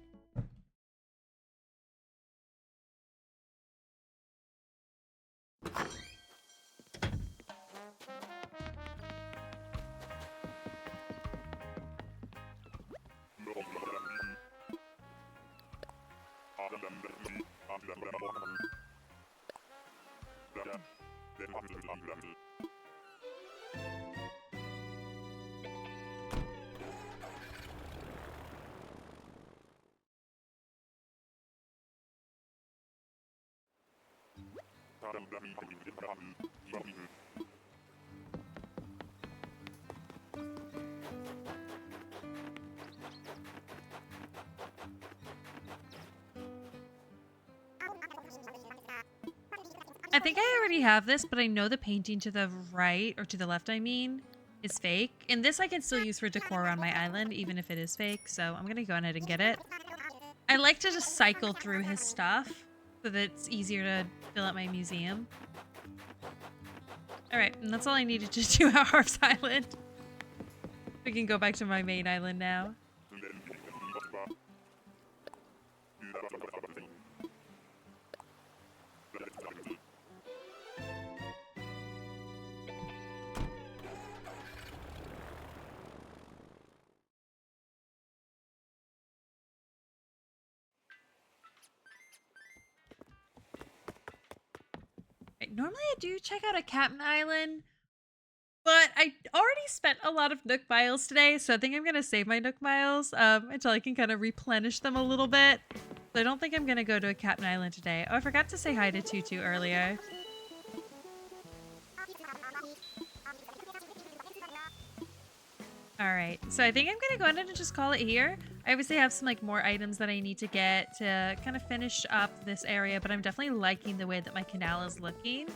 I think I already have this, but I know the painting to the right, or to the left, I mean, is fake. And this I can still use for decor on my island, even if it is fake. So I'm going to go ahead and get it. I like to just cycle through his stuff so that it's easier to fill out my museum. All right, and that's all I needed to do at Harv's Island. We can go back to my main island now. Normally I do check out a Captain Island, but I already spent a lot of Nook miles today, so I think I'm going to save my Nook miles until I can kind of replenish them a little bit. So I don't think I'm going to go to a Captain Island today. Oh, I forgot to say hi to Tutu earlier. All right, so I think I'm going to go ahead and just call it here. I obviously have some like more items that I need to get to kind of finish up this area, but I'm definitely liking the way that my canal is looking.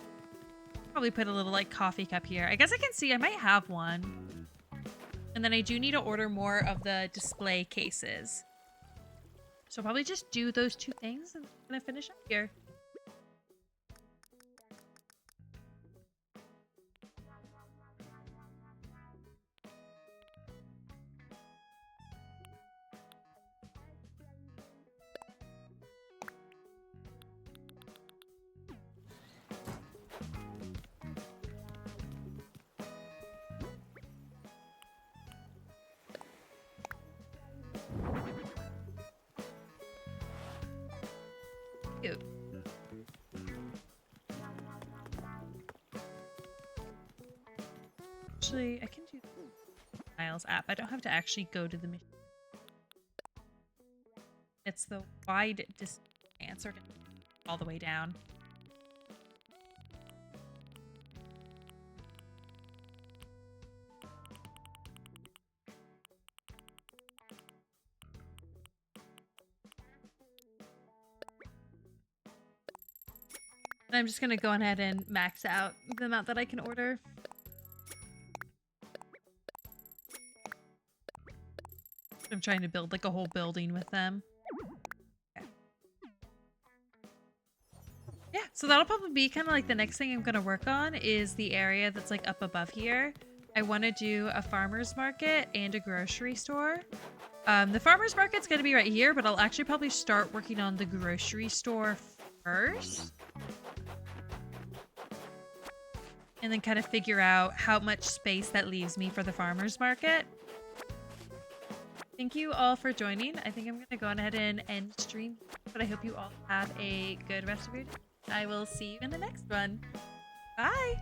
Probably put a little like coffee cup here. I guess I can see I might have one. And then I do need to order more of the display cases. So I'll probably just do those two things and I'm gonna finish up here. Cute. Actually, I can do the Miles app. I don't have to actually go to the mission. It's the wide distance answer all the way down. And I'm just gonna go ahead and max out the amount that I can order. I'm trying to build like a whole building with them. Okay. Yeah, so that'll probably be kind of like the next thing I'm gonna work on is the area that's like up above here. I I want to do a farmer's market and a grocery store. The farmer's market's going to be right here, but I'll actually probably start working on the grocery store first. And then kind of figure out how much space that leaves me for the farmer's market. Thank you all for joining. I think I'm going to go on ahead and end stream, but I hope you all have a good rest of your day. I will see you in the next one. Bye!